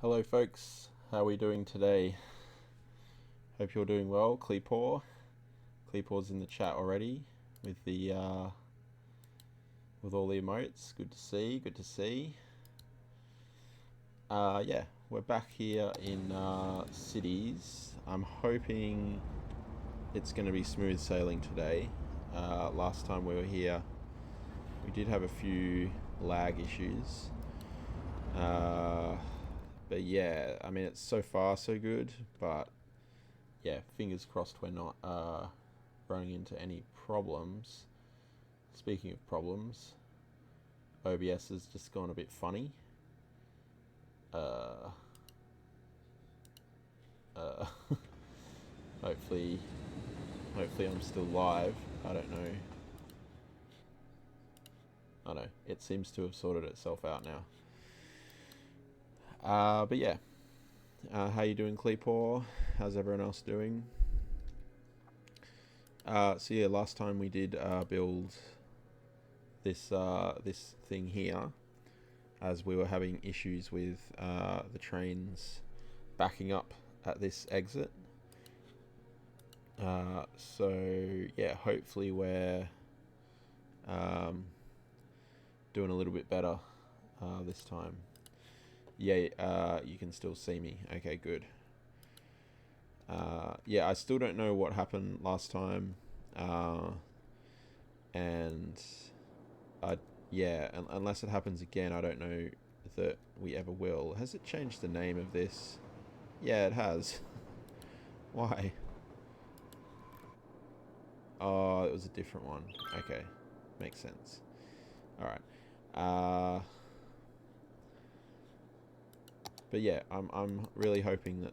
Hello folks, how are we doing today? Hope you're doing well. Kleepor's in the chat already with the with all the emotes. Good to see. Yeah, we're back here in cities. I'm hoping it's going to be smooth sailing today. Last time we were here, we did have a few lag issues. But yeah, I mean, it's so far so good, but yeah, fingers crossed we're not running into any problems. Speaking of problems, OBS has just gone a bit funny. Hopefully I'm still live. I don't know. I know, it seems to have sorted itself out now. But yeah, how you doing, Cleepaw? How's everyone else doing? So yeah, last time we did build this this thing here, as we were having issues with the trains backing up at this exit. So yeah, hopefully we're doing a little bit better this time. Yeah, you can still see me. Okay, good. Yeah, I still don't know what happened last time, and unless it happens again, I don't know that we ever will. Has it changed the name of this? Yeah, it has. Why? Oh, it was a different one. Okay, makes sense. All right. But yeah, I'm really hoping that,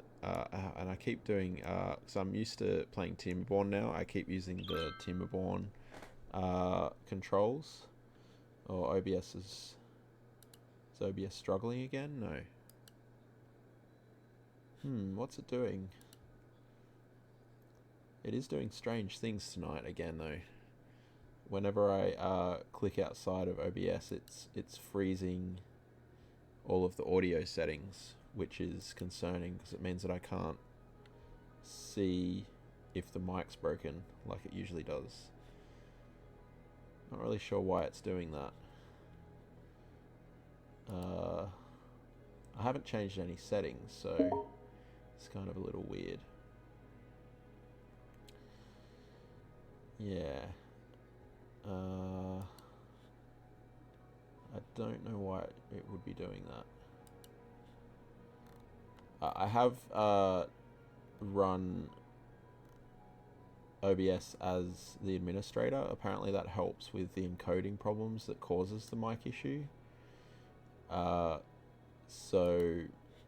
and I keep doing, because I'm used to playing Timberborn now. I keep using the Timberborn controls. Or is OBS struggling again? No. What's it doing? It is doing strange things tonight again, though. Whenever I click outside of OBS, it's freezing all of the audio settings, which is concerning because it means that I can't see if the mic's broken like it usually does. Not really sure why it's doing that. I haven't changed any settings, so it's kind of a little weird. Yeah. I don't know why it would be doing that. I have run OBS as the administrator. Apparently that helps with the encoding problems that causes the mic issue. So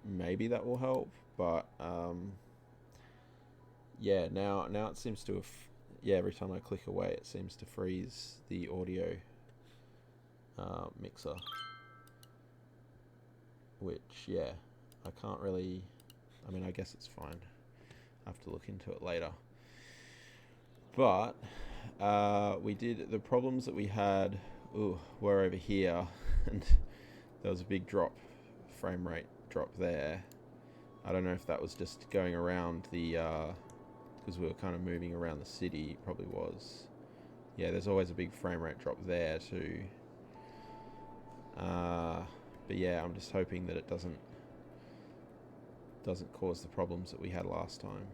maybe that will help, but yeah, now it seems to have, every time I click away it seems to freeze the audio mixer, which I can't really, I mean, I guess it's fine. I have to look into it later. But we did, the problems that we had were over here, and there was a big frame rate drop there. I don't know if that was just going around the, because we were kind of moving around the city, it probably was. Yeah, there's always a big frame rate drop there too. But yeah, I'm just hoping that it doesn't cause the problems that we had last time.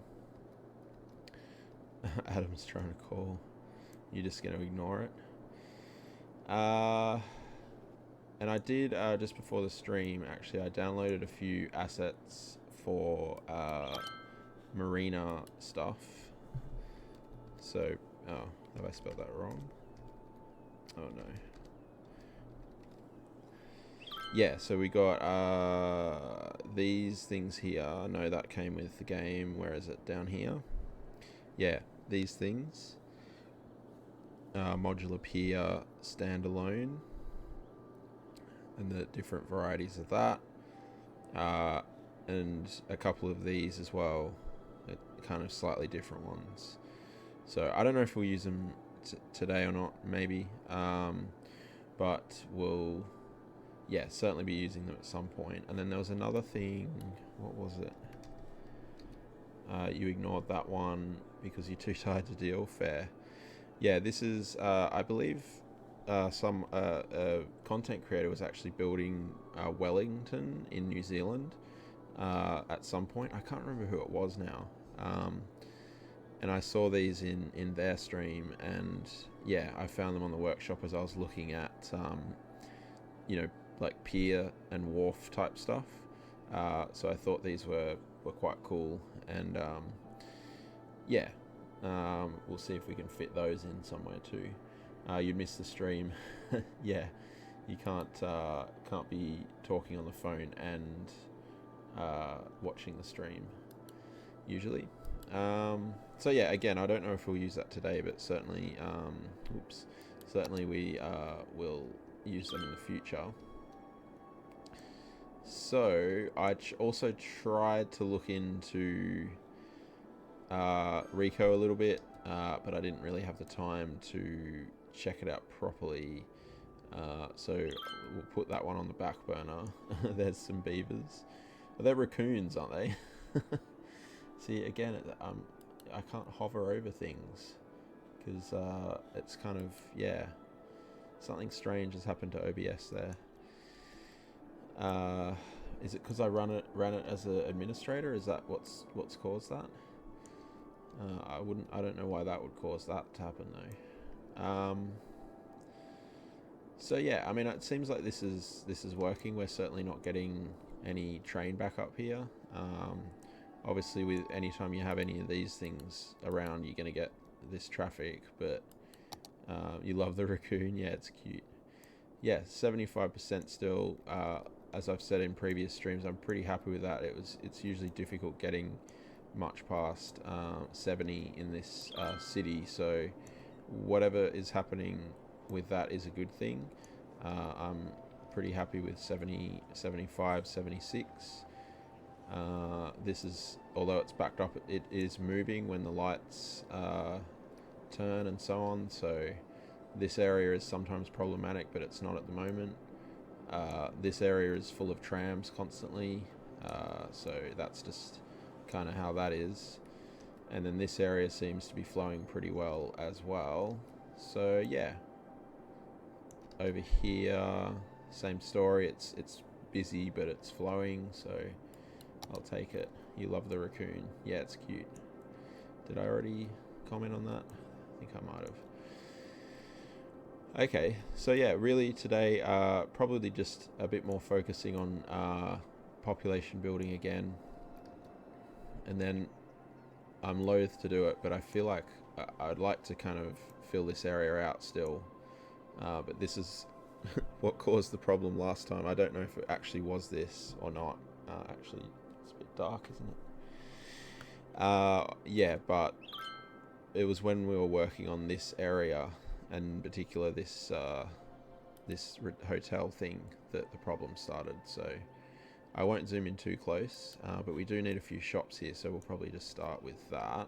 Adam's trying to call. You're just going to ignore it. And I did, just before the stream, actually, I downloaded a few assets for Marina stuff. So, have I spelled that wrong? Oh no. Yeah, so we got these things here. No, that came with the game. Where is it? Down here. Yeah, these things. Modular Pier standalone. And the different varieties of that. And a couple of these as well. Kind of slightly different ones. So I don't know if we'll use them today or not, maybe. But we'll... yeah, certainly be using them at some point. And then there was another thing. What was it? You ignored that one because you're too tired to deal. Fair. Yeah, this is, I believe, some content creator was actually building Wellington in New Zealand at some point. I can't remember who it was now. And I saw these in their stream, and yeah, I found them on the workshop as I was looking at, like pier and wharf type stuff. So I thought these were quite cool, and yeah, we'll see if we can fit those in somewhere too. You'd miss the stream. Yeah, you can't be talking on the phone and watching the stream usually. So yeah, again, I don't know if we'll use that today, but certainly certainly we will use them in the future. So I also tried to look into Rico a little bit, but I didn't really have the time to check it out properly. So we'll put that one on the back burner. There's some beavers. They're raccoons, aren't they? See, again, I can't hover over things because it's kind of, yeah, something strange has happened to OBS there. Is it because I ran it as an administrator? Is that what's caused that? I don't know why that would cause that to happen though. So yeah, I mean, it seems like this is working. We're certainly not getting any train back up here. Obviously, with anytime you have any of these things around, you're gonna get this traffic. But you love the raccoon, yeah, it's cute. Yeah, 75% still. As I've said in previous streams, I'm pretty happy with that. It's usually difficult getting much past 70 in this city, so whatever is happening with that is a good thing. I'm pretty happy with 70, 75, 76. This is, although it's backed up, it is moving when the lights turn and so on, so this area is sometimes problematic, but it's not at the moment. This area is full of trams constantly, so that's just kind of how that is. And then this area seems to be flowing pretty well as well. So yeah, over here, same story. It's busy, but it's flowing, so I'll take it. You love the raccoon. Yeah, it's cute. Did I already comment on that? I think I might have. Okay, so yeah, really today, probably just a bit more focusing on population building again. And then I'm loath to do it, but I feel like I'd like to kind of fill this area out still. But this is what caused the problem last time. I don't know if it actually was this or not. Actually, it's a bit dark, isn't it? Yeah, but it was when we were working on this area, and in particular this hotel thing, that the problem started. So I won't zoom in too close, but we do need a few shops here, so we'll probably just start with that.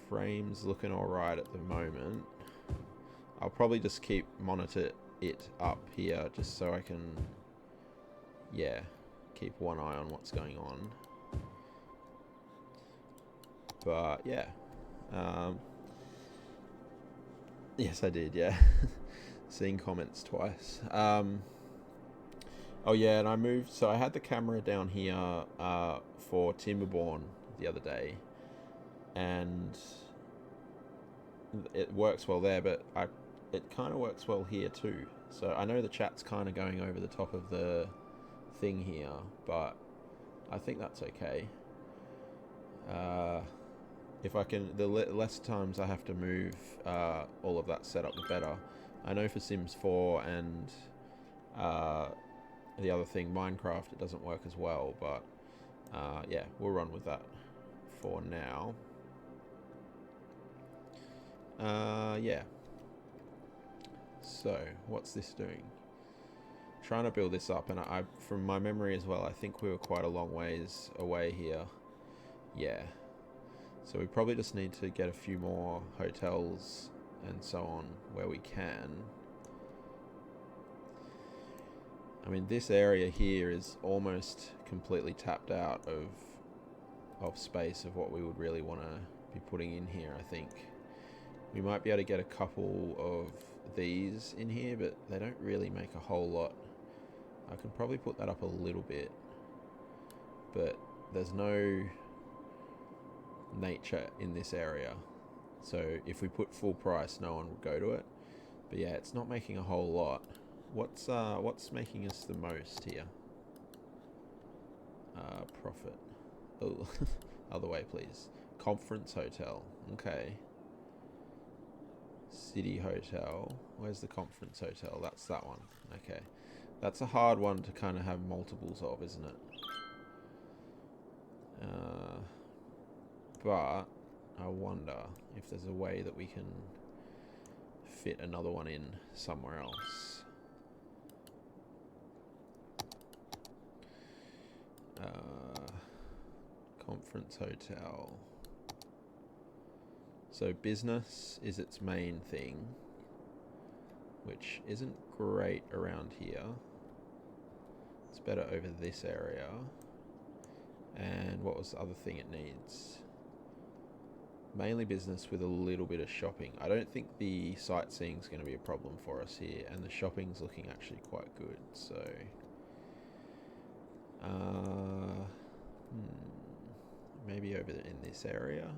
Frames looking alright at the moment. I'll probably just monitor it up here just so I can, yeah, keep one eye on what's going on. But yeah, yes I did, yeah. Seeing comments twice. Oh yeah, and I moved, so I had the camera down here for Timberborn the other day, and it works well there, but it kind of works well here too. So I know the chat's kind of going over the top of the thing here, but I think that's okay. If I can, the less times I have to move all of that setup, the better. I know for Sims 4 and the other thing, Minecraft, it doesn't work as well, but yeah, we'll run with that for now. Yeah. So, what's this doing? Trying to build this up, and I, from my memory as well, I think we were quite a long ways away here. Yeah. So we probably just need to get a few more hotels and so on where we can. I mean, this area here is almost completely tapped out of space of what we would really want to be putting in here, I think. We might be able to get a couple of these in here, but they don't really make a whole lot. I can probably put that up a little bit, but there's no nature in this area. So if we put full price, no one would go to it. But yeah, it's not making a whole lot. What's making us the most here? Profit. Oh, other way, please. Conference hotel. Okay. City hotel. Where's the conference hotel? That's that one. Okay. That's a hard one to kind of have multiples of, isn't it? But I wonder if there's a way that we can fit another one in somewhere else. Conference hotel. So business is its main thing, which isn't great around here. It's better over this area. And what was the other thing it needs? Mainly business with a little bit of shopping. I don't think the sightseeing is going to be a problem for us here, and the shopping's looking actually quite good. So, maybe over in this area.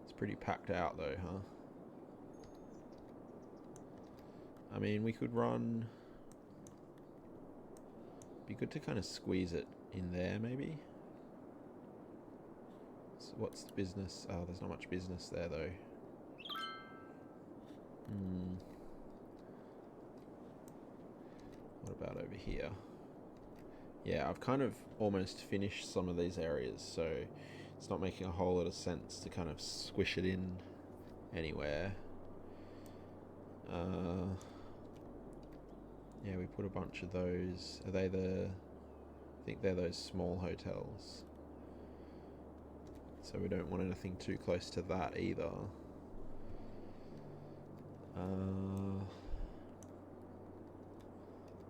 It's pretty packed out though, huh? I mean, we could run. Be good to kind of squeeze it in there, maybe. So what's the business? Oh, there's not much business there though. What about over here? Yeah, I've kind of almost finished some of these areas, so it's not making a whole lot of sense to kind of squish it in anywhere. Yeah, we put a bunch of those. Are they the... I think they're those small hotels. So we don't want anything too close to that either.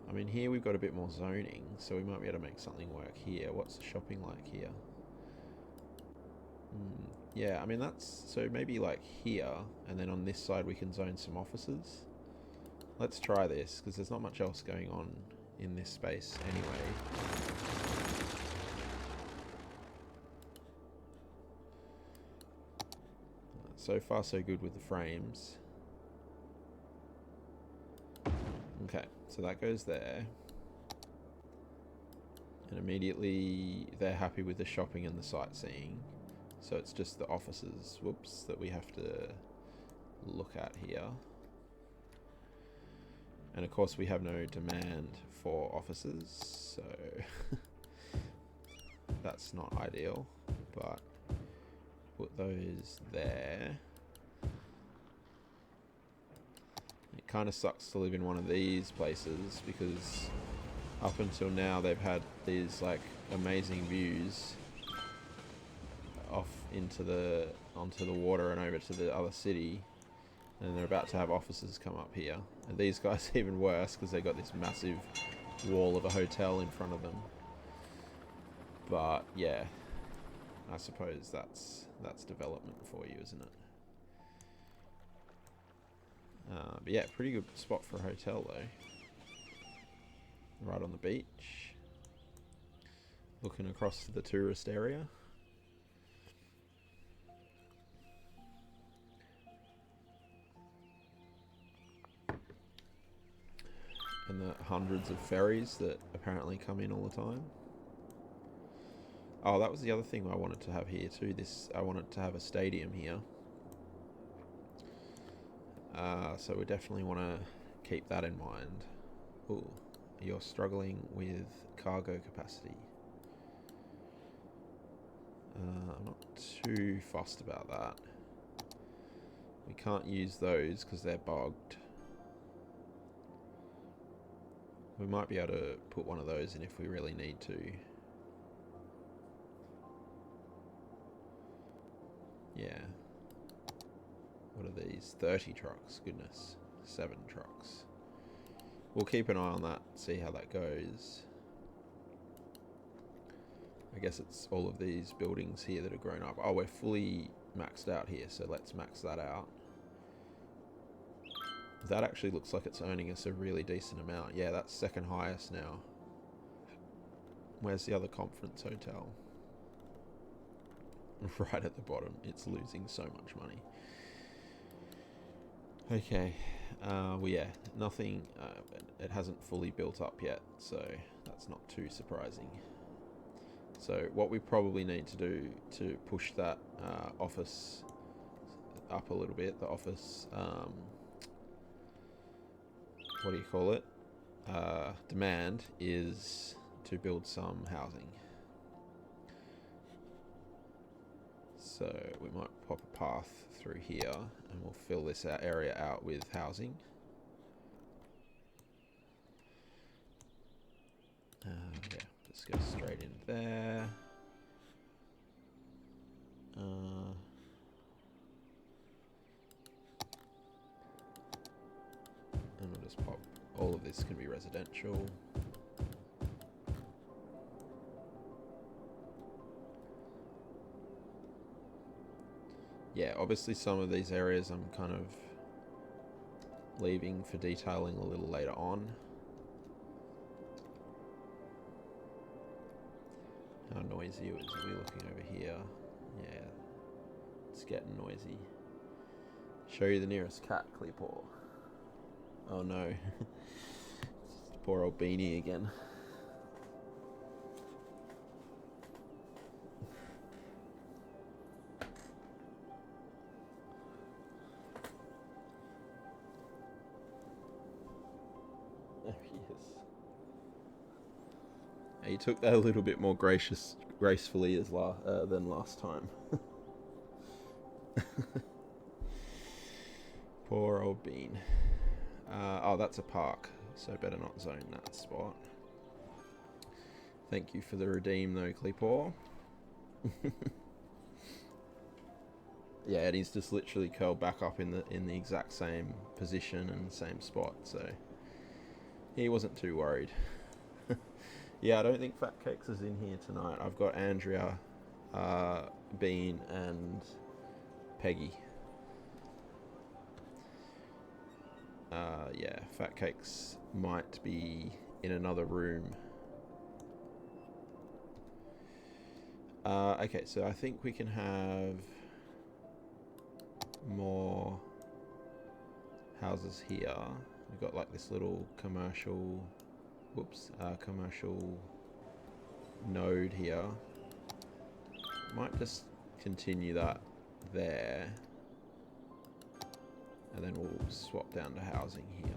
I mean, here we've got a bit more zoning, so we might be able to make something work here. What's the shopping like here? Yeah, I mean, that's... So maybe like here, and then on this side we can zone some offices. Let's try this, because there's not much else going on in this space anyway. So far so good with the frames. Okay, so that goes there. And immediately they're happy with the shopping and the sightseeing. So it's just the offices, whoops, that we have to look at here. And of course we have no demand for offices, so that's not ideal, but put those there. It kind of sucks to live in one of these places because up until now they've had these like amazing views off onto the water and over to the other city, and they're about to have offices come up here, and these guys are even worse because they got this massive wall of a hotel in front of them. But yeah, I suppose that's development for you, isn't it? But yeah, pretty good spot for a hotel though. Right on the beach, looking across to the tourist area. And the hundreds of ferries that apparently come in all the time. Oh, that was the other thing I wanted to have here too. I wanted to have a stadium here. So we definitely want to keep that in mind. Ooh, you're struggling with cargo capacity. I'm not too fussed about that. We can't use those because they're bogged. We might be able to put one of those in if we really need to. Yeah. What are these? 30 trucks. Goodness. 7 trucks. We'll keep an eye on that, see how that goes. I guess it's all of these buildings here that are grown up. Oh, we're fully maxed out here, so let's max that out. That actually looks like it's earning us a really decent amount. Yeah, that's second highest now. Where's the other conference hotel? Right at the bottom. It's losing so much money. Okay. well, yeah, nothing. It hasn't fully built up yet, so that's not too surprising. So what we probably need to do to push that office up a little bit, the office, what do you call it? Demand, is to build some housing. So we might pop a path through here and we'll fill this area out with housing. Yeah, just go straight in there. And we'll just pop, all of this can be residential. Yeah, obviously some of these areas I'm kind of leaving for detailing a little later on. How noisy is it? Are we looking over here? Yeah, it's getting noisy. Show you the nearest cat, Clearpaw. Oh no. It's poor old Beanie again. There he is. He took that a little bit more gracefully than last time. Poor old Bean. Oh, that's a park, so better not zone that spot. Thank you for the redeem, though, Clearpaw. Yeah, and he's just literally curled back up in the exact same position and same spot, so he wasn't too worried. Yeah, I don't think Fat Cakes is in here tonight. I've got Andrea, Bean, and Peggy. Yeah, Fat Cakes might be in another room. Okay, so I think we can have more houses here. We've got like this little commercial, commercial node here. Might just continue that there. And then we'll swap down to housing here.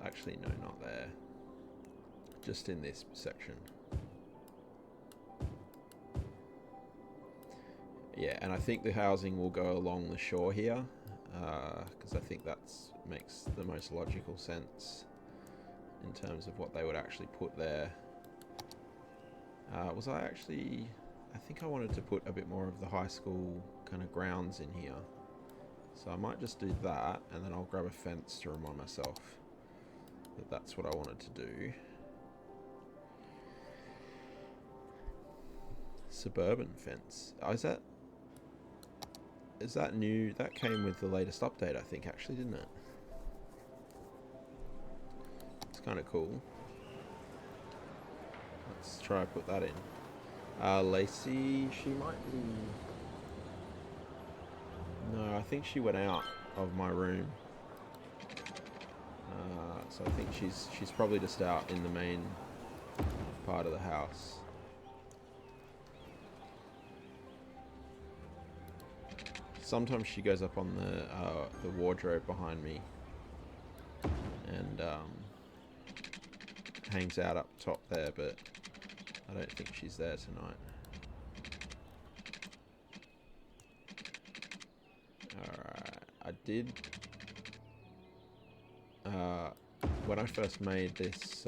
Actually, no, not there. Just in this section. Yeah, and I think the housing will go along the shore here, because I think that makes the most logical sense in terms of what they would actually put there. I think I wanted to put a bit more of the high school kind of grounds in here. So I might just do that, and then I'll grab a fence to remind myself that that's what I wanted to do. Suburban fence. Oh, is that new? That came with the latest update, I think, actually, didn't it? It's kind of cool. Let's try and put that in. Lacey, she might be... No, I think she went out of my room. So I think she's probably just out in the main part of the house. Sometimes she goes up on the wardrobe behind me and hangs out up top there, but I don't think she's there tonight. Alright, I did... when I first made this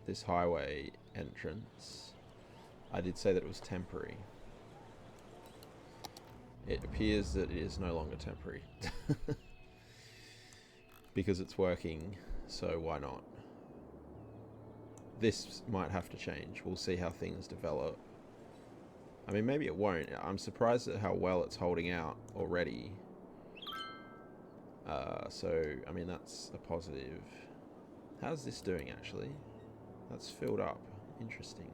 this highway entrance, I did say that it was temporary. It appears that it is no longer temporary. Because it's working, so why not? This might have to change. We'll see how things develop. I mean, maybe it won't. I'm surprised at how well it's holding out already. So, I mean, that's a positive. How's this doing, actually? That's filled up. Interesting.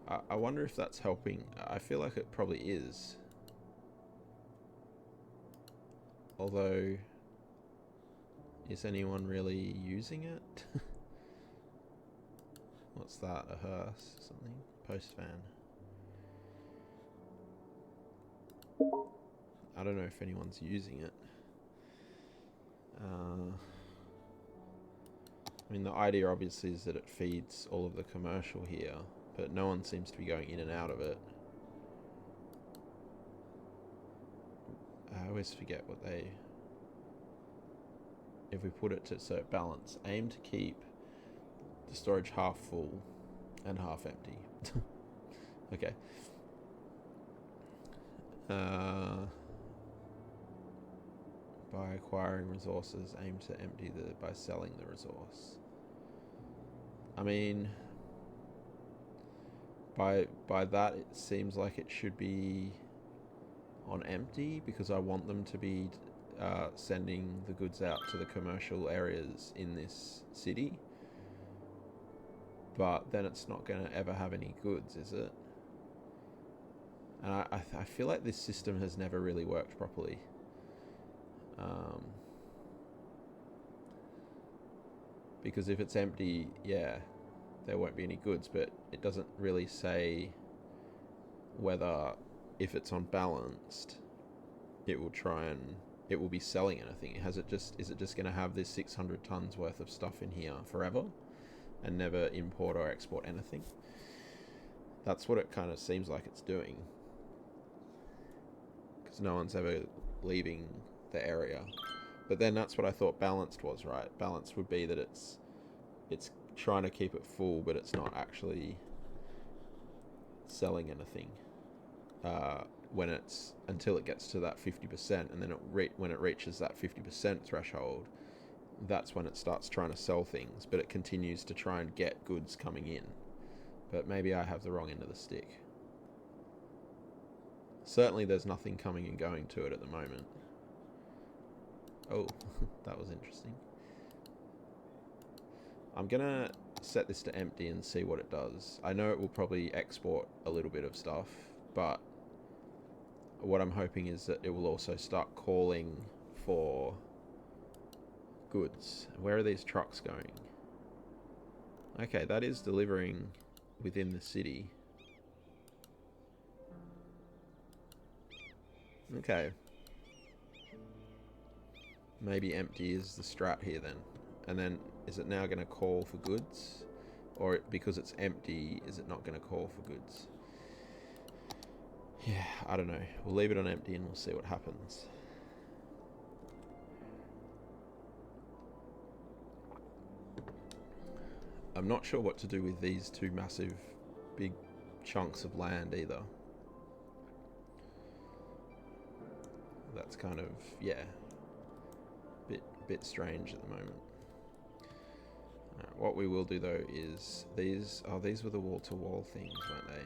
I wonder if that's helping. I feel like it probably is. Although, is anyone really using it? What's that? A hearse? Something? Post van. I don't know if anyone's using it. I mean, the idea obviously is that it feeds all of the commercial here, but no one seems to be going in and out of it. I always forget what they... If we put it to so balance, aim to keep the storage half full and half empty. Okay. By acquiring resources, aim to empty by selling the resource. I mean, by that it seems like it should be on empty, because I want them to be sending the goods out to the commercial areas in this city. But then it's not going to ever have any goods, is it? And I feel like this system has never really worked properly. Because if it's empty, yeah, there won't be any goods, but it doesn't really say whether, if it's unbalanced, it will be selling anything. Is it just going to have this 600 tons worth of stuff in here forever and never import or export anything? That's what it kind of seems like it's doing, because no one's ever leaving the area. But then that's what I thought balanced was, right? Balanced would be that it's trying to keep it full, but it's not actually selling anything until it gets to that 50%, and then when it reaches that 50% threshold, that's when it starts trying to sell things, but it continues to try and get goods coming in. But maybe I have the wrong end of the stick. Certainly there's nothing coming and going to it at the moment. Oh, that was interesting. I'm gonna set this to empty and see what it does. I know it will probably export a little bit of stuff, but what I'm hoping is that it will also start calling for goods. Where are these trucks going? Okay, that is delivering within the city. Okay. Maybe empty is the strat here then. And then, is it now going to call for goods? Or because it's empty, is it not going to call for goods? Yeah, I don't know. We'll leave it on empty and we'll see what happens. I'm not sure what to do with these two massive, big chunks of land either. That's kind of, yeah, bit strange at the moment. What we will do though is these were the wall-to-wall things, weren't they?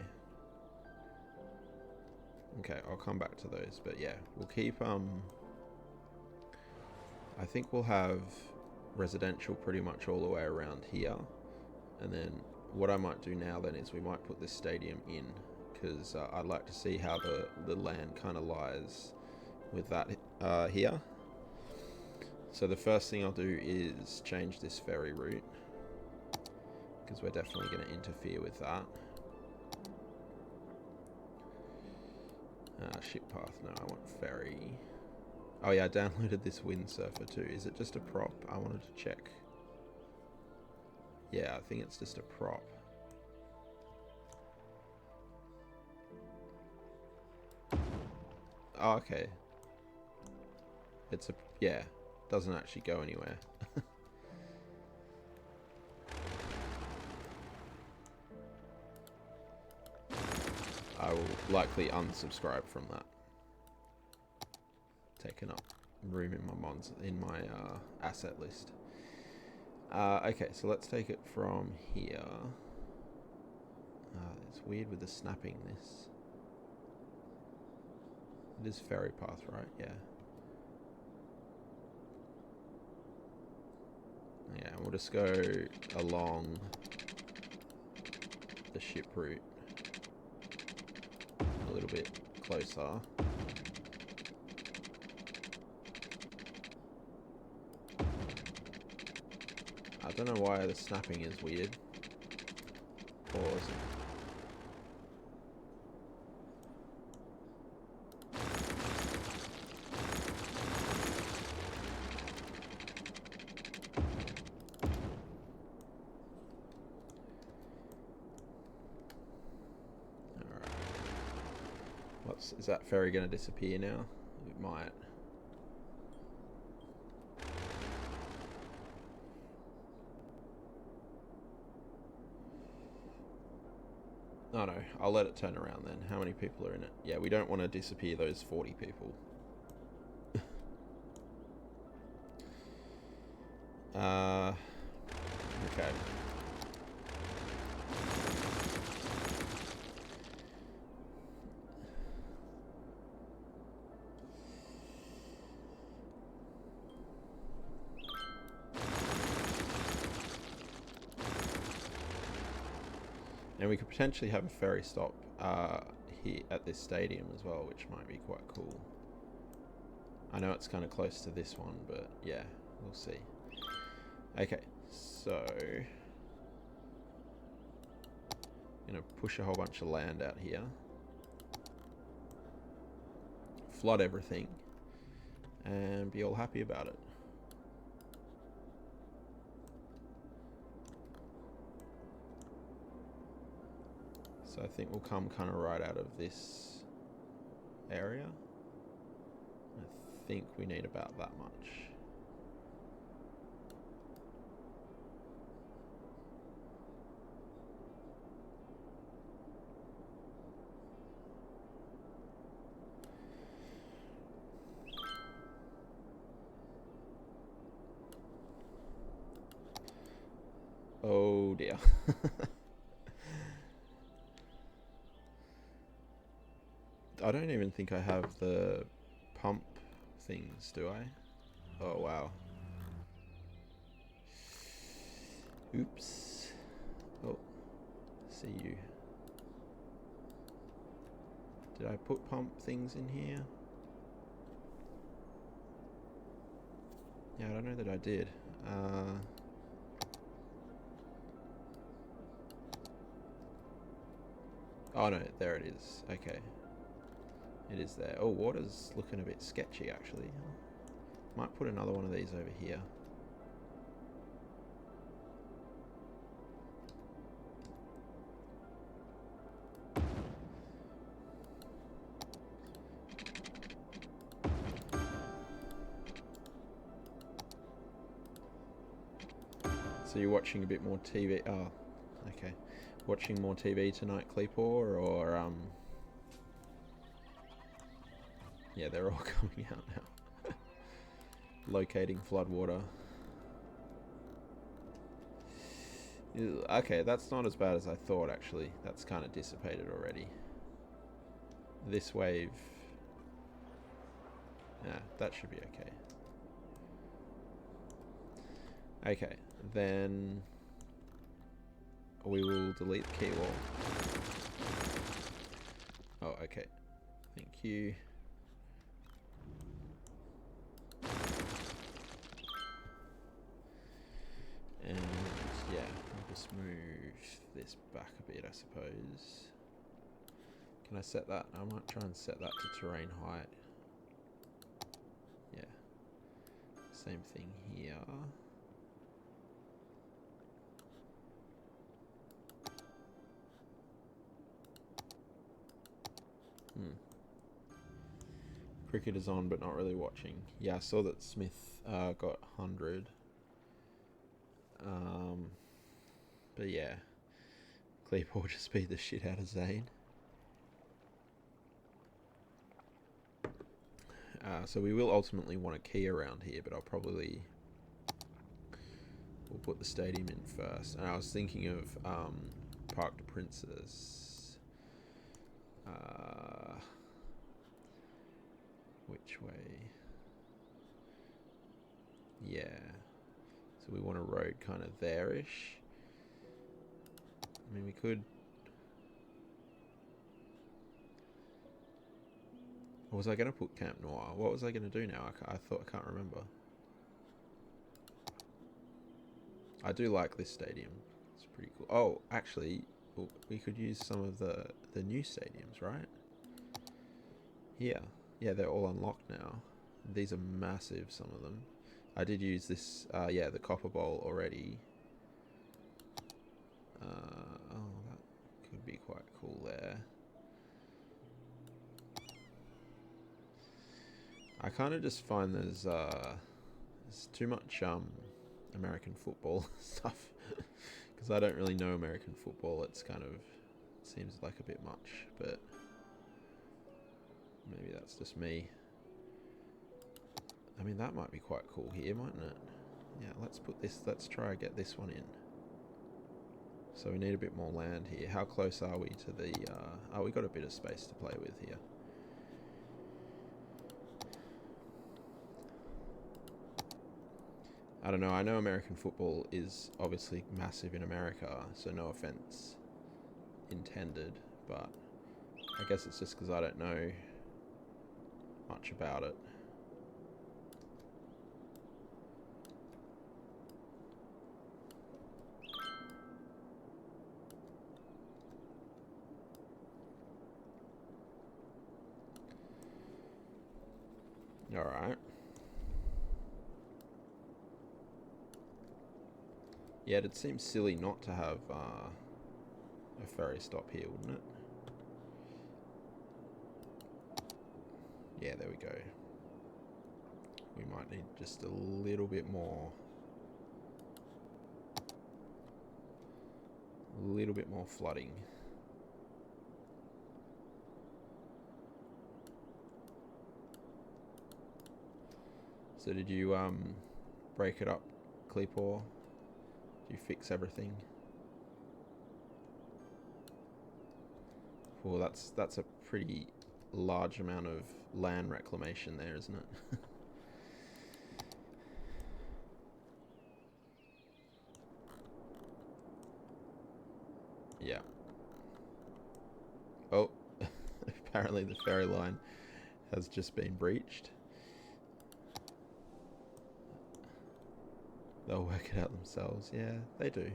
Okay, I'll come back to those, but yeah, we'll keep I think we'll have residential pretty much all the way around here, and then what I might do now then is we might put this stadium in, because I'd like to see how the land kind of lies with that here. So the first thing I'll do is change this ferry route, because we're definitely going to interfere with that. Ship path, no, I want ferry. Oh yeah, I downloaded this windsurfer too. Is it just a prop? I wanted to check. Yeah, I think it's just a prop. Oh, okay. It's a, yeah, doesn't actually go anywhere. I will likely unsubscribe from that. Taking up room in my asset list. Okay, so let's take it from here. It's weird with the snapping this. It is ferry path, right? Yeah. Yeah, we'll just go along the ship route. little bit closer. I don't know why the snapping is weird. Pause. Is that ferry going to disappear now? It might. Oh no, I'll let it turn around then. How many people are in it? Yeah, we don't want to disappear those 40 people. Okay. And we could potentially have a ferry stop here at this stadium as well, which might be quite cool. I know it's kind of close to this one, but yeah, we'll see. Okay, so I'm gonna push a whole bunch of land out here, flood everything, and be all happy about it. So I think we'll come kind of right out of this area. I think we need about that much. Oh dear. I don't even think I have the pump things, do I? Oh wow. Oops. Oh, see you. Did I put pump things in here? Yeah, I don't know that I did. Oh no, there it is. Okay. It is there. Oh, water's looking a bit sketchy actually. Might put another one of these over here. So you're watching a bit more TV. Oh, okay. Watching more TV tonight, Cleepor, or yeah, they're all coming out now. Locating floodwater. Okay, that's not as bad as I thought actually. That's kind of dissipated already. This wave. Yeah, that should be okay. Okay, then we will delete the key wall. Oh, okay. Thank you. And yeah, I'll just move this back a bit, I suppose. Can I set that? I might try and set that to terrain height. Yeah. Same thing here. Cricket is on, but not really watching. Yeah, I saw that Smith got 100. But yeah, Cleepor just beat the shit out of Zane. So we will ultimately want a key around here, but we'll put the stadium in first. And I was thinking of Parc des Princes. Which way? Yeah. So we want a road kind of there-ish. I mean, we could... Or was I going to put Camp Noir? What was I going to do now? I can't remember. I do like this stadium. It's pretty cool. Oh, actually, we could use some of the new stadiums, right? Here. Yeah, they're all unlocked now. These are massive, some of them. I did use this, yeah, the Copper Bowl already. Oh, that could be quite cool there. I kind of just find there's too much American football stuff because I don't really know American football. It's kind of seems like a bit much, but maybe that's just me. I mean, that might be quite cool here, mightn't it? Yeah, let's try and get this one in. So we need a bit more land here. How close are we to the... oh, we got a bit of space to play with here. I don't know, I know American football is obviously massive in America, so no offense intended, but I guess it's just because I don't know much about it. Alright. Yeah, it'd seem silly not to have a ferry stop here, wouldn't it? Yeah, there we go. We might need just a little bit more. A little bit more flooding. So did you break it up, Cleepor? Did you fix everything? Well, that's a pretty large amount of land reclamation there, isn't it? Yeah. Oh, apparently the ferry line has just been breached. They'll work it out themselves. Yeah, they do.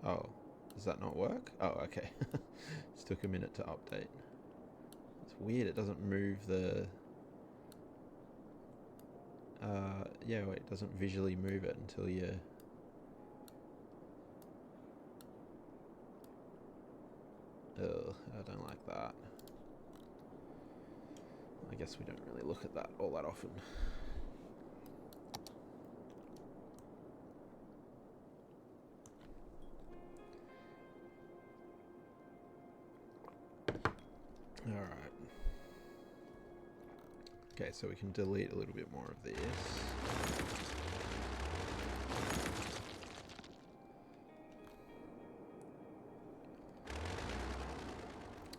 Oh, does that not work? Oh, okay. Just took a minute to update. It's weird, it doesn't move the... yeah, wait, it doesn't visually move it until you... Ugh, I don't like that. I guess we don't really look at that all that often. Alright. Okay, so we can delete a little bit more of this.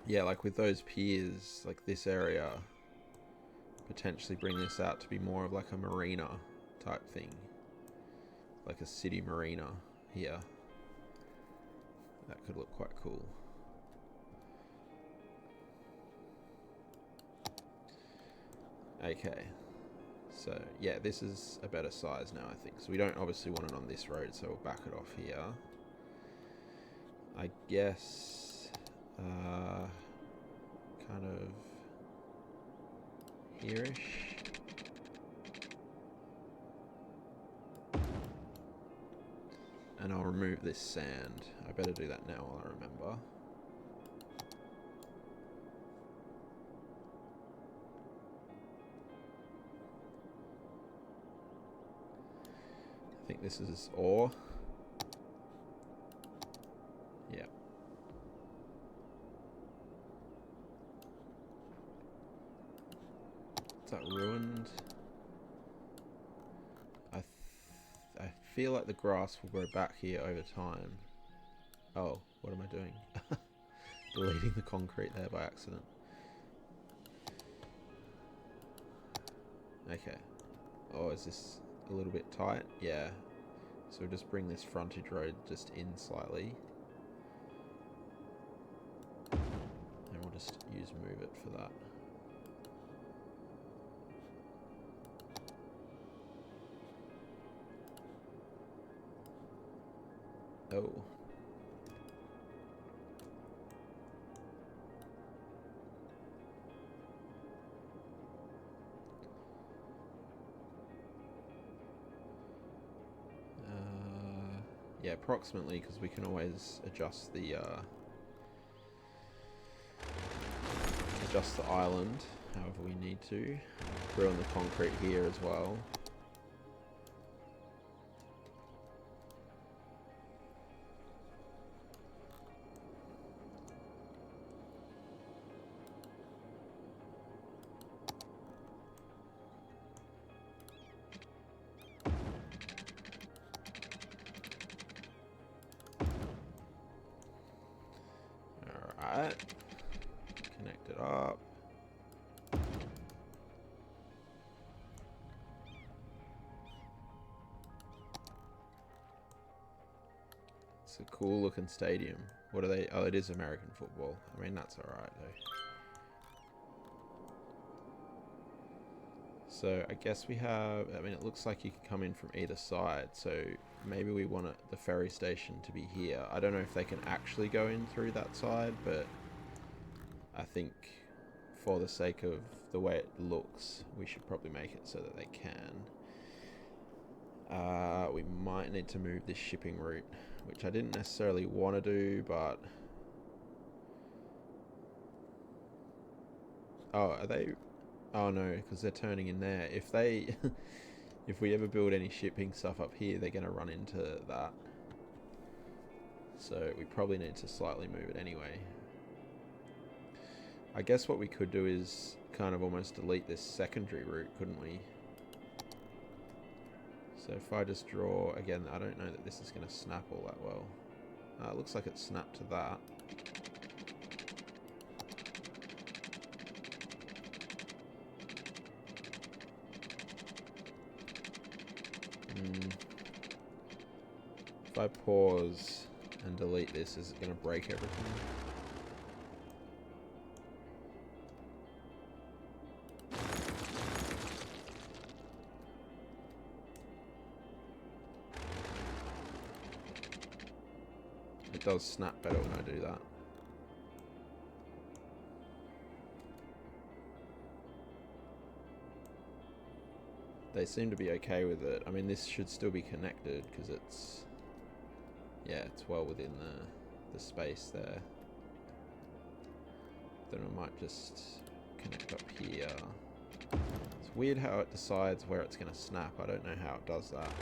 Yeah, like with those piers, like this area, potentially bring this out to be more of like a marina type thing. Like a city marina here. That could look quite cool. Okay. So, yeah, this is a better size now, I think. So we don't obviously want it on this road, so we'll back it off here. I guess... kind of... here-ish. And I'll remove this sand. I better do that now while I remember. I think this is ore. Yeah. Is that ruined? I feel like the grass will grow back here over time. Oh, what am I doing? Deleting the concrete there by accident. Okay. Oh, is this a little bit tight? Yeah. So we'll just bring this frontage road just in slightly. just use move it for that. Oh. Yeah, approximately, because we can always adjust the island however we need to. Throw in the concrete here as well. Alright. Connect it up. It's a cool looking stadium. What are they? Oh, it is American football. I mean, that's alright though. So I guess we have, I mean, it looks like you can come in from either side. So maybe we want the ferry station to be here. I don't know if they can actually go in through that side, but I think for the sake of the way it looks, we should probably make it so that they can. We might need to move this shipping route, which I didn't necessarily want to do, but... Oh, are they... Oh no, because they're turning in there. If they... if we ever build any shipping stuff up here, they're going to run into that. So we probably need to slightly move it anyway. I guess what we could do is kind of almost delete this secondary route, couldn't we? So if I just draw... Again, I don't know that this is going to snap all that well. It looks like it snapped to that. If I pause and delete this, is it going to break everything? It does snap better when I do that. They seem to be okay with it. I mean, this should still be connected because it's... Yeah, it's well within the space there. Then I might just connect up here. It's weird how it decides where it's going to snap. I don't know how it does that.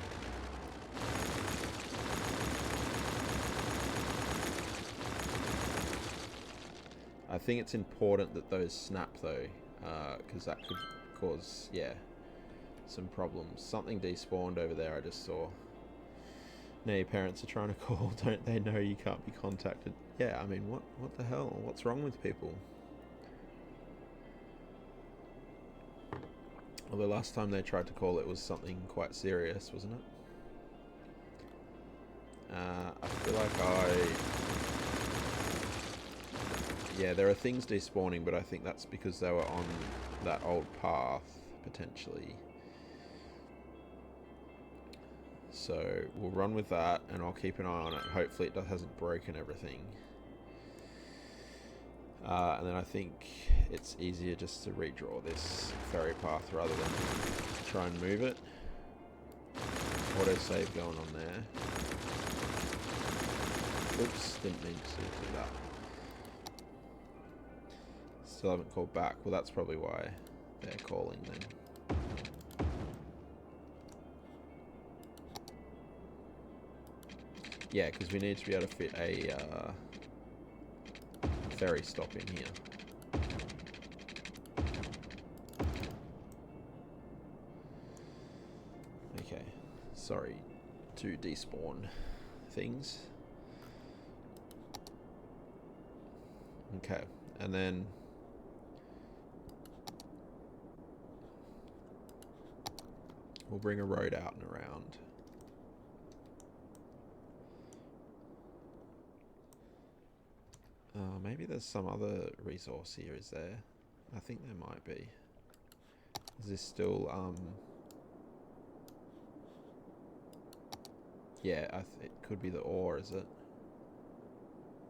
I think it's important that those snap though, because that could cause, yeah, some problems. Something despawned over there I just saw. Now your parents are trying to call, don't they know you can't be contacted? Yeah, I mean, what the hell? What's wrong with people? Although last time they tried to call, it was something quite serious, wasn't it? I feel like yeah, there are things despawning, but I think that's because they were on that old path, potentially. So we'll run with that, and I'll keep an eye on it. Hopefully it hasn't broken everything. And then I think it's easier just to redraw this ferry path rather than try and move it. Autosave going on there. Oops, didn't mean to do that. Still haven't called back. Well, that's probably why they're calling then. Yeah, because we need to be able to fit a ferry stop in here. Okay, sorry to despawn things. Okay, and then we'll bring a road out and around. Maybe there's some other resource here, is there? I think there might be. Is this still, yeah, it could be the ore, is it?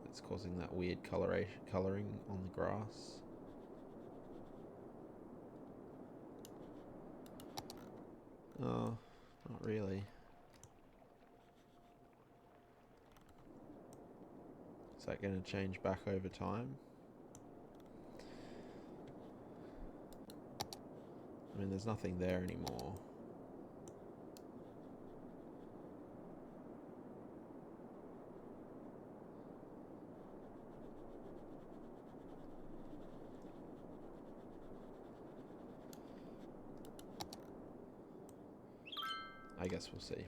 It's causing that weird colouring on the grass. Oh, not really. Is that going to change back over time? I mean, there's nothing there anymore. I guess we'll see.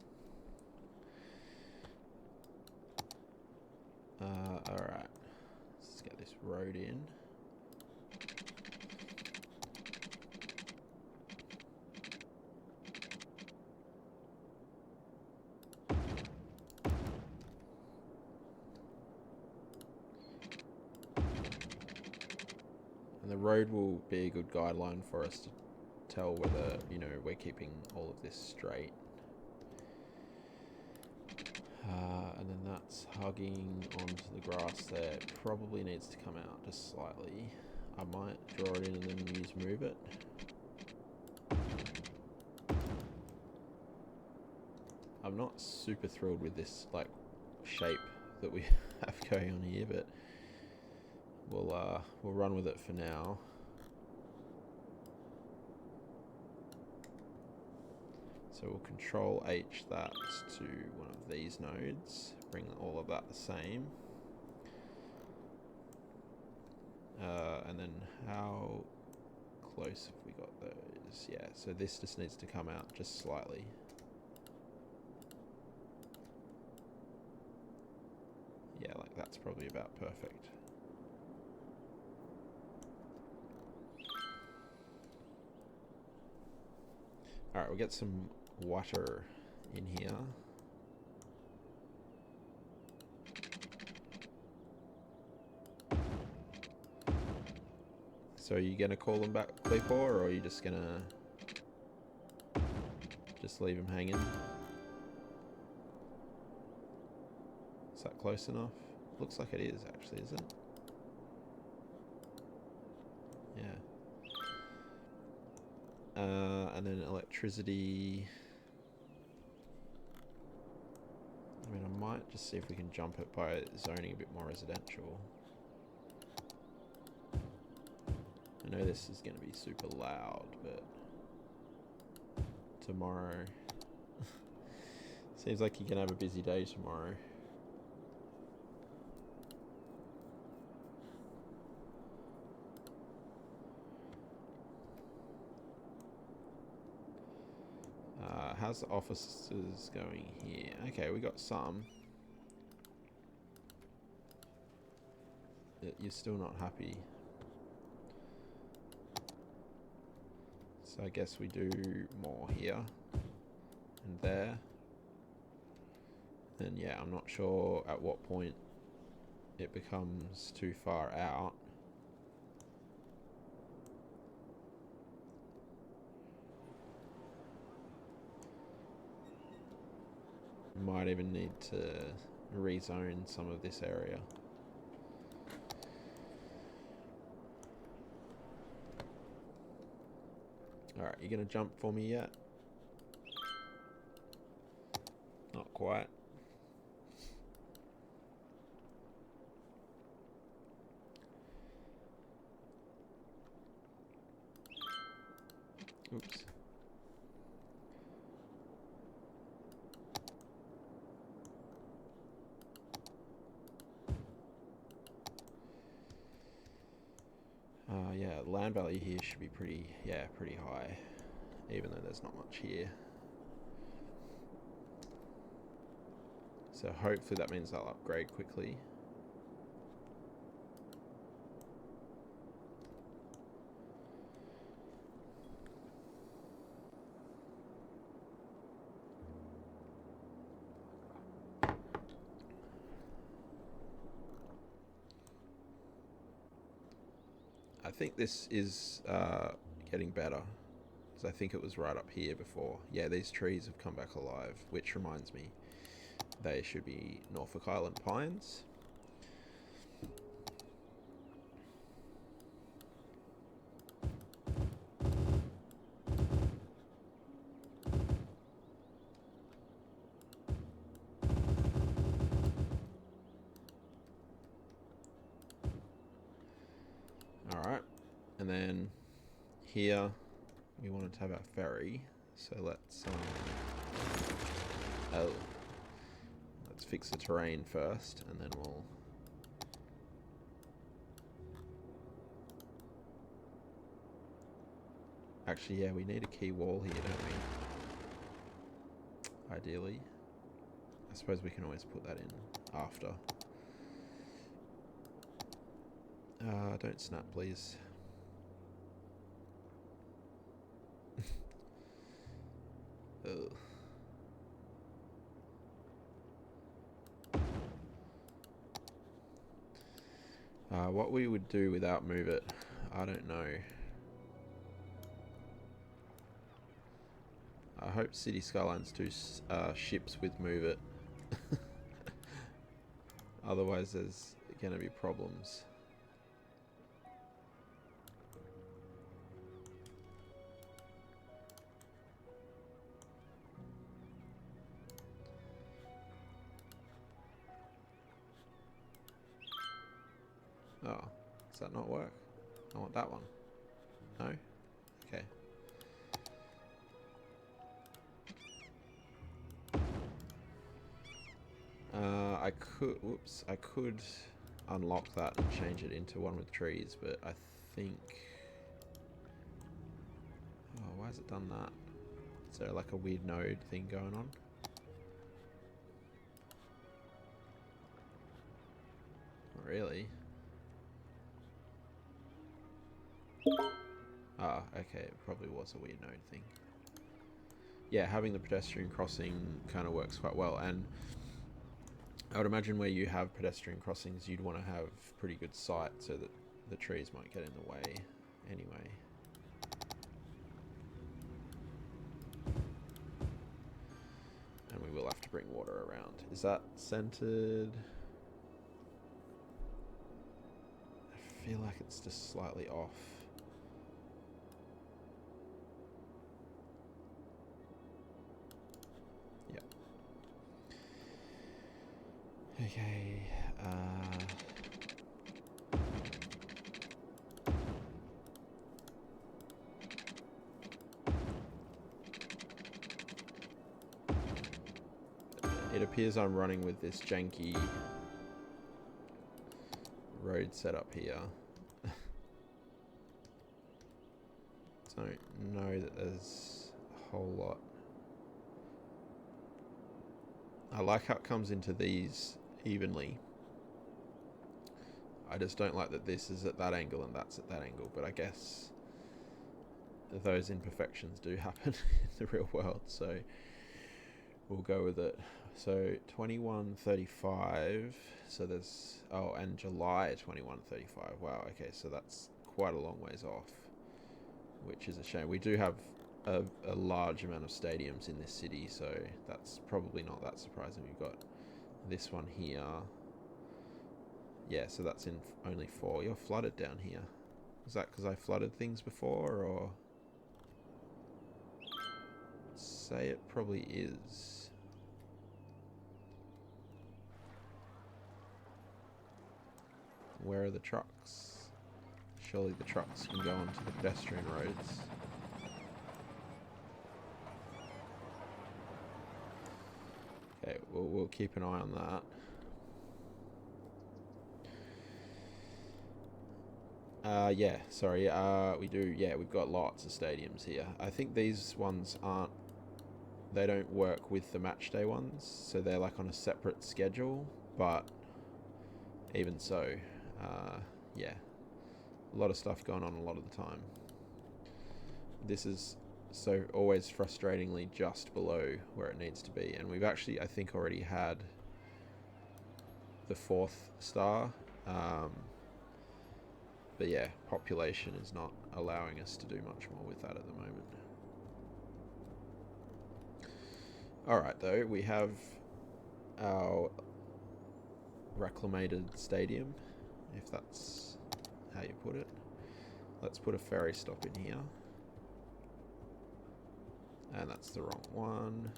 Alright. Let's get this road in. And the road will be a good guideline for us to tell whether, you know, we're keeping all of this straight. And then that's hugging onto the grass there. It probably needs to come out just slightly. I might draw it in and then use move it. I'm not super thrilled with this like shape that we have going on here, but we'll run with it for now. So we'll control H that to one of these nodes, bring all of that the same. And then how close have we got those? Yeah, so this just needs to come out just slightly. Yeah, like that's probably about perfect. Alright, we'll get some water in here. So are you going to call them back, Cleapor, or are you just going to just leave them hanging? Is that close enough? Looks like it is, actually, is it? Yeah. And then electricity. I mean, I might just see if we can jump it by zoning a bit more residential. I know this is going to be super loud, but tomorrow seems like you can have a busy day tomorrow. How's the offices going here? Okay, we got some. You're still not happy. So I guess we do more here and there. And yeah, I'm not sure at what point it becomes too far out. Might even need to rezone some of this area. Alright, you gonna jump for me yet? Not quite. Oops. Yeah, land value here should be pretty high, even though there's not much here. So hopefully that means I'll upgrade quickly. think this is getting better. Because I think it was right up here before. Yeah, these trees have come back alive. Which reminds me, they should be Norfolk Island pines. Alright, and then here we wanted to have our ferry, so let's let's fix the terrain first, and then we'll actually, yeah, we need a key wall here, don't we? Ideally. I suppose we can always put that in after. Don't snap, please. Ugh. What we would do without move it, I don't know. I hope City Skylines do ships with move it. Otherwise there's gonna be problems. Oh, does that not work? I want that one. No? Okay. I could unlock that and change it into one with trees, but I think... Oh, why has it done that? Is there like a weird node thing going on? Not really. Ah, okay, it probably was a weird node thing. Yeah, having the pedestrian crossing kind of works quite well, and I would imagine where you have pedestrian crossings, you'd want to have pretty good sight so that the trees might get in the way anyway. And we will have to bring water around. Is that centered? I feel like it's just slightly off. Yep. Okay. It appears I'm running with this janky road setup here. Don't know that there's a whole lot. I like how it comes into these evenly. I just don't like that this is at that angle and that's at that angle, but I guess those imperfections do happen in the real world, so we'll go with it. So 2135, so there's, oh, and July 2135, wow, okay, so that's quite a long ways off, which is a shame. We do have a large amount of stadiums in this city, so that's probably not that surprising. We've got this one here. Yeah, so that's in only 4. You're flooded down here. Is that because I flooded things before, or? Say it probably is. Where are the trucks? Surely the trucks can go onto the pedestrian roads. Okay, we'll keep an eye on that. Yeah, sorry, we do, yeah, we've got lots of stadiums here. I think these ones aren't, they don't work with the match day ones, so they're like on a separate schedule, but even so, yeah, a lot of stuff going on a lot of the time. This is so always frustratingly just below where it needs to be, and we've actually, I think, already had the 4th star, But yeah, population is not allowing us to do much more with that at the moment. Alright though, we have our reclaimed stadium, if that's how you put it. Let's put a ferry stop in here. And that's the wrong one.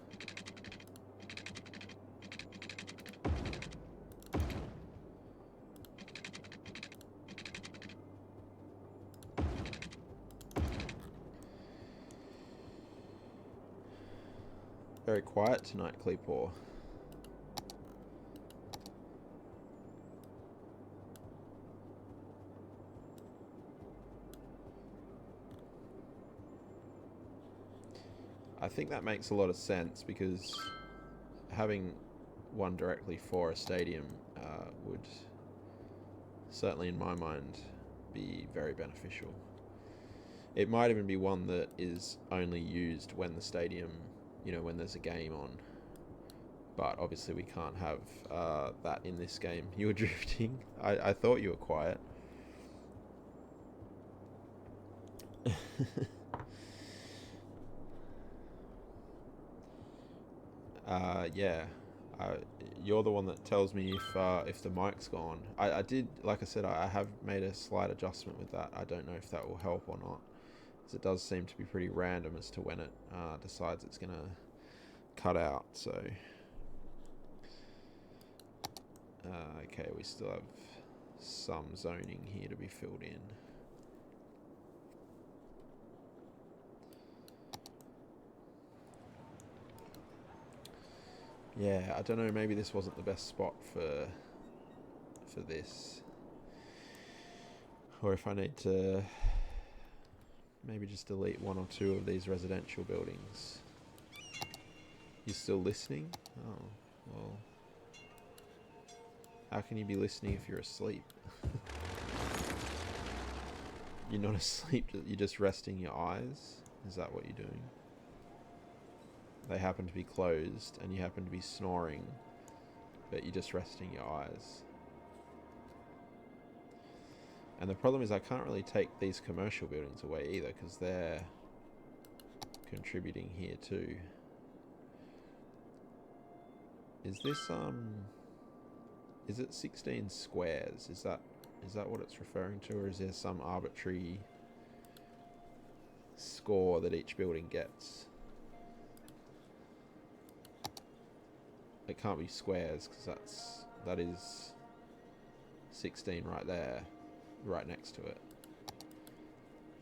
Very quiet tonight, Cleepaw. I think that makes a lot of sense because having one directly for a stadium would certainly, in my mind, be very beneficial. It might even be one that is only used when the stadium, you know, when there's a game on. But obviously we can't have that in this game. You were drifting. I thought you were quiet. Yeah. You're the one that tells me if the mic's gone. I did, like I said, I have made a slight adjustment with that. I don't know if that will help or not, because it does seem to be pretty random as to when it decides it's gonna cut out. So okay, we still have some zoning here to be filled in. Yeah, I don't know, maybe this wasn't the best spot for this. Or if I need to maybe just delete one or two of these residential buildings. You still listening? Oh, well. How can you be listening if you're asleep? You're not asleep, you're just resting your eyes? Is that what you're doing? They happen to be closed and you happen to be snoring, but you're just resting your eyes. And the problem is I can't really take these commercial buildings away either because they're contributing here too. Is this is it 16 squares? Is that what it's referring to, or is there some arbitrary score that each building gets? It can't be squares because that is 16 right there, right next to it.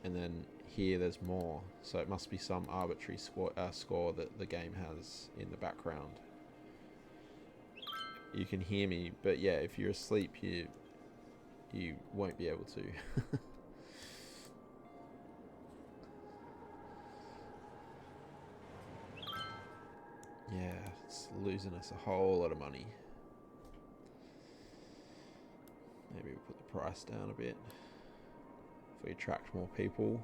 And then here there's more, so it must be some arbitrary score that the game has in the background. You can hear me, but yeah, if you're asleep, you won't be able to. Yeah, it's losing us a whole lot of money. Maybe we'll put the price down a bit. If we attract more people,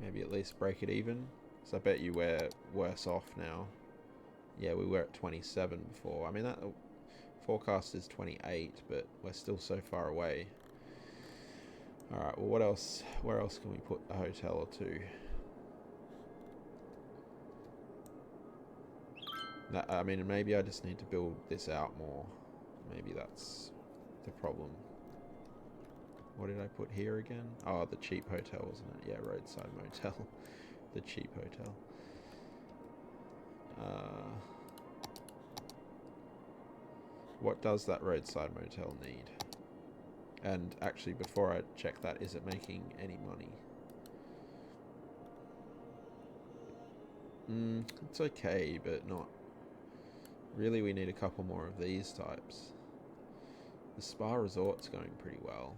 maybe at least break it even. So I bet you we're worse off now. Yeah, we were at 27 before. I mean, that forecast is 28, but we're still so far away. Alright, well, what else? Where else can we put a hotel or two? I mean, maybe I just need to build this out more. Maybe that's the problem. What did I put here again? Oh, the cheap hotel, wasn't it? Yeah, roadside motel. The cheap hotel. What does that roadside motel need? And actually, before I check that, is it making any money? It's okay, but not... Really, we need a couple more of these types. The spa resort's going pretty well.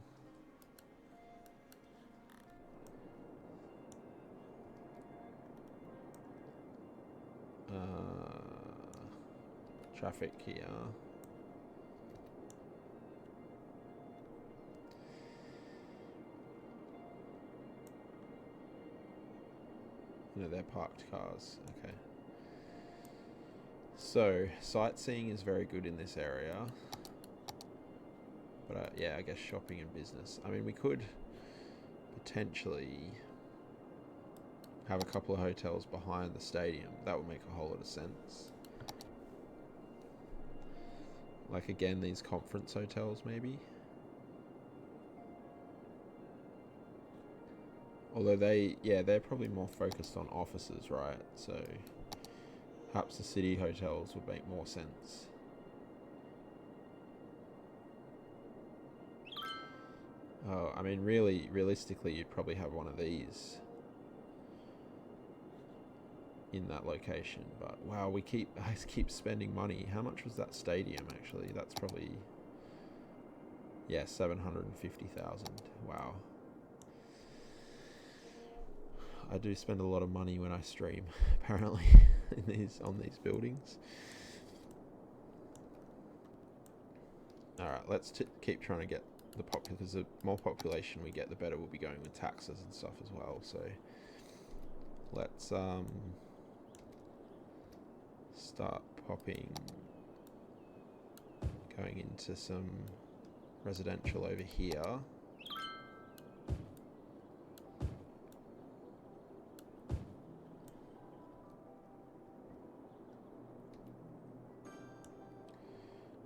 Traffic here. No, they're parked cars. Okay. So, sightseeing is very good in this area. But yeah, I guess shopping and business. I mean, we could potentially have a couple of hotels behind the stadium. That would make a whole lot of sense. Like, again, these conference hotels, maybe. Although they're probably more focused on offices, right? So perhaps the city hotels would make more sense. Oh, I mean, realistically, you'd probably have one of these in that location. But wow, I keep spending money. How much was that stadium actually? That's probably, yeah, 750,000. Wow. I do spend a lot of money when I stream, apparently, on these buildings. All right, let's keep trying to get the because the more population we get, the better we'll be going with taxes and stuff as well. So let's start going into some residential over here.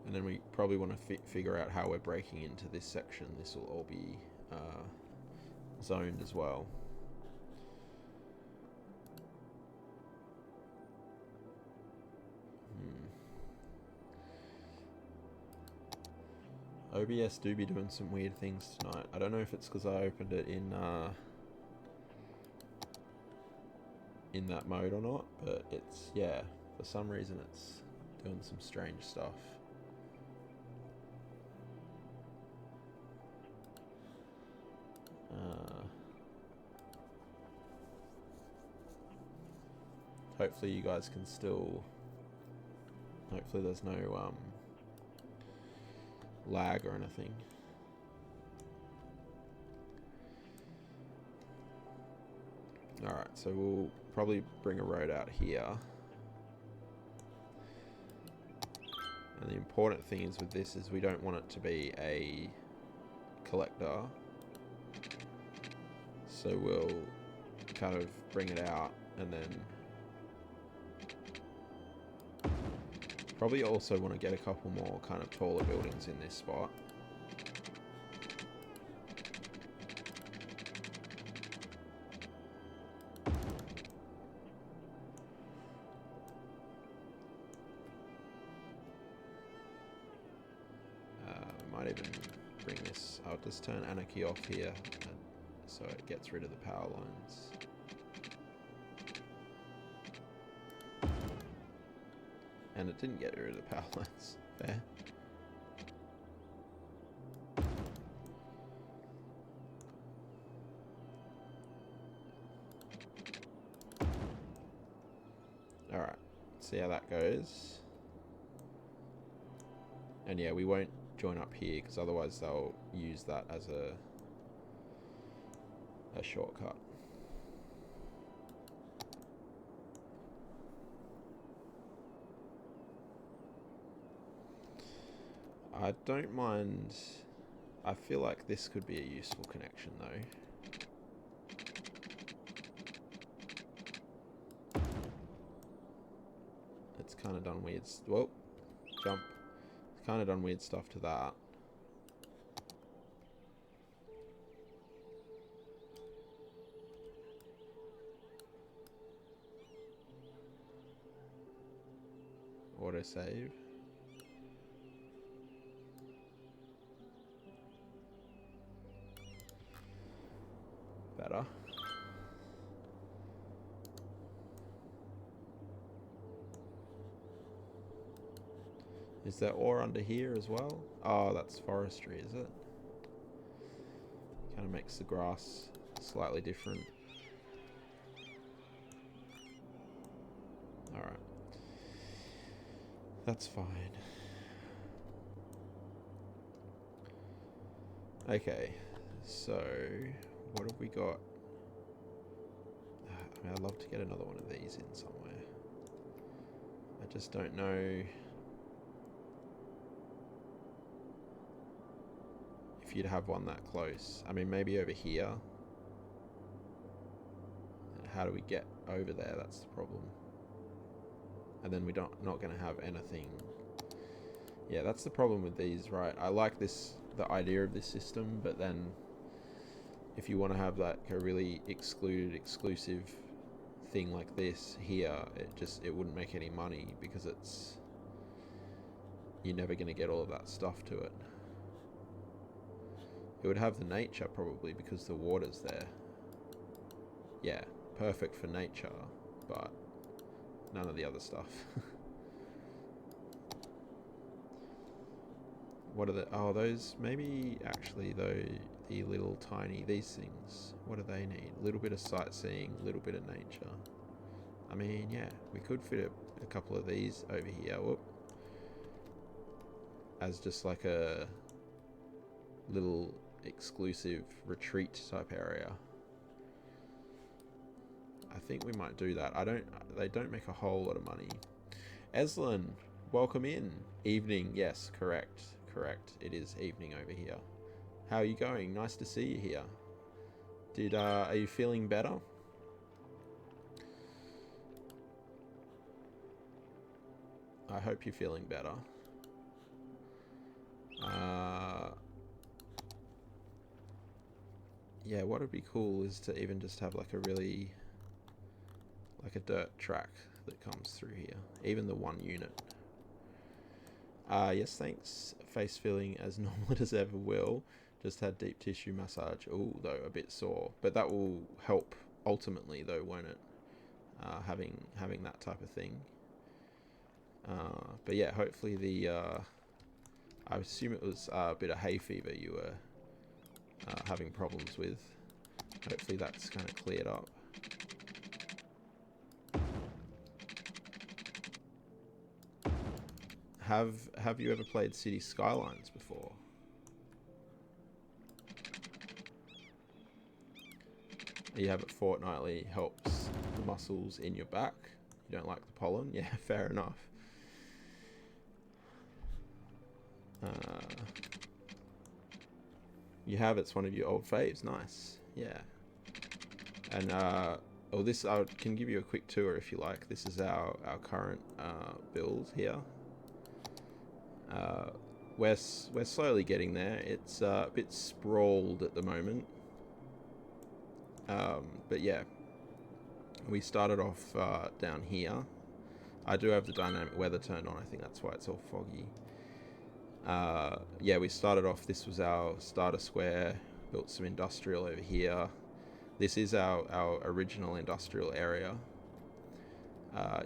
And then we probably want to figure out how we're breaking into this section. This will all be zoned as well. OBS do be doing some weird things tonight. I don't know if it's because I opened it in that mode or not, but it's, yeah, for some reason it's doing some strange stuff. Hopefully you guys can still, hopefully there's no lag or anything. Alright, so we'll probably bring a road out here. And the important thing is with this is we don't want it to be a collector. So we'll kind of bring it out and then probably also want to get a couple more kind of taller buildings in this spot. Might even bring this, I'll just turn Anarchy off here so it gets rid of the power lines. And it didn't get rid of the power lines. Fair. Alright, see how that goes. And yeah, we won't join up here because otherwise they'll use that as a shortcut. I don't mind. I feel like this could be a useful connection though. It's kind of done weird. Whoa, jump. It's kind of done weird stuff to that. Autosave. Better. Is there ore under here as well? Oh, that's forestry, is it? Kind of makes the grass slightly different. Alright. That's fine. Okay, so what have we got? I mean, I'd love to get another one of these in somewhere. I just don't know. for you to have one that close. I mean, maybe over here. How do we get over there? That's the problem. And then we're not going to have anything. Yeah, that's the problem with these, right? I like the idea of this system, but then if you want to have like a really exclusive thing like this here, it wouldn't make any money because you're never going to get all of that stuff to it. It would have the nature probably because the water's there. Yeah, perfect for nature, but none of the other stuff. What are those maybe actually though, the little tiny, these things, what do they need? A little bit of sightseeing, a little bit of nature. I mean, yeah, we could fit a couple of these over here. Whoop. As just like a little exclusive retreat type area. I think we might do that. They don't make a whole lot of money. Eslin, welcome in. Evening, yes, correct. It is evening over here. How are you going? Nice to see you here. Are you feeling better? I hope you're feeling better. Yeah, what would be cool is to even just have like a really, like a dirt track that comes through here. Even the 1 unit. Yes, thanks. Face feeling as normal as ever, Will. Just had deep tissue massage. Oh, though, a bit sore. But that will help ultimately, though, won't it? Having that type of thing. But yeah, hopefully I assume it was a bit of hay fever you were having problems with. Hopefully that's kind of cleared up. Have you ever played City Skylines before? You have it fortnightly, helps the muscles in your back. You don't like the pollen? Yeah, fair enough. You have, it's one of your old faves. Nice. Yeah. And this I can give you a quick tour if you like. This is our current build here. We're slowly getting there. It's a bit sprawled at the moment. But yeah, we started off down here. I do have the dynamic weather turned on. I think that's why it's all foggy. Yeah, we started off, this was our starter square, built some industrial over here. This is our original industrial area.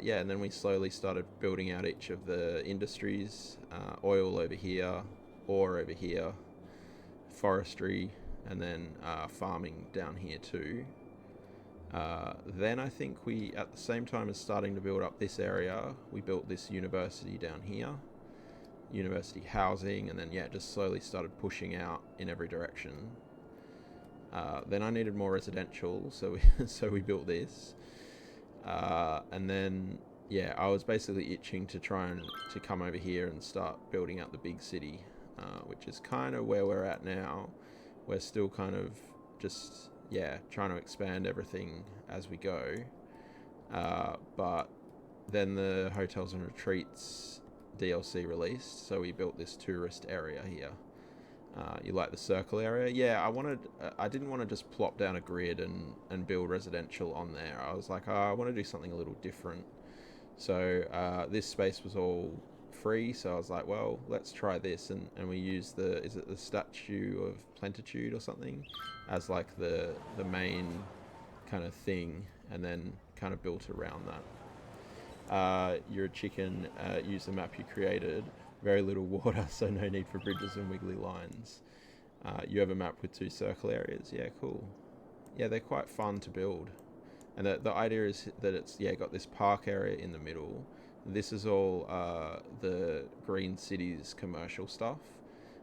Yeah, and then we slowly started building out each of the industries. Oil over here, ore over here, forestry, and then farming down here too. Then I think we, at the same time as starting to build up this area, we built this university down here. University housing, and then yeah, just slowly started pushing out in every direction. Then I needed more residential, so we built this. And then yeah, I was basically itching to to come over here and start building out the big city, which is kind of where we're at now. We're still kind of just trying to expand everything as we go. But then the hotels and retreats DLC released, so we built this tourist area here. You like the circle area? Yeah, I didn't want to just plop down a grid and build residential on there. I was like, I want to do something a little different. So this space was all free, so I was like, well, let's try this, and we used is it the Statue of Plentitude or something as like the main kind of thing, and then kind of built around that. You're a chicken, use the map you created. Very little water, so no need for bridges and wiggly lines. You have a map with 2 circle areas. Yeah, cool. Yeah, they're quite fun to build. And the idea is that it's got this park area in the middle. This is all the Green Cities commercial stuff.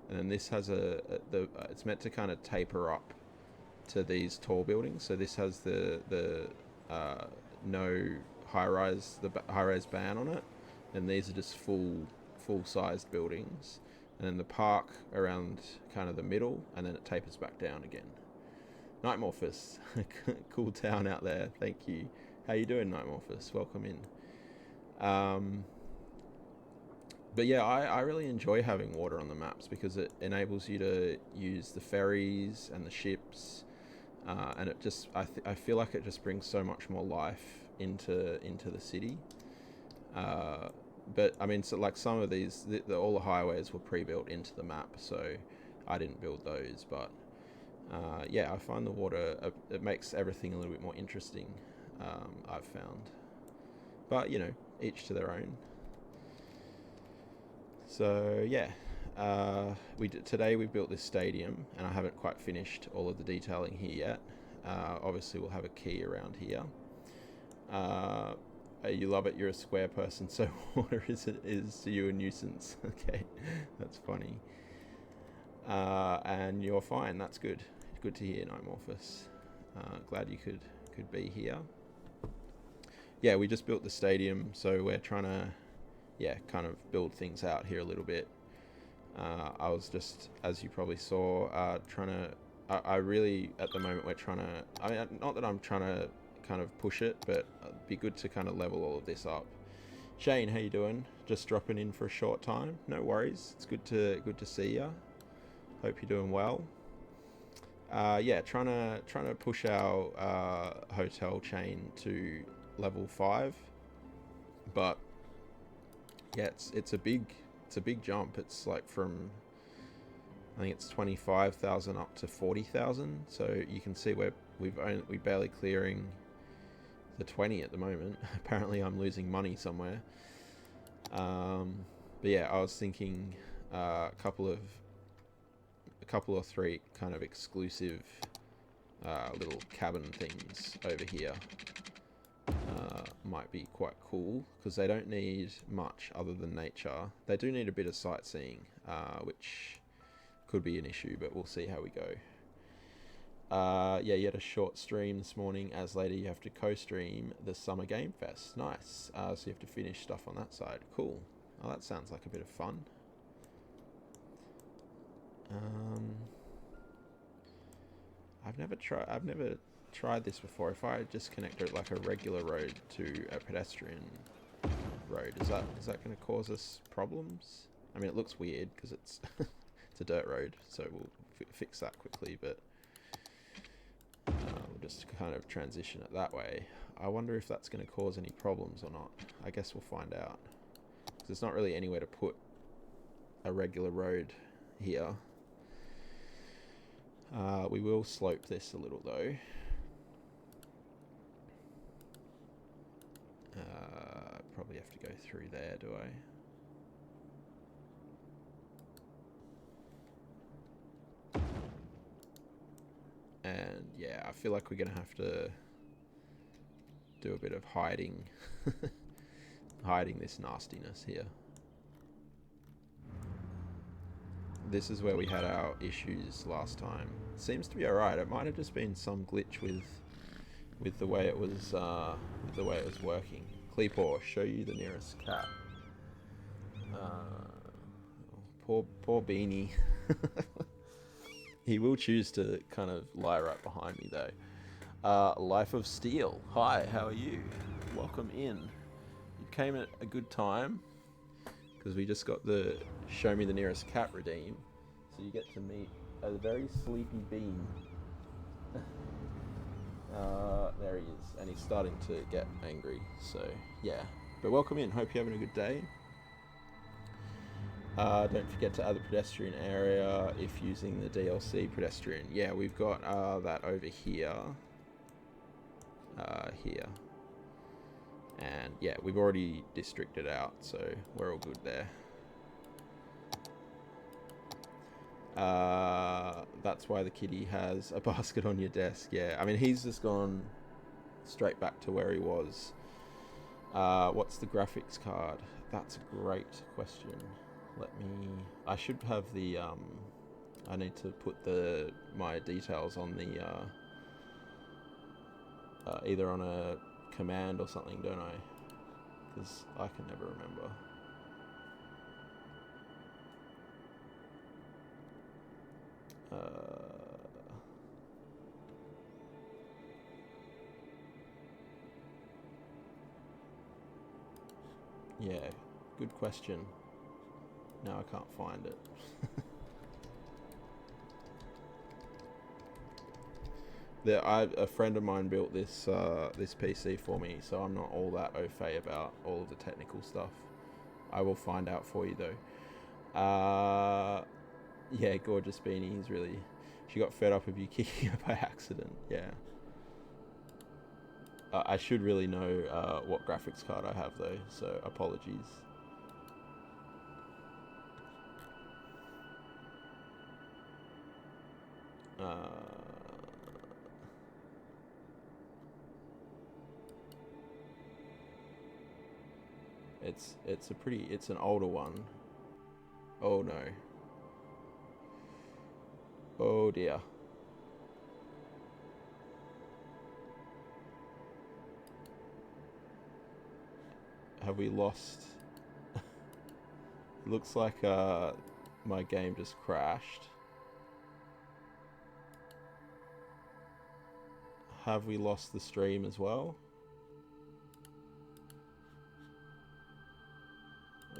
And then this has it's meant to kind of taper up to these tall buildings. So this has the no high-rise ban on it, and these are just full-sized buildings. and then the park around kind of the middle, and then it tapers back down again. Nightmorphus, cool town out there. Thank you. How you doing, Nightmorphus? Welcome in. But yeah, I really enjoy having water on the maps because it enables you to use the ferries and the ships, and it just I feel like it just brings so much more life into the city. But I mean, so like some of these, all the highways were pre-built into the map, so I didn't build those. But yeah, I find the water it makes everything a little bit more interesting. I've found, but you know, each to their own. So yeah, today we built this stadium, and I haven't quite finished all of the detailing here yet. Obviously, we'll have a key around here. You love it. You're a square person, so water is to you a nuisance. Okay, that's funny. And you're fine. That's good. Good to hear, Nightmorphus. Glad you could be here. Yeah, we just built the stadium, so we're trying to, kind of build things out here a little bit. I was just, as you probably saw, trying to. I really, at the moment, we're trying to. I mean, not that I'm trying to kind of push it, but it'd be good to kind of level all of this up. Shane, how you doing? Just dropping in for a short time. No worries. It's good to see ya. Hope you're doing well. Yeah, trying to push our hotel chain to level 5, but yeah, it's a big jump. It's like from, I think it's 25,000 up to 40,000. So you can see we're barely clearing the 20 at the moment. Apparently I'm losing money somewhere. But yeah, I was thinking a couple or three kind of exclusive little cabin things over here might be quite cool, because they don't need much other than nature. They do need a bit of sightseeing, which could be an issue, but we'll see how we go. Yeah, you had a short stream this morning. As later you have to co-stream the Summer Game Fest. Nice. So you have to finish stuff on that side. Cool. Oh, that sounds like a bit of fun. I've never tried this before. If I just connect it like a regular road to a pedestrian road, is that going to cause us problems? I mean, it looks weird because it's it's a dirt road, so we'll fix that quickly, but we'll just kind of transition it that way. I wonder if that's going to cause any problems or not. I guess we'll find out, because there's not really anywhere to put a regular road here. We will slope this a little though. Probably have to go through there, do I? And yeah, I feel like we're gonna have to do a bit of hiding this nastiness here. This is where we had our issues last time. Seems to be alright. It might have just been some glitch with the way it was working. Kleepor, show you the nearest cat. Poor Beanie. He will choose to kind of lie right behind me though. Life of Steel. Hi, how are you? Welcome in. You came at a good time, because we just got the show me the nearest cat redeem, so you get to meet a very sleepy Bean. There he is, and he's starting to get angry, so yeah. But welcome in, hope you're having a good day. Don't forget to add the pedestrian area if using the DLC pedestrian. Yeah, we've got that over here. Here. And yeah, we've already districted out, so we're all good there. That's why the kitty has a basket on your desk. Yeah, I mean, he's just gone straight back to where he was. What's the graphics card? That's a great question. I should have the I need to put my details on the either on a command or something, don't I? Because I can never remember. Yeah, good question. Now I can't find it. A friend of mine built this this PC for me, so I'm not all that au fait about all of the technical stuff. I will find out for you though. Yeah, gorgeous beanie. He's really. She got fed up of you kicking her by accident. Yeah. I should really know what graphics card I have though, so apologies. It's an older one. Oh no. Oh dear. Have we lost? Looks like my game just crashed. Have we lost the stream as well?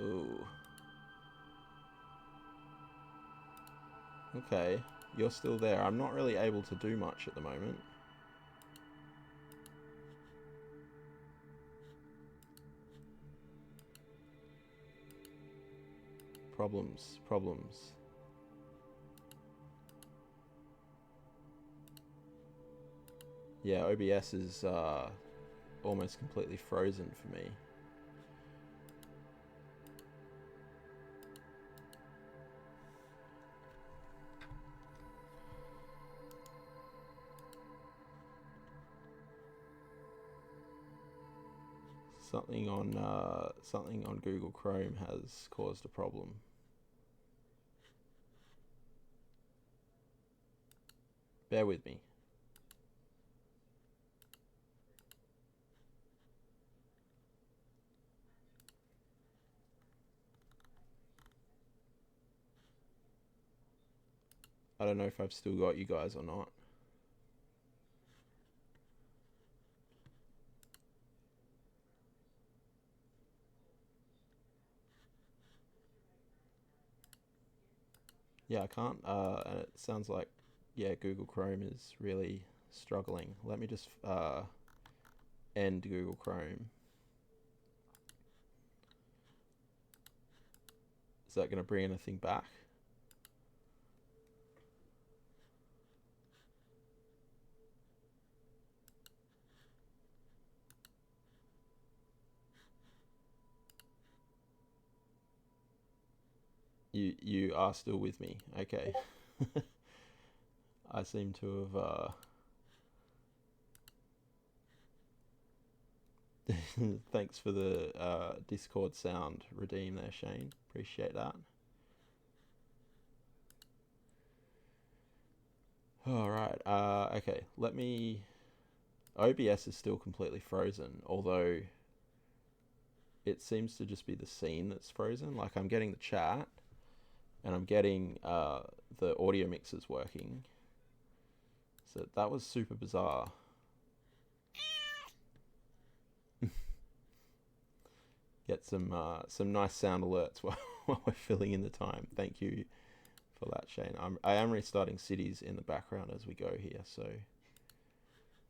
Ooh. Okay, you're still there. I'm not really able to do much at the moment. Problems. Yeah, OBS is almost completely frozen for me. Something on Google Chrome has caused a problem. Bear with me. I don't know if I've still got you guys or not. Yeah, I can't, and it sounds like, yeah, Google Chrome is really struggling. Let me just end Google Chrome. Is that going to bring anything back? You are still with me. Okay. I seem to have thanks for the Discord sound redeem there, Shane. Appreciate that. Alright, okay, let me... OBS is still completely frozen, although it seems to just be the scene that's frozen. Like, I'm getting the chat, and I'm getting the audio mixers working. So that was super bizarre. Get some nice sound alerts while we're filling in the time. Thank you for that, Shane. I am restarting cities in the background as we go here, so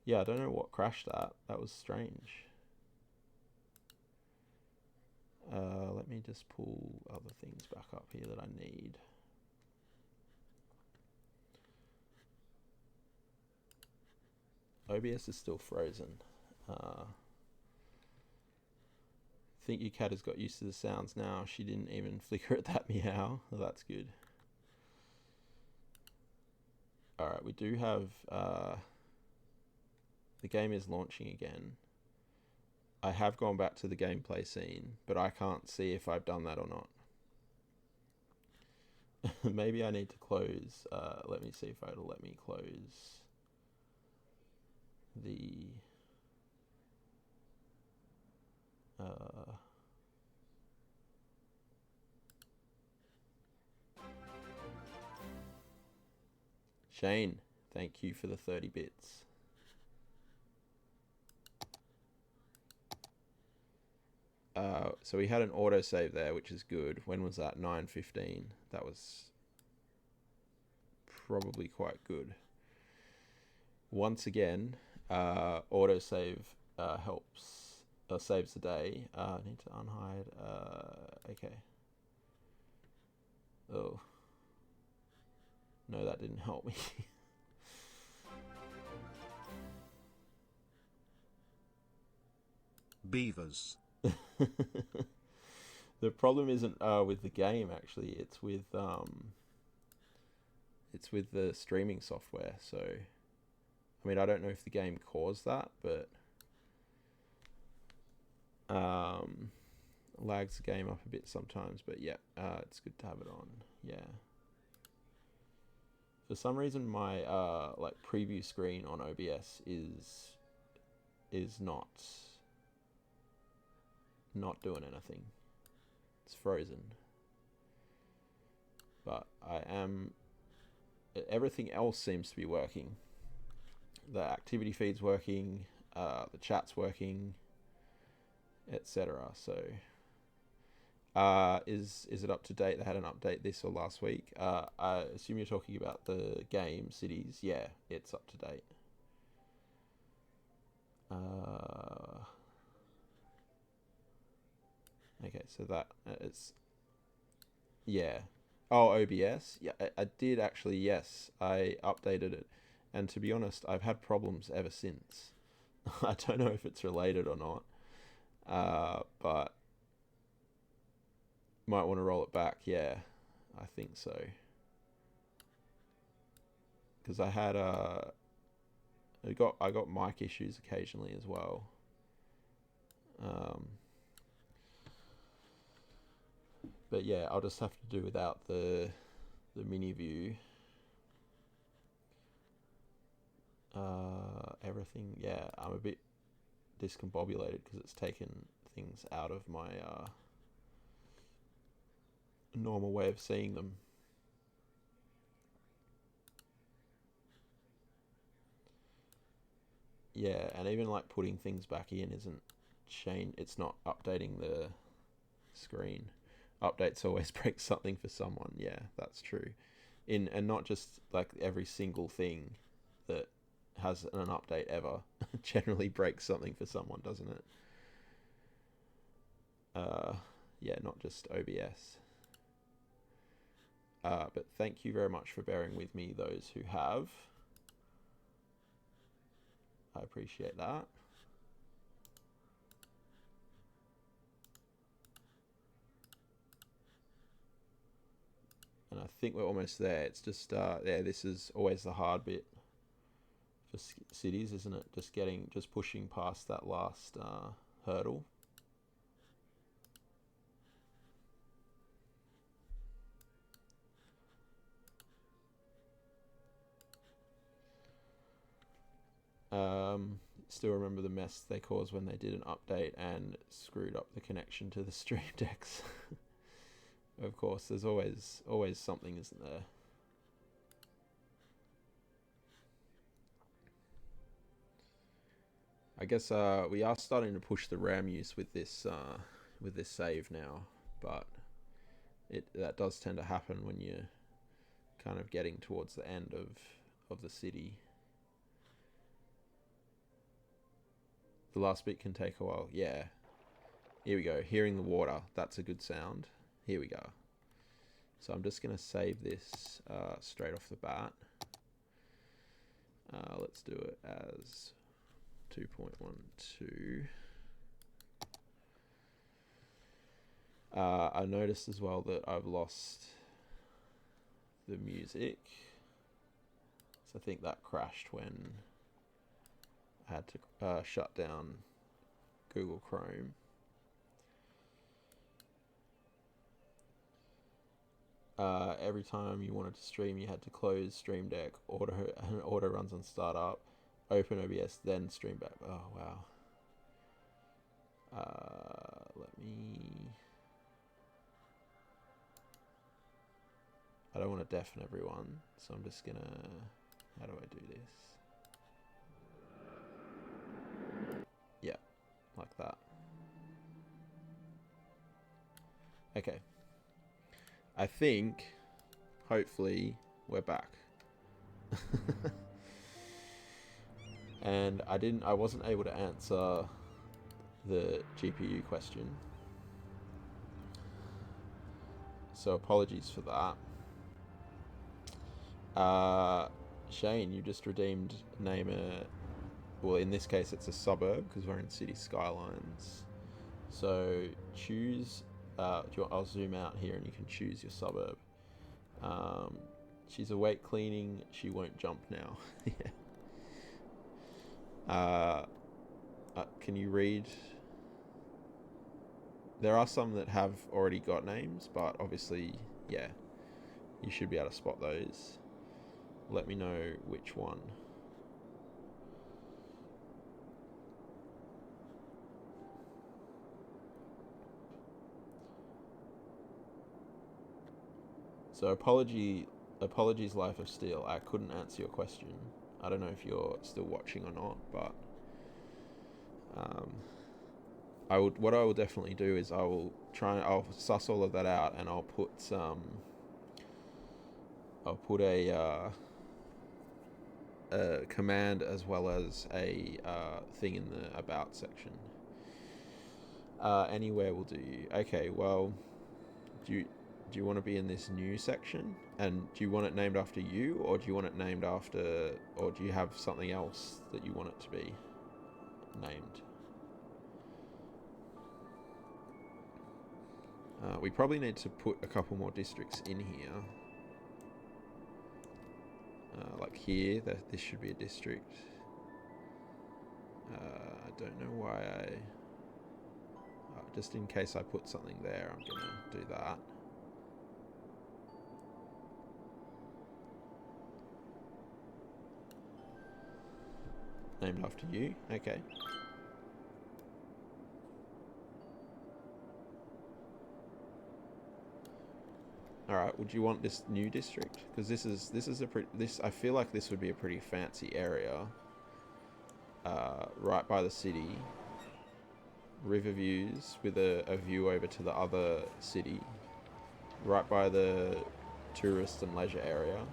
yeah, I don't know what crashed that. That was strange. Let me just pull other things back up here that I need. OBS is still frozen. I think your cat has got used to the sounds now. She didn't even flicker at that meow. Well, that's good. Alright, we do have... the game is launching again. I have gone back to the gameplay scene, but I can't see if I've done that or not. Maybe I need to close... let me see if it'll let me close the... Shane, thank you for the 30 bits. So we had an autosave there, which is good. When was that? 9:15. That was probably quite good. Once again, autosave helps, saves the day. I need to unhide. Okay. Oh. No, that didn't help me. Beavers. The problem isn't with the game, actually. It's with the streaming software. So, I mean, I don't know if the game caused that, but lags the game up a bit sometimes. But yeah, it's good to have it on. Yeah. For some reason, my like preview screen on OBS is not doing anything. It's frozen. But everything else seems to be working. The activity feed's working, the chat's working, etc. So, is it up to date? They had an update this or last week. I assume you're talking about the game Cities. Yeah, it's up to date. Okay, so that is, yeah. Oh, OBS. Yeah, I did actually. Yes, I updated it, and to be honest, I've had problems ever since. I don't know if it's related or not, but might want to roll it back. Yeah, I think so. Because I had I got mic issues occasionally as well. But yeah, I'll just have to do without the mini view. Everything, yeah, I'm a bit discombobulated because it's taken things out of my normal way of seeing them. Yeah, and even like putting things back in isn't it's not updating the screen. Updates always break something for someone. Yeah, that's true. And not just like every single thing that has an update ever generally breaks something for someone, doesn't it? Yeah, not just OBS. But thank you very much for bearing with me, those who have. I appreciate that. And I think we're almost there. It's just, yeah, this is always the hard bit for cities, isn't it? Just pushing past that last hurdle. Still remember the mess they caused when they did an update and screwed up the connection to the stream decks. Of course, there's always something, isn't there? I guess we are starting to push the RAM use with this save now, but that does tend to happen when you're kind of getting towards the end of the city. The last bit can take a while. Yeah. Here we go. Hearing the water. That's a good sound. Here we go. So I'm just going to save this straight off the bat. Let's do it as 2.12. I noticed as well that I've lost the music. So I think that crashed when I had to shut down Google Chrome. Every time you wanted to stream, you had to close Stream Deck, auto runs on startup, open OBS, then stream back. Oh, wow. Let me... I don't want to deafen everyone, so I'm just gonna How do I do this? Yeah, like that. Okay. I think, hopefully, we're back. And I wasn't able to answer the GPU question. So apologies for that. Shane, you just redeemed name a... Well, in this case, it's a suburb because we're in City Skylines. So choose... I'll zoom out here and you can choose your suburb. She's awake cleaning. She won't jump now. Yeah. Can you read? There are some that have already got names, but obviously, yeah, you should be able to spot those. Let me know which one. So apologies, Life of Steel. I couldn't answer your question. I don't know if you're still watching or not, but what I will definitely do is I'll suss all of that out and I'll put a command as well as a thing in the about section. Anywhere will do. Okay, well, do you want to be in this new section? And do you want it named after you, or do you want it named after, or do you have something else that you want it to be named? We probably need to put a couple more districts in here. Like here, this should be a district. I don't know why just in case I put something there, I'm gonna do that. Named after you, okay. All right. Would you want this new district? Because I feel like this would be a pretty fancy area. Right by the city. River views with a view over to the other city. Right by the tourist and leisure area.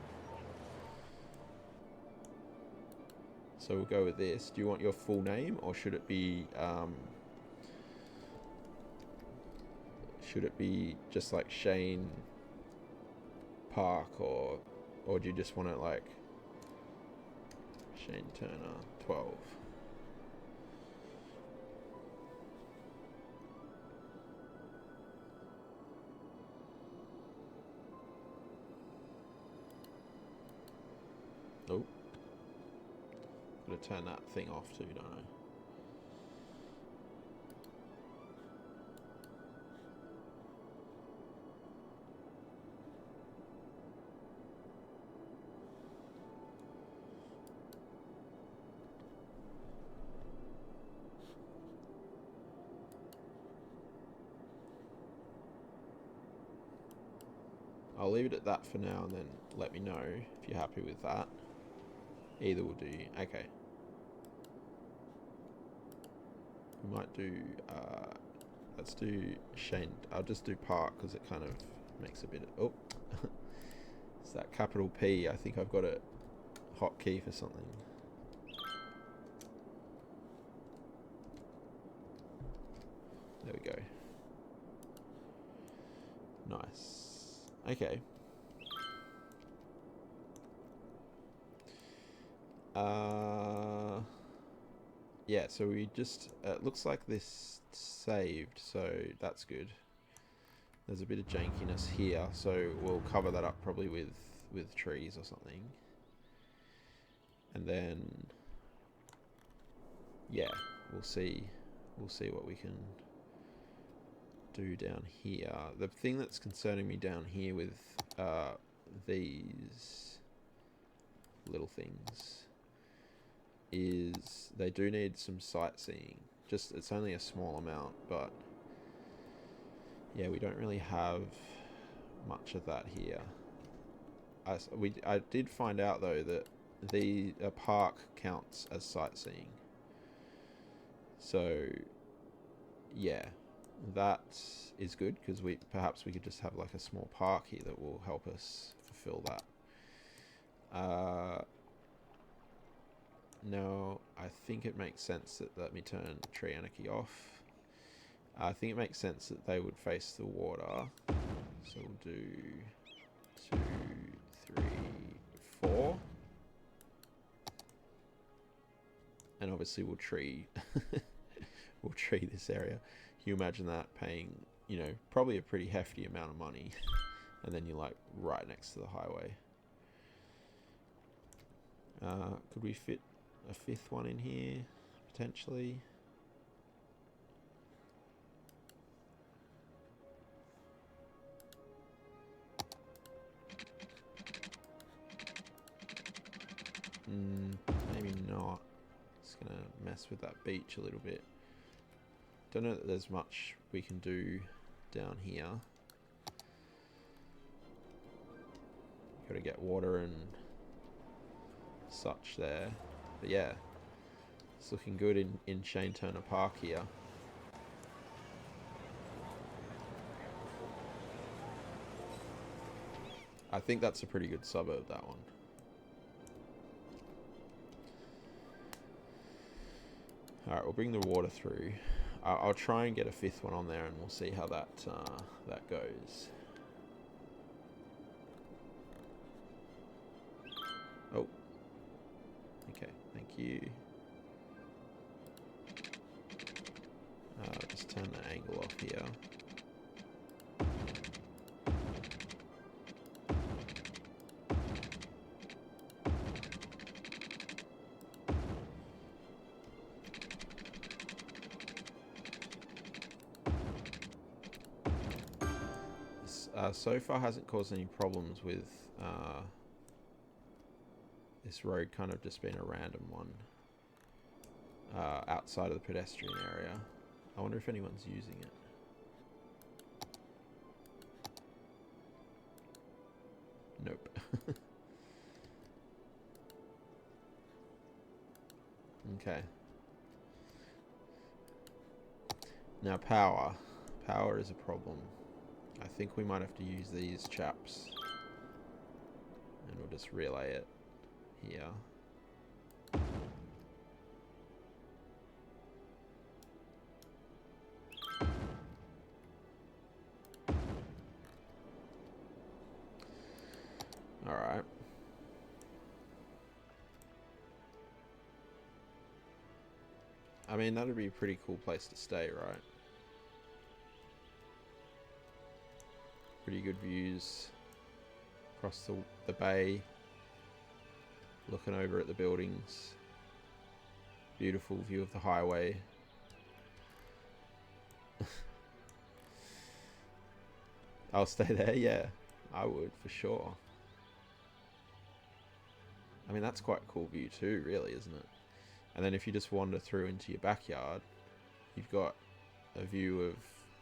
So we'll go with this. Do you want your full name, or should it be just like Shane Park, or do you just want it like Shane Turner 12? Oh, gotta turn that thing off too, don't I? I'll leave it at that for now and then let me know if you're happy with that. Either will do. Okay. We might do, let's do Shane. I'll just do Park because it kind of makes a bit of, oh. It's that capital P. I think I've got a hotkey for something. There we go. Nice. Okay. Yeah, so we just... it looks like this saved, so that's good. There's a bit of jankiness here, so we'll cover that up probably with trees or something. And then... yeah, we'll see what we can do down here. The thing that's concerning me down here with these little things is they do need some sightseeing. Just, it's only a small amount, but yeah, we don't really have much of that here. I did find out though that the park counts as sightseeing. So yeah, that is good, because perhaps we could just have like a small park here that will help us fulfill that. No, I think it makes sense that, let me turn Tree Anarchy off. I think it makes sense that they would face the water. So we'll do 2, 3, 4. And obviously we'll tree we'll tree this area. Can you imagine that, paying, you know, probably a pretty hefty amount of money, and then you're like right next to the highway. Could we fit a 5th one in here potentially? Maybe not. It's gonna mess with that beach a little bit. Don't know that there's much we can do down here. Gotta get water and such there. But yeah, it's looking good in Shane Turner Park here. I think that's a pretty good suburb, that one. Alright, we'll bring the water through. I'll try and get a 5th one on there, and we'll see how that that goes. Oh. Okay, thank you. Just turn the angle off here. So far hasn't caused any problems with this road kind of just being a random one outside of the pedestrian area. I wonder if anyone's using it. Nope. Okay. Now power. Power is a problem. I think we might have to use these chaps. And we'll just relay it here. Alright. I mean, that would be a pretty cool place to stay, right? Pretty good views across the bay, looking over at the buildings. Beautiful view of the highway. I'll stay there, yeah, I would for sure. I mean, that's quite a cool view too, really, isn't it? And then if you just wander through into your backyard, you've got a view of,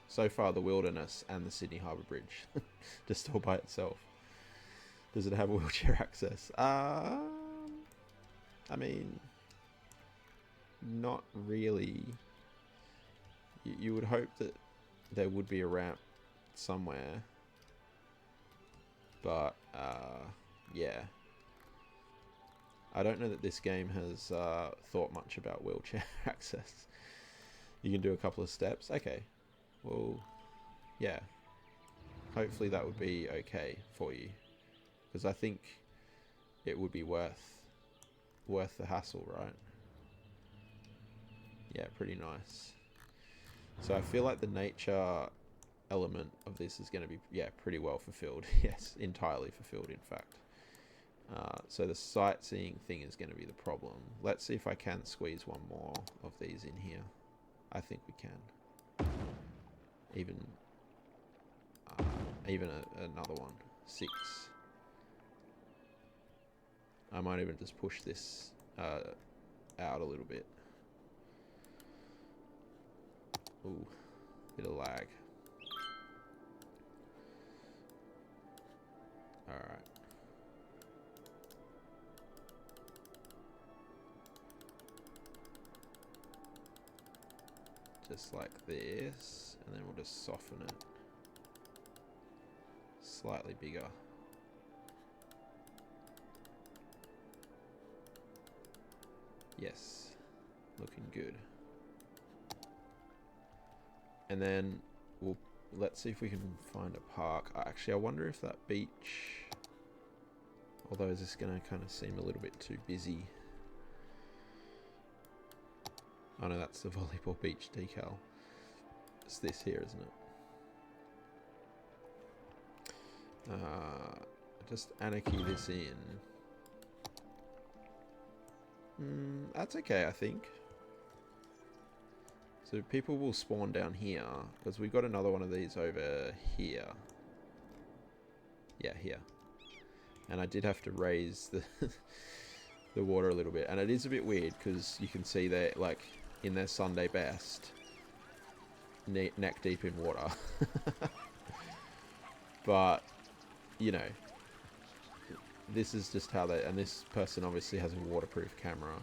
so far, the wilderness and the Sydney Harbour Bridge, just all by itself. Does it have wheelchair access? I mean, not really. You would hope that there would be a ramp somewhere, but yeah. I don't know that this game has thought much about wheelchair access. You can do a couple of steps. Okay. Well, yeah. Hopefully that would be okay for you, because I think it would be worth the hassle, right? Yeah, pretty nice. So I feel like the nature element of this is going to be, yeah, pretty well fulfilled. Yes, entirely fulfilled, in fact. So the sightseeing thing is going to be the problem. Let's see if I can squeeze one more of these in here. I think we can. Even another one. 6. I might even just push this out a little bit. Ooh, bit of lag. Alright. just like this, and then we'll just soften it slightly bigger. Yes, looking good. And then let's see if we can find a park. Actually, I wonder if that beach, although is this going to kind of seem a little bit too busy? Oh no, that's the volleyball beach decal. It's this here, isn't it? Just anarchy this in. That's okay, I think. So people will spawn down here, because we've got another one of these over here. Yeah, here. And I did have to raise the the water a little bit. And it is a bit weird, because you can see they're, like, in their Sunday best, neck deep in water. But, you know, this is just how they... And this person obviously has a waterproof camera.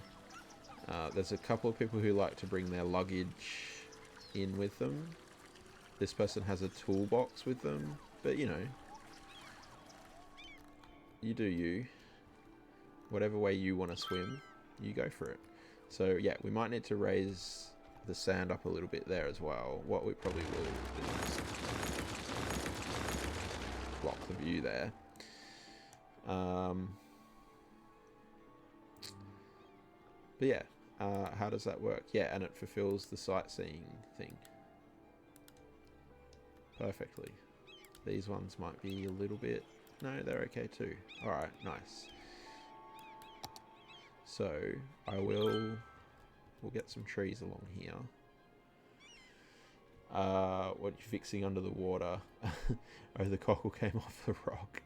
There's a couple of people who like to bring their luggage in with them. This person has a toolbox with them. But, you know, you do you. Whatever way you want to swim, you go for it. So, yeah, we might need to raise the sand up a little bit there as well. What we probably will is block the view there. But yeah, how does that work? Yeah, and it fulfills the sightseeing thing perfectly. These ones might be a little bit... No, they're okay too. Alright, nice. So, we'll get some trees along here. What are you fixing under the water? Oh, the cockle came off the rock.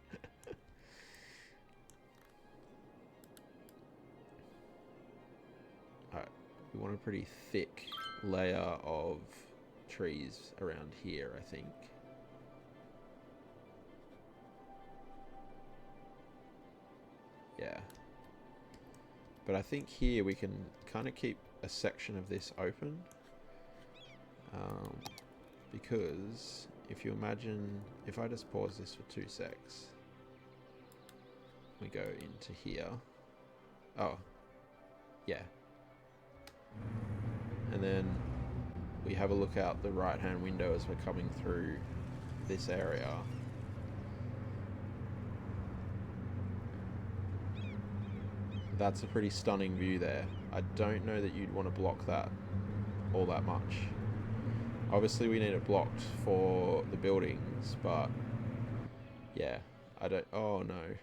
Alright, we want a pretty thick layer of trees around here, I think. Yeah. But I think here we can kind of keep a section of this open. Because if you imagine, if I just pause this for 2 secs, we go into here. Oh, yeah. And then we have a look out the right-hand window as we're coming through this area. That's a pretty stunning view there. I don't know that you'd want to block that all that much. Obviously we need it blocked for the buildings, but yeah, I don't... Oh no.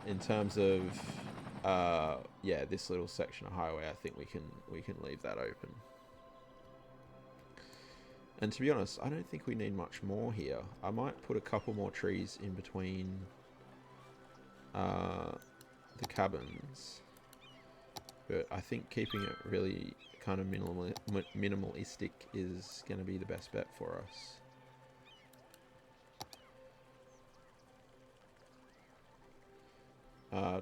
In terms of yeah, this little section of highway, I think we can leave that open. And to be honest, I don't think we need much more here. I might put a couple more trees in between the cabins, but I think keeping it really kind of minimalistic is going to be the best bet for us.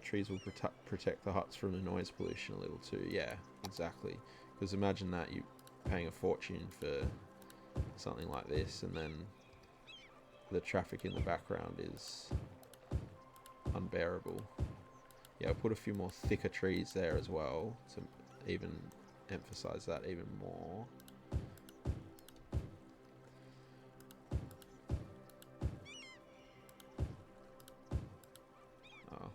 Trees will protect the huts from the noise pollution a little too. Yeah, exactly. Because imagine that, you paying a fortune for something like this, and then the traffic in the background is unbearable. Yeah, I'll put a few more thicker trees there as well to even emphasize that even more. Oh.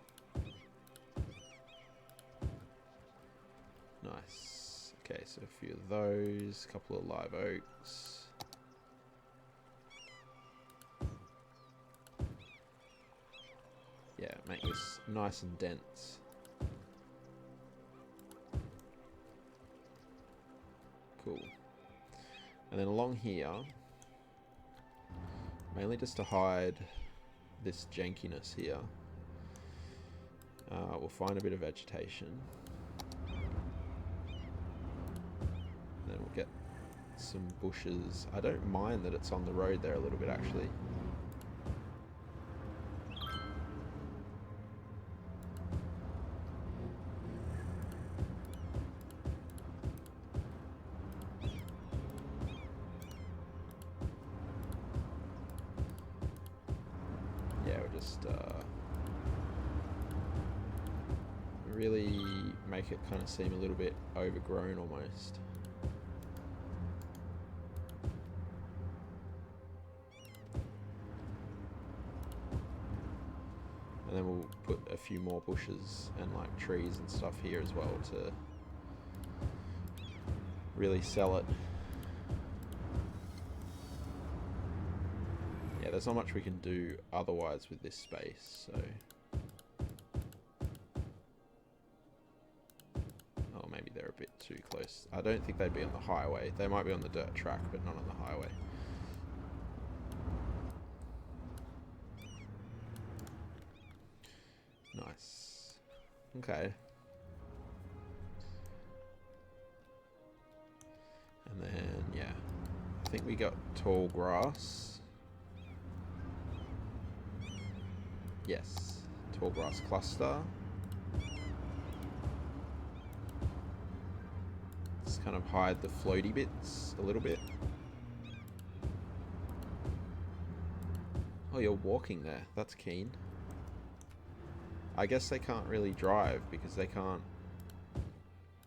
Nice. Okay, so a few of those, a couple of live oaks. Yeah, make this nice and dense. Cool. And then along here, mainly just to hide this jankiness here, we'll find a bit of vegetation. And then we'll get some bushes. I don't mind that it's on the road there a little bit, actually. just really make it kind of seem a little bit overgrown almost. And then we'll put a few more bushes and like trees and stuff here as well to really sell it. Yeah, there's not much we can do otherwise with this space, so... Oh, maybe they're a bit too close. I don't think they'd be on the highway. They might be on the dirt track, but not on the highway. Nice. Okay. And then, yeah. I think we got tall grass. Yes. Tall grass cluster. Let's kind of hide the floaty bits a little bit. Oh, you're walking there. That's keen. I guess they can't really drive because they can't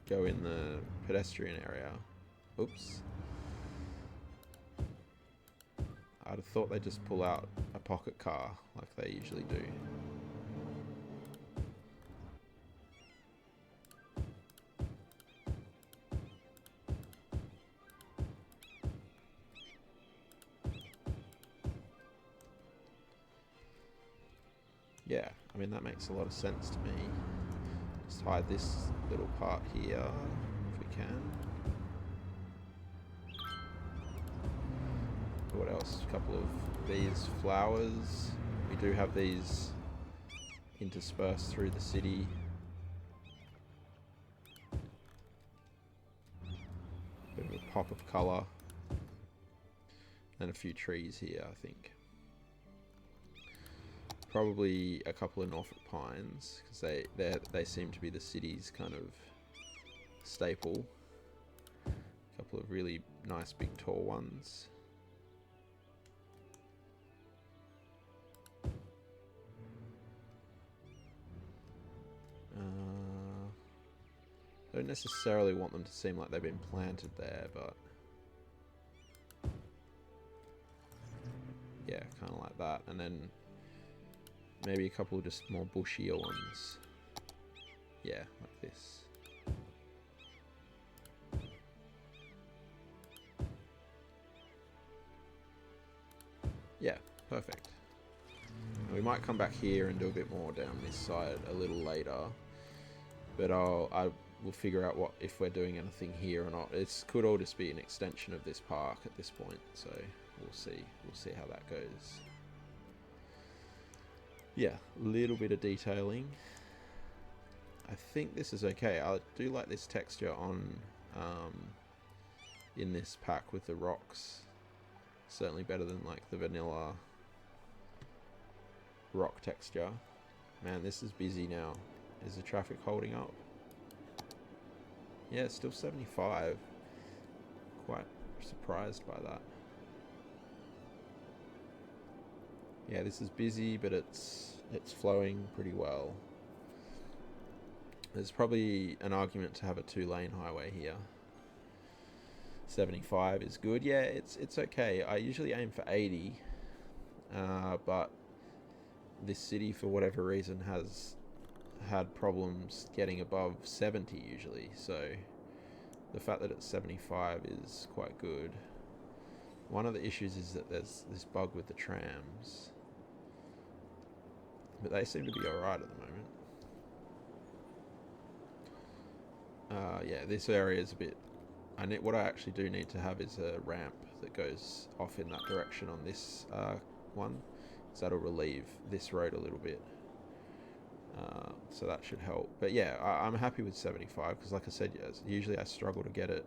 go in the pedestrian area. Oops. I'd have thought they'd just pull out a pocket car like they usually do. Yeah, I mean, that makes a lot of sense to me. Just hide this little part here if we can. What else? A couple of these flowers. We do have these interspersed through the city. Bit of a pop of colour. And a few trees here, I think. Probably a couple of Norfolk pines, because they seem to be the city's kind of staple. A couple of really nice big tall ones. Don't necessarily want them to seem like they've been planted there, but yeah, kind of like that. And then maybe a couple of just more bushier ones. Yeah, like this. Yeah, perfect. We might come back here and do a bit more down this side a little later, but I will figure out what if we're doing anything here or not. It could all just be an extension of this park at this point, so we'll see. We'll see how that goes. Yeah, a little bit of detailing. I think this is okay. I do like this texture on in this pack with the rocks. Certainly better than like the vanilla rock texture. Man, this is busy now. Is the traffic holding up? Yeah, it's still 75. Quite surprised by that. Yeah, this is busy, but it's flowing pretty well. There's probably an argument to have a 2-lane highway here. 75 is good. Yeah, it's okay. I usually aim for 80, but this city, for whatever reason, has had problems getting above 70 usually, so the fact that it's 75 is quite good. One of the issues is that there's this bug with the trams, but they seem to be alright at the moment. Yeah, this area is a bit... what I actually do need to have is a ramp that goes off in that direction on this one, so that'll relieve this road a little bit. So that should help. But yeah, I'm happy with 75 because, like I said, usually I struggle to get it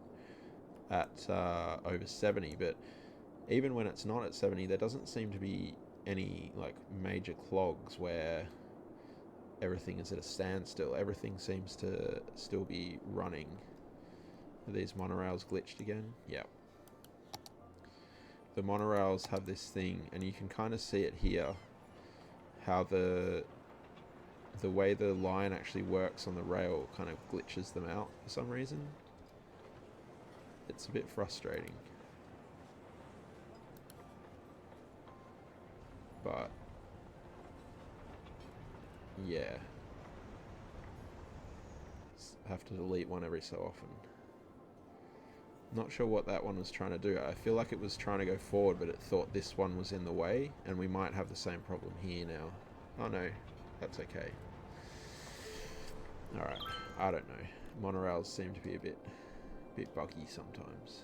at over 70. But even when it's not at 70, there doesn't seem to be any like major clogs where everything is at a standstill. Everything seems to still be running. Are these monorails glitched again? Yeah. The monorails have this thing, and you can kind of see it here, how the way the line actually works on the rail kind of glitches them out for some reason. It's a bit frustrating. But yeah, have to delete one every so often. Not sure what that one was trying to do. I feel like it was trying to go forward, but it thought this one was in the way, and we might have the same problem here now. Oh no, that's okay. Alright, I don't know. Monorails seem to be a bit buggy sometimes.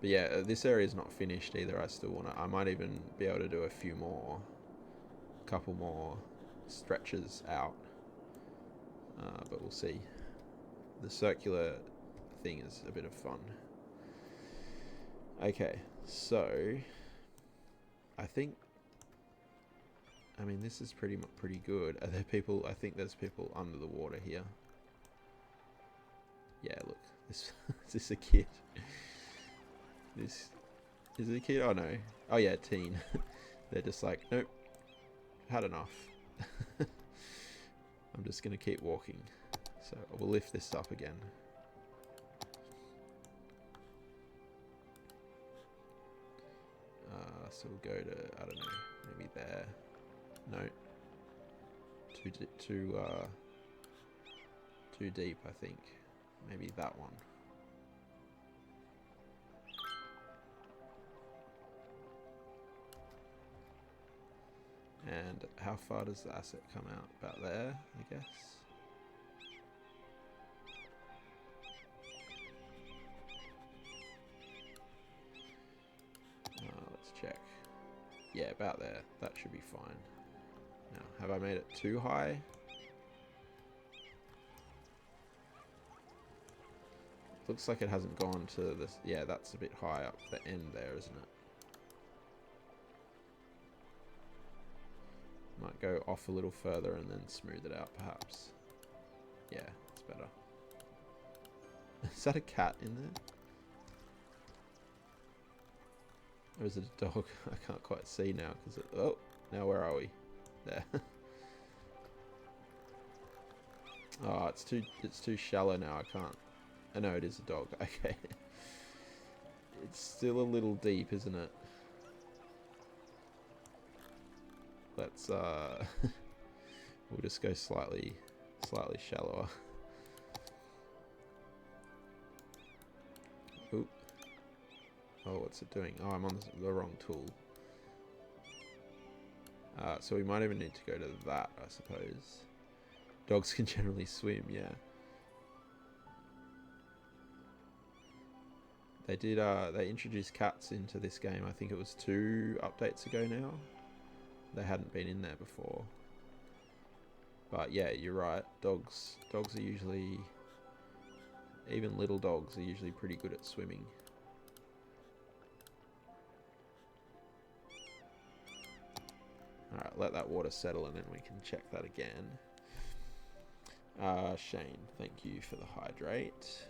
But yeah, this area is not finished either. I still want to... I might even be able to do a few more... couple more stretches out. But we'll see. The circular thing is a bit of fun. Okay, so... I think... I mean, this is pretty good. Are there people... I think there's people under the water here. Yeah, look. This is this a kid? This... Is it a kid? Oh, no. Oh, yeah, teen. They're just like, nope. Had enough. I'm just going to keep walking. So, we'll lift this up again. So we'll go to, I don't know, maybe there. No. Too deep, I think. Maybe that one. And how far does the asset come out? About there, I guess. Let's check. Yeah, about there. That should be fine. Now, have I made it too high? Looks like it hasn't gone to this. Yeah, that's a bit high up the end there, isn't it? Might go off a little further and then smooth it out, perhaps. Yeah, it's better. Is that a cat in there? Or is it a dog? I can't quite see now because it... Oh, now where are we? There. Oh, it's too shallow now. I can't. I know it is a dog. Okay. It's still a little deep, isn't it? Let's we'll just go slightly shallower. Oop. Oh, what's it doing? Oh, I'm on the wrong tool. So we might even need to go to that, I suppose. Dogs can generally swim, yeah. They did, they introduced cats into this game. I think it was 2 updates ago now. They hadn't been in there before. But yeah, you're right. Dogs are usually... Even little dogs are usually pretty good at swimming. Alright, let that water settle and then we can check that again. Shane, thank you for the hydrate.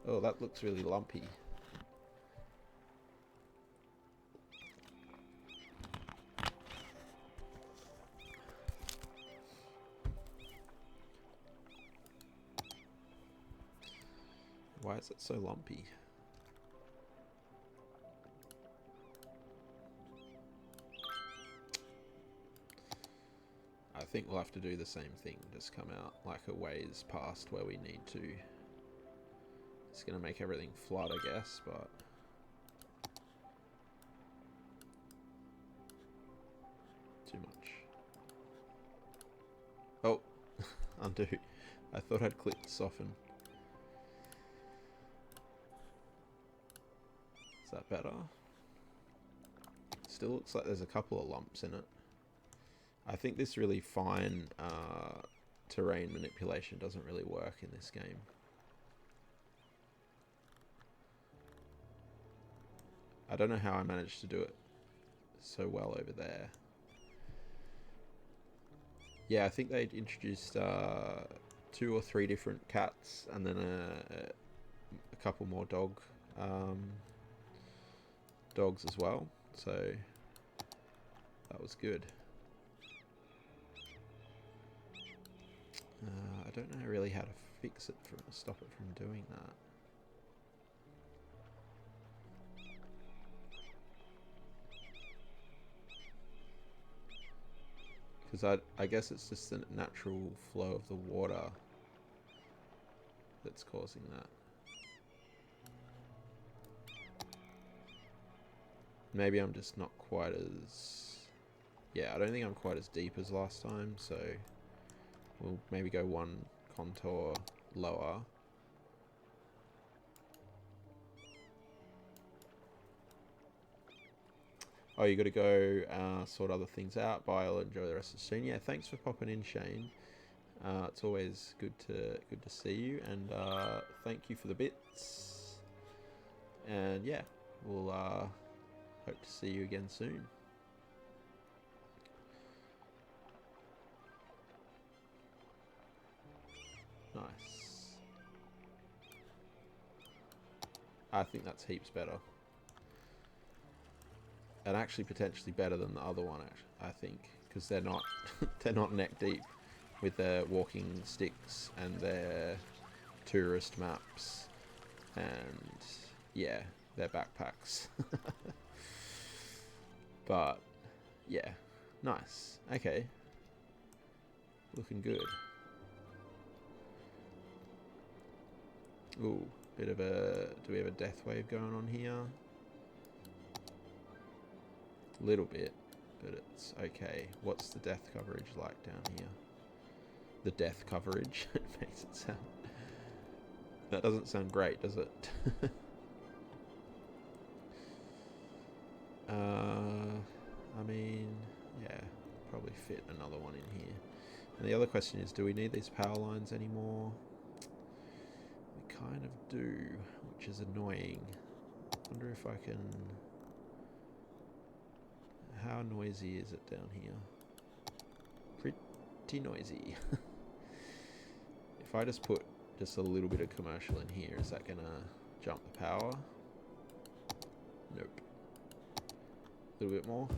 Oh, that looks really lumpy. Why is it so lumpy? I think we'll have to do the same thing, just come out like a ways past where we need to. It's going to make everything flood, I guess, but... Too much. Oh, undo. I thought I'd clicked soften. Is that better? Still looks like there's a couple of lumps in it. I think this really fine terrain manipulation doesn't really work in this game. I don't know how I managed to do it so well over there. Yeah, I think they introduced 2 or 3 different cats and then a couple more dog dogs as well, so that was good. I don't know really how to fix it, stop it from doing that. Because I guess it's just the natural flow of the water that's causing that. Maybe I'm just not quite as... Yeah, I don't think I'm quite as deep as last time, so we'll maybe go one contour lower. Oh, you got to go sort other things out. Bye. I'll enjoy the rest of the stream. Yeah, thanks for popping in, Shane. It's always good to see you, and thank you for the bits. And yeah, we'll hope to see you again soon. Nice. I think that's heaps better. And actually potentially better than the other one, I think, because they're not they're not neck deep with their walking sticks and their tourist maps and yeah, their backpacks. But yeah, nice. Okay, looking good. Ooh, bit of a... Do we have a death wave going on here? Little bit, but it's okay. What's the death coverage like down here? The death coverage. It makes it sound... That doesn't sound great, does it? I mean, yeah, probably fit another one in here. And the other question is, do we need these power lines anymore? We kind of do, which is annoying. Wonder if I can... How noisy is it down here? Pretty noisy. If I just put just a little bit of commercial in here, is that gonna jump the power? Nope. A little bit more.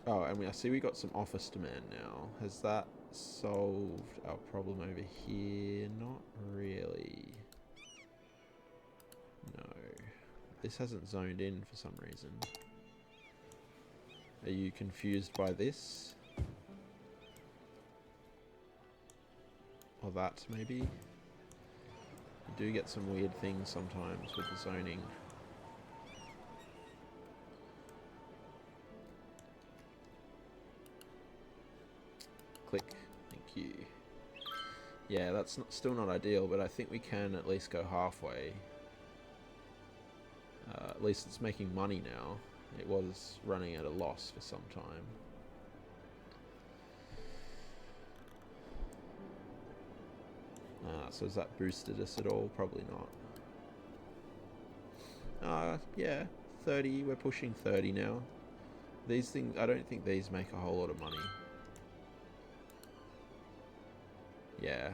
Oh, and I see we got some office demand now. Has that solved our problem over here? Not really. No. This hasn't zoned in for some reason. Are you confused by this? Or that, maybe? You do get some weird things sometimes with the zoning. Click. Thank you. Yeah, that's still not ideal, but I think we can at least go halfway. At least it's making money now. It was running at a loss for some time. So has that boosted us at all? Probably not. Yeah, 30. We're pushing 30 now. These things, I don't think these make a whole lot of money. Yeah.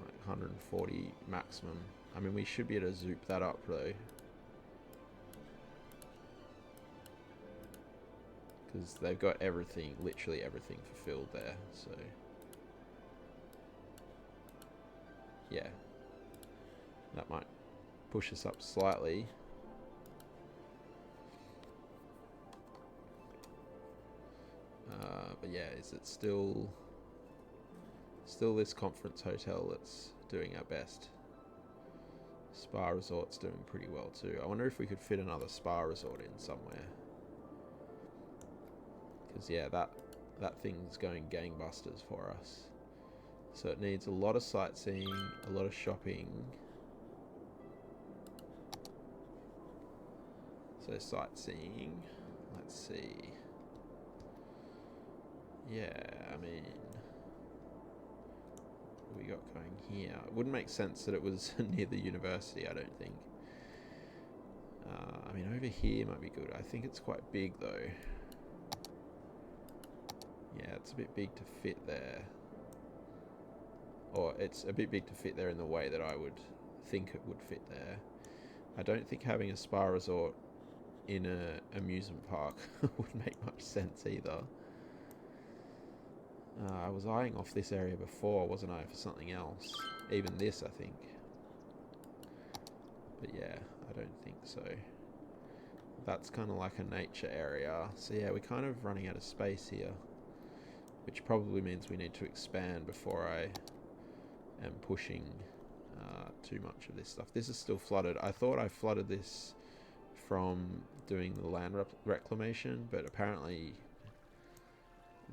Like 140 maximum. I mean, we should be able to zoop that up though. Because they've got everything, literally everything fulfilled there, so... Yeah. That might push us up slightly. But yeah, is it still this conference hotel that's doing our best? Spa Resort's doing pretty well too. I wonder if we could fit another spa resort in somewhere. Because yeah, that thing's going gangbusters for us. So it needs a lot of sightseeing, a lot of shopping. So sightseeing, let's see. Yeah, I mean, what we got going here? It wouldn't make sense that it was near the university, I don't think. I mean, over here might be good. I think it's quite big though. Yeah, it's a bit big to fit there. Or it's a bit big to fit there in the way that I would think it would fit there. I don't think having a spa resort in a amusement park would make much sense either. I was eyeing off this area before, wasn't I, for something else? Even this, I think. But yeah, I don't think so. That's kind of like a nature area. So yeah, we're kind of running out of space here, which probably means we need to expand before I am pushing too much of this stuff. This is still flooded. I thought I flooded this from doing the land reclamation, but apparently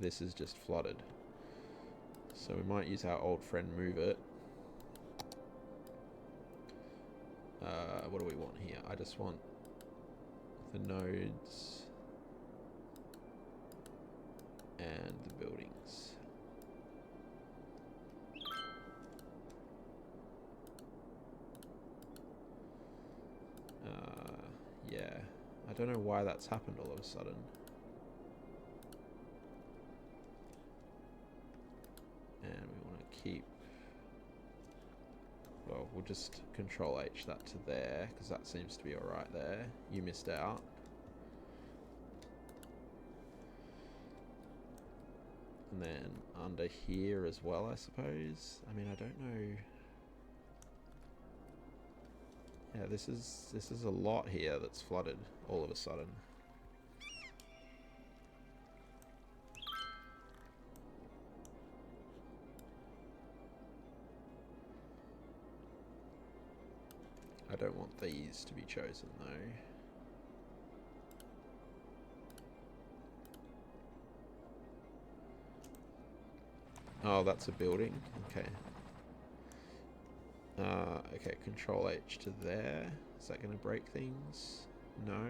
this is just flooded. So we might use our old friend Move It. What do we want here? I just want the nodes and the buildings. Yeah, I don't know why that's happened all of a sudden. And we want to keep, well, we'll just Control H that to there, because that seems to be alright there. You missed out. And then under here as well, I suppose. I mean, I don't know. Yeah, this is a lot here that's flooded all of a sudden. I don't want these to be chosen though. Oh, that's a building. Okay. Okay, Control H to there. Is that going to break things? No.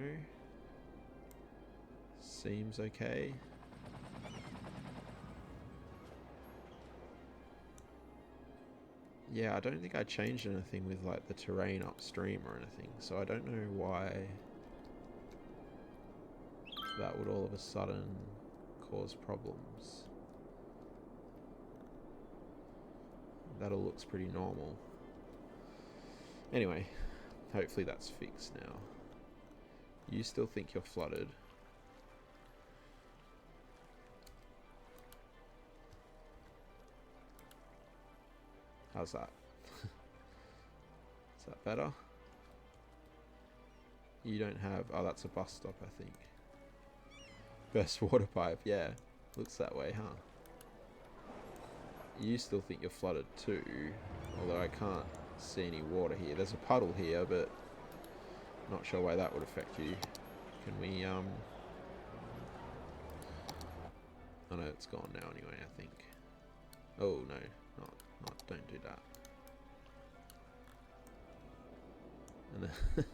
Seems okay. Yeah, I don't think I changed anything with like the terrain upstream or anything, so I don't know why that would all of a sudden cause problems. That all looks pretty normal. Anyway, hopefully that's fixed now. You still think you're flooded. How's that? Is that better? You don't have... Oh, that's a bus stop, I think. Burst water pipe, yeah. Looks that way, huh? You still think you're flooded too, although I can't see any water here. There's a puddle here, but not sure why that would affect you. Can we, oh no, it's gone now anyway, I think. Oh, no, not, don't do that. And then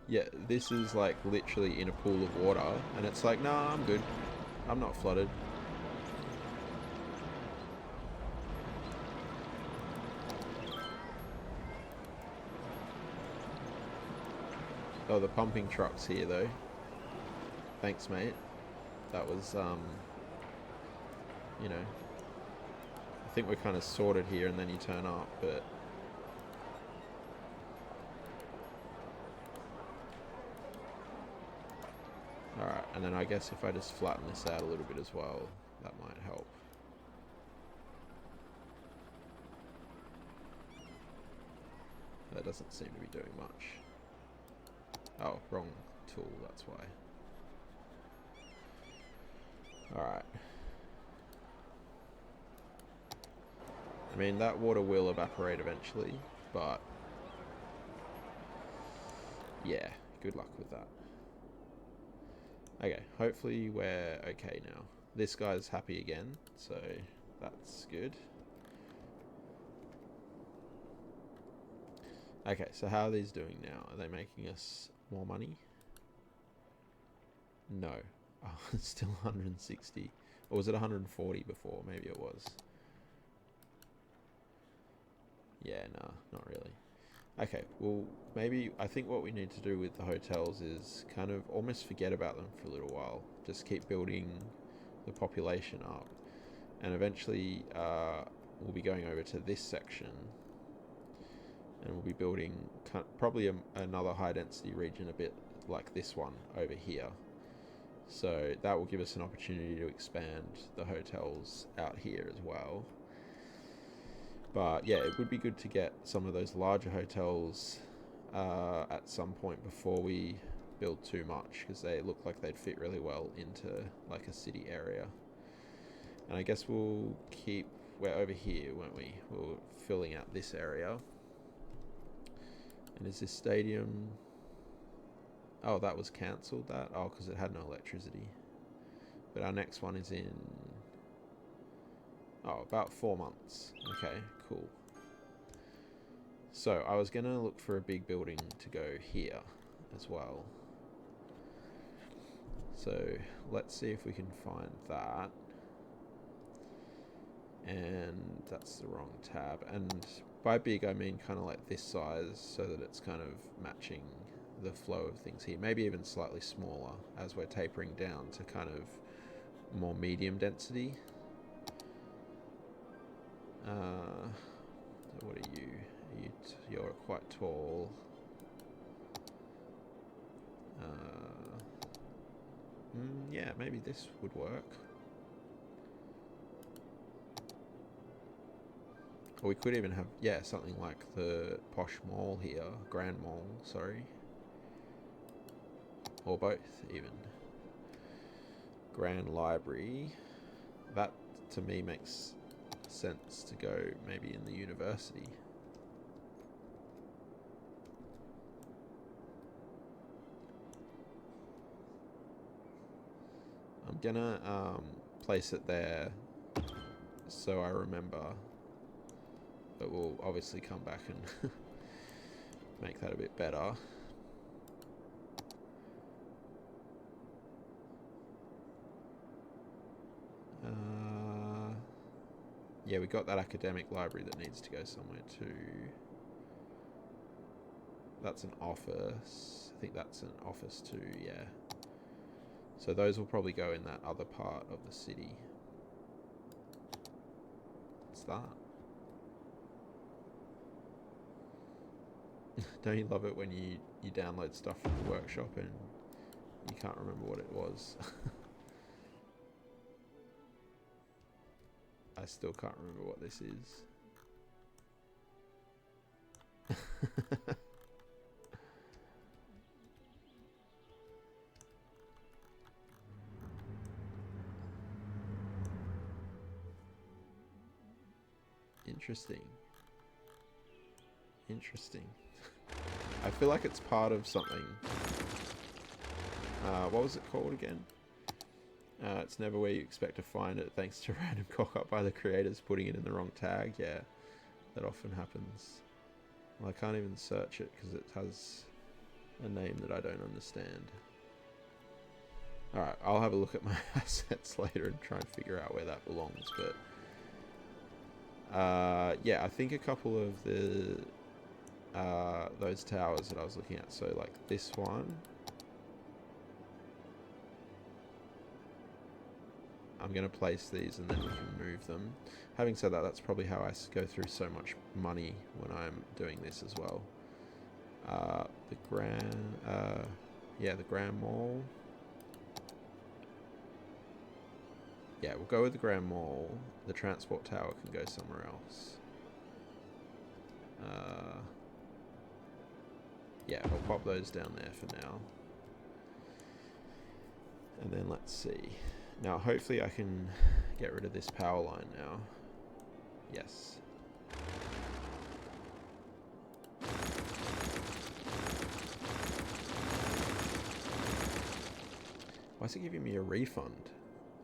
yeah, this is like literally in a pool of water, and it's like, nah, I'm good. I'm not flooded. Oh, the pumping truck's here though. Thanks, mate. That was, you know, I think we're kind of sorted here, and then you turn up, but alright, and then I guess if I just flatten this out a little bit as well, that might help. That doesn't seem to be doing much. Oh, wrong tool, that's why. Alright. I mean, that water will evaporate eventually, but yeah, good luck with that. Okay, hopefully we're okay now. This guy's happy again, so that's good. Okay, so how are these doing now? Are they making us more money? No. Oh, it's still 160. Or was it 140 before? Maybe it was. Yeah, nah, not really. Okay, well, maybe I think what we need to do with the hotels is kind of almost forget about them for a little while. Just keep building the population up. And eventually we'll be going over to this section. and we'll be building probably another high density region a bit like this one over here. So that will give us an opportunity to expand the hotels out here as well. But yeah, it would be good to get some of those larger hotels at some point before we build too much, because they look like they'd fit really well into like a city area. And I guess we're over here, weren't we? We're filling out this area. And is this stadium... Oh, that was cancelled, that? Oh, because it had no electricity. But our next one is in... Oh, about 4 months. Okay, cool. So, I was going to look for a big building to go here as well. So, let's see if we can find that. And that's the wrong tab. And by big, I mean kind of like this size, so that it's kind of matching the flow of things here. Maybe even slightly smaller as we're tapering down to kind of more medium density. So what are you? You're quite tall. Yeah, maybe this would work. Or we could even have, yeah, something like the Posh Mall here, Grand Mall, sorry. Or both, even. Grand Library. That, to me, makes sense to go maybe in the university. I'm gonna place it there so I remember, but we'll obviously come back and make that a bit better. Yeah, we got that academic library that needs to go somewhere too. That's an office. I think that's an office too, yeah. So those will probably go in that other part of the city. What's that? Don't you love it when you download stuff from the workshop and you can't remember what it was? I still can't remember what this is. Interesting. Interesting. I feel like it's part of something. What was it called again? It's never where you expect to find it, thanks to random cock-up by the creators putting it in the wrong tag. Yeah, that often happens. Well, I can't even search it because it has a name that I don't understand. Alright, I'll have a look at my assets later and try and figure out where that belongs, but... yeah, I think a couple of the... those towers that I was looking at, so like this one... I'm going to place these and then we can move them. Having said that, that's probably how I go through so much money when I'm doing this as well. The Grand Mall. Yeah, we'll go with the Grand Mall. The transport tower can go somewhere else. Yeah, I'll pop those down there for now. And then let's see. Now, hopefully I can get rid of this power line now. Yes. Why is it giving me a refund?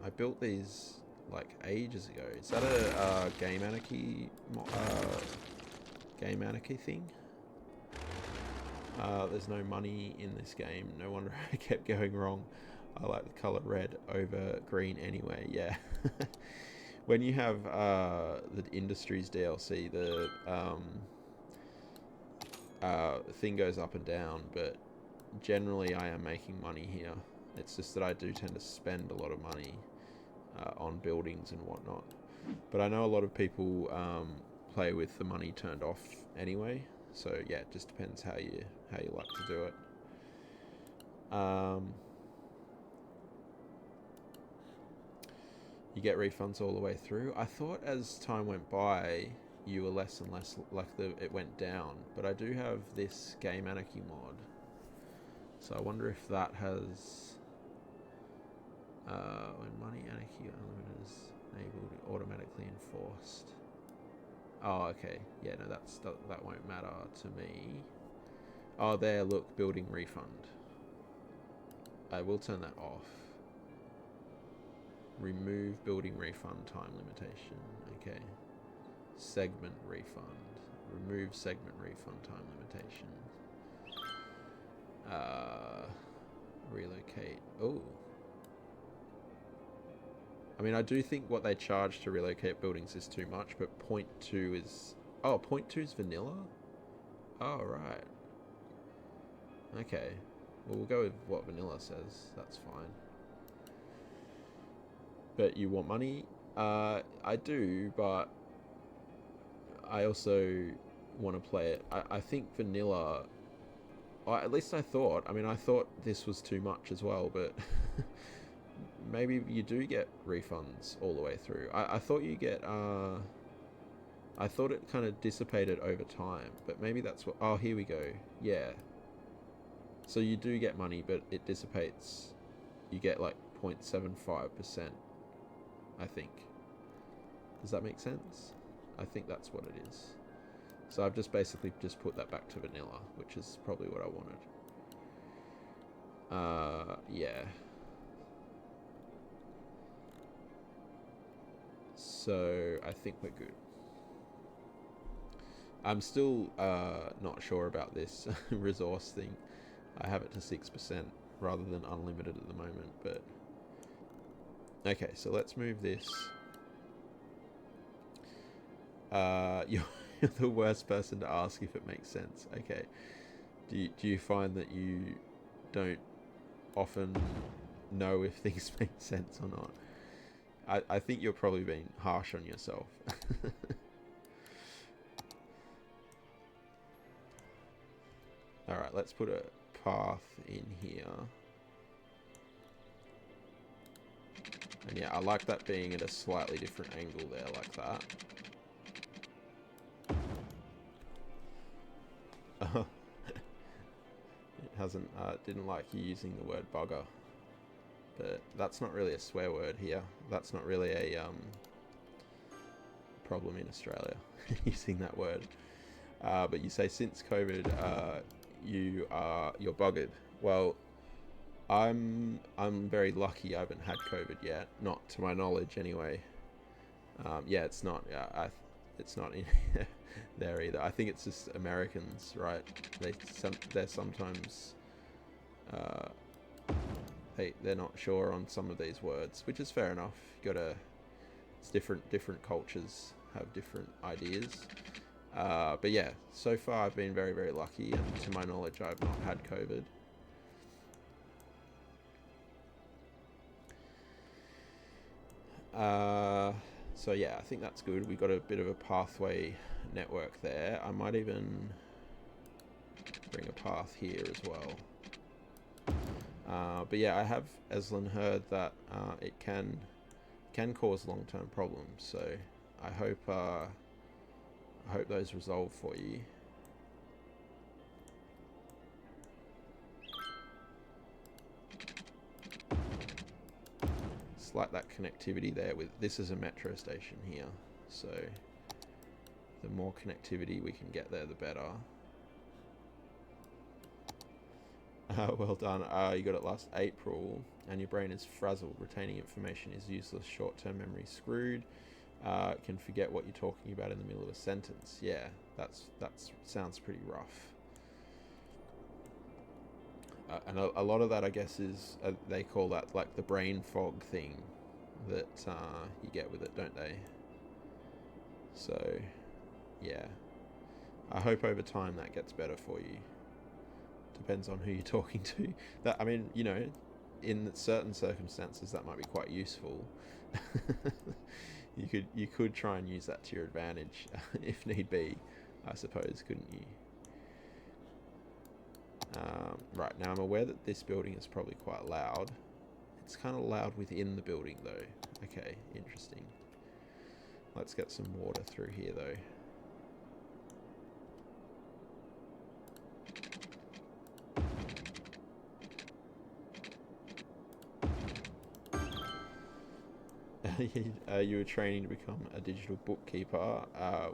I built these like ages ago. Is that a game anarchy thing? There's no money in this game. No wonder I kept going wrong. I like the colour red over green anyway, yeah. When you have the Industries DLC, the thing goes up and down, but generally I am making money here. It's just that I do tend to spend a lot of money on buildings and whatnot. But I know a lot of people play with the money turned off anyway, So yeah, it just depends how you like to do it. You get refunds all the way through. I thought as time went by, you were less and less like it went down. But I do have this Game Anarchy mod, so I wonder if that has when money anarchy unlimited is enabled, automatically enforced. Oh, okay. Yeah, no, that won't matter to me. Oh, there, look, building refund. I will turn that off. Remove building refund time limitation. Okay. Segment refund. Remove segment refund time limitation. Relocate. Oh. I mean, I do think what they charge to relocate buildings is too much, but 0.2 is... Oh, 0.2 is vanilla? Oh, right. Okay. Well, we'll go with what vanilla says. That's fine. But you want money? I do, but I also want to play it. I think vanilla... Or at least I thought. I mean, I thought this was too much as well, but... maybe you do get refunds all the way through. I thought you get... I thought it kind of dissipated over time, but maybe that's what... Oh, here we go. Yeah. So you do get money, but it dissipates. You get like 0.75%, I think. Does that make sense? I think that's what it is. So I've just basically just put that back to vanilla, which is probably what I wanted. Yeah. So I think we're good. I'm still not sure about this resource thing. I have it to 6% rather than unlimited at the moment, but... Okay, so let's move this. You're the worst person to ask if it makes sense. Okay. Do you find that you don't often know if things make sense or not? I think you're probably being harsh on yourself. Alright, let's put a path in here. And yeah, I like that being at a slightly different angle there, like that. It hasn't, didn't like you using the word bugger. But that's not really a swear word here. That's not really a problem in Australia, using that word. But you say since COVID, you're buggered. Well, I'm very lucky I haven't had COVID yet, not to my knowledge anyway. Yeah, it's not. It's not in there either. I think it's just Americans, right? They're sometimes they're not sure on some of these words, which is fair enough. It's different cultures have different ideas. But yeah, so far I've been very, very lucky, and to my knowledge I've not had COVID. So yeah, I think that's good. We've got a bit of a pathway network there. I might even bring a path here as well. But yeah, I have Eslan heard that it can cause long-term problems. So I hope those resolve for you. It's like that connectivity there with this is a metro station here, so the more connectivity we can get there, the better. Well done. You got it last April, and your brain is frazzled. Retaining information is useless. Short-term memory screwed. Can forget what you're talking about in the middle of a sentence. Yeah, that sounds pretty rough. And a lot of that, I guess, is they call that like the brain fog thing that you get with it, don't they? So, yeah. I hope over time that gets better for you. Depends on who you're talking to. That, I mean, you know, in certain circumstances that might be quite useful. You could try and use that to your advantage if need be, I suppose, couldn't you? Right, now I'm aware that this building is probably quite loud. It's kind of loud within the building though. Okay, interesting. Let's get some water through here though. You were training to become a digital bookkeeper,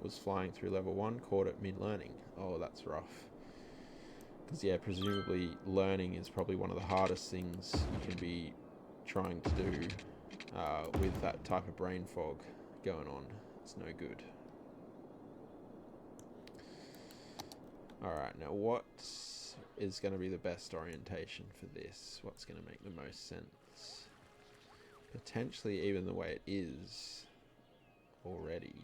was flying through level 1, caught at mid-learning. Oh, that's rough. Because, yeah, presumably learning is probably one of the hardest things you can be trying to do with that type of brain fog going on. It's no good. Alright, now what is going to be the best orientation for this? What's going to make the most sense? Potentially even the way it is already.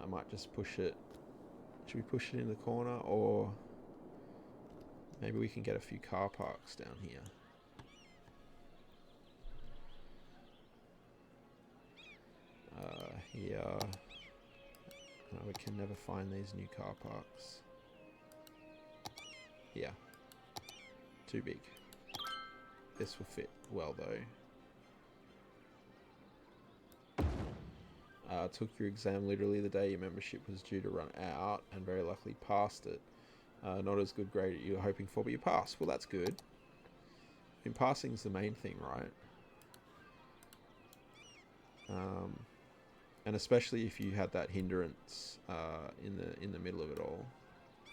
I might just push it. Should we push it in the corner, or maybe we can get a few car parks down here? Here. Oh, we can never find these new car parks. Yeah. Too big. This will fit well though. Took your exam literally the day your membership was due to run out, and very luckily passed it. Not as good grade as you were hoping for, but you passed. Well, that's good. I mean, passing's the main thing, right? And especially if you had that hindrance in the middle of it all.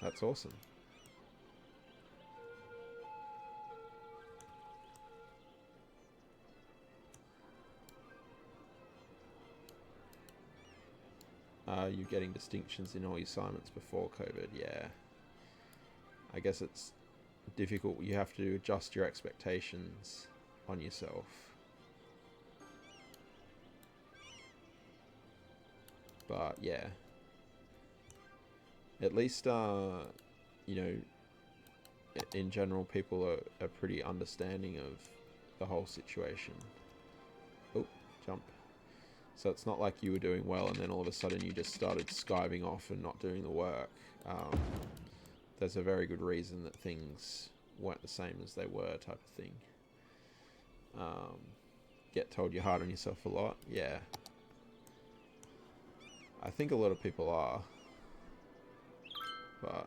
That's awesome. You getting distinctions in all your assignments before COVID, yeah. I guess it's difficult. You have to adjust your expectations on yourself. But yeah, at least you know, in general, people are pretty understanding of the whole situation. Oh, jump. So it's not like you were doing well and then all of a sudden you just started skiving off and not doing the work. There's a very good reason that things weren't the same as they were, type of thing. Get told you're hard on yourself a lot? Yeah. I think a lot of people are. But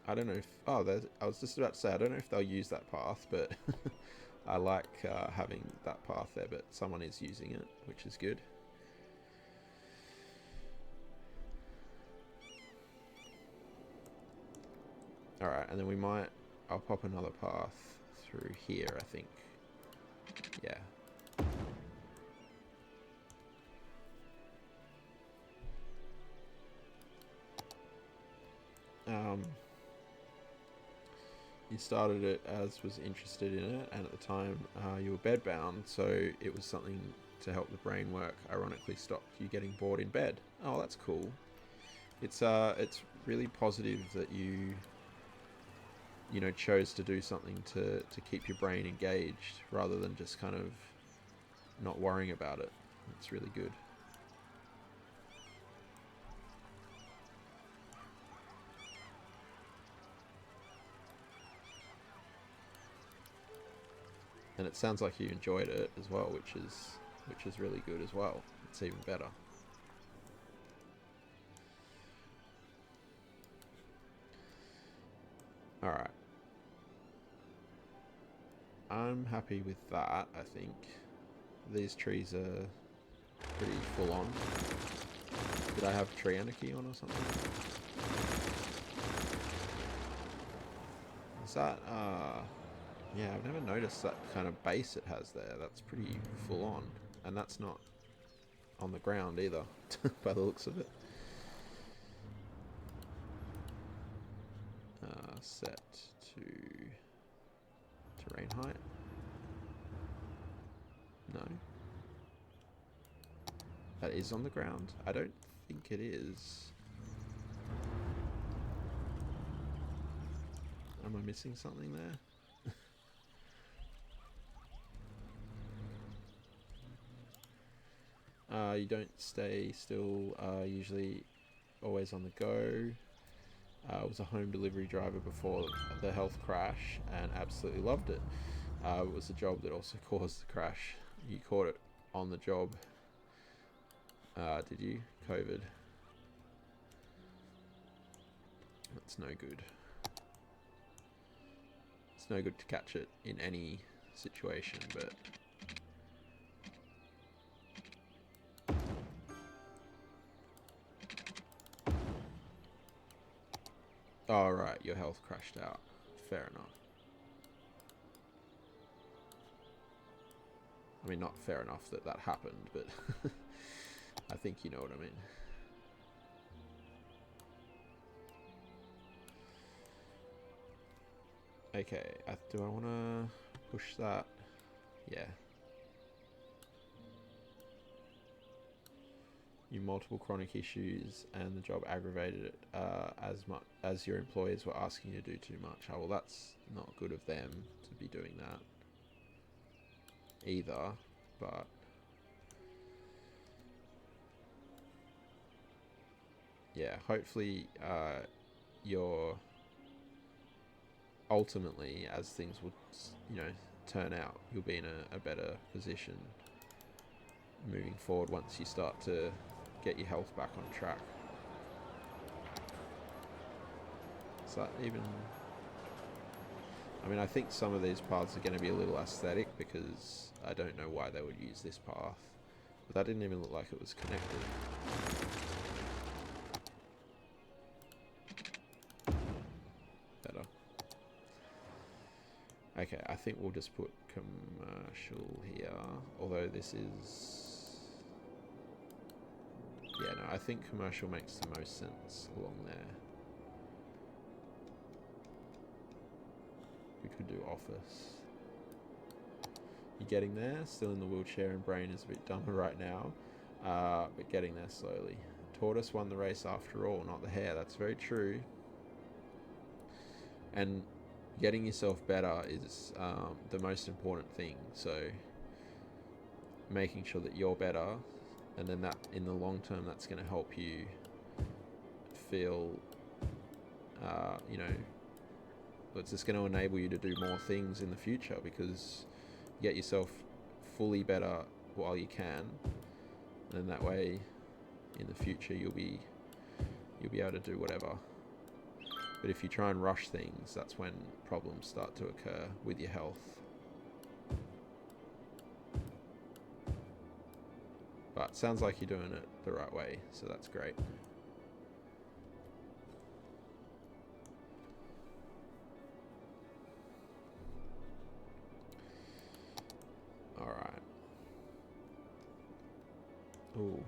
I don't know if... Oh, I was just about to say, I don't know if they'll use that path, but I like having that path there, but someone is using it, which is good. Alright, and then we might... I'll pop another path through here, I think. Yeah. You started it as was interested in it, and at the time you were bedbound, so it was something to help the brain work. Ironically, stopped you getting bored in bed. Oh, that's cool. It's really positive that you know, chose to do something to keep your brain engaged rather than just kind of not worrying about it. It's really good. And it sounds like you enjoyed it as well, which is really good as well. It's even better. Alright. I'm happy with that, I think. These trees are pretty full on. Did I have tree anarchy on or something? Is that, yeah, I've never noticed that kind of base it has there. That's pretty full on. And that's not on the ground either, by the looks of it. Set to terrain height. No. That is on the ground? I don't think it is. Am I missing something there? You don't stay still, usually always on the go. I was a home delivery driver before the health crash and absolutely loved it. It was a job that also caused the crash. You caught it on the job. Did you? COVID. That's no good. It's no good to catch it in any situation, but... Oh, right, your health crashed out. Fair enough. I mean, not fair enough that that happened, but I think you know what I mean. Okay, do I want to push that? Yeah. You multiple chronic issues and the job aggravated it as much as your employers were asking you to do too much. Oh, well, that's not good of them to be doing that either, but yeah, hopefully you're ultimately, as things would, you know, turn out, you'll be in a better position moving forward once you start to get your health back on track. Is that even... I mean, I think some of these paths are going to be a little aesthetic because I don't know why they would use this path. But that didn't even look like it was connected. Better. Okay, I think we'll just put commercial here. Although this is... Yeah, no, I think commercial makes the most sense along there. We could do office. You getting there? Still in the wheelchair and brain is a bit dumber right now, but getting there slowly. Tortoise won the race after all, not the hare. That's very true. And getting yourself better is the most important thing. So making sure that you're better, and then that in the long term, that's going to help you feel, you know, it's just going to enable you to do more things in the future because you get yourself fully better while you can, and then that way in the future you'll be able to do whatever. But if you try and rush things, that's when problems start to occur with your health. But it sounds like you're doing it the right way, so that's great. Alright. Ooh.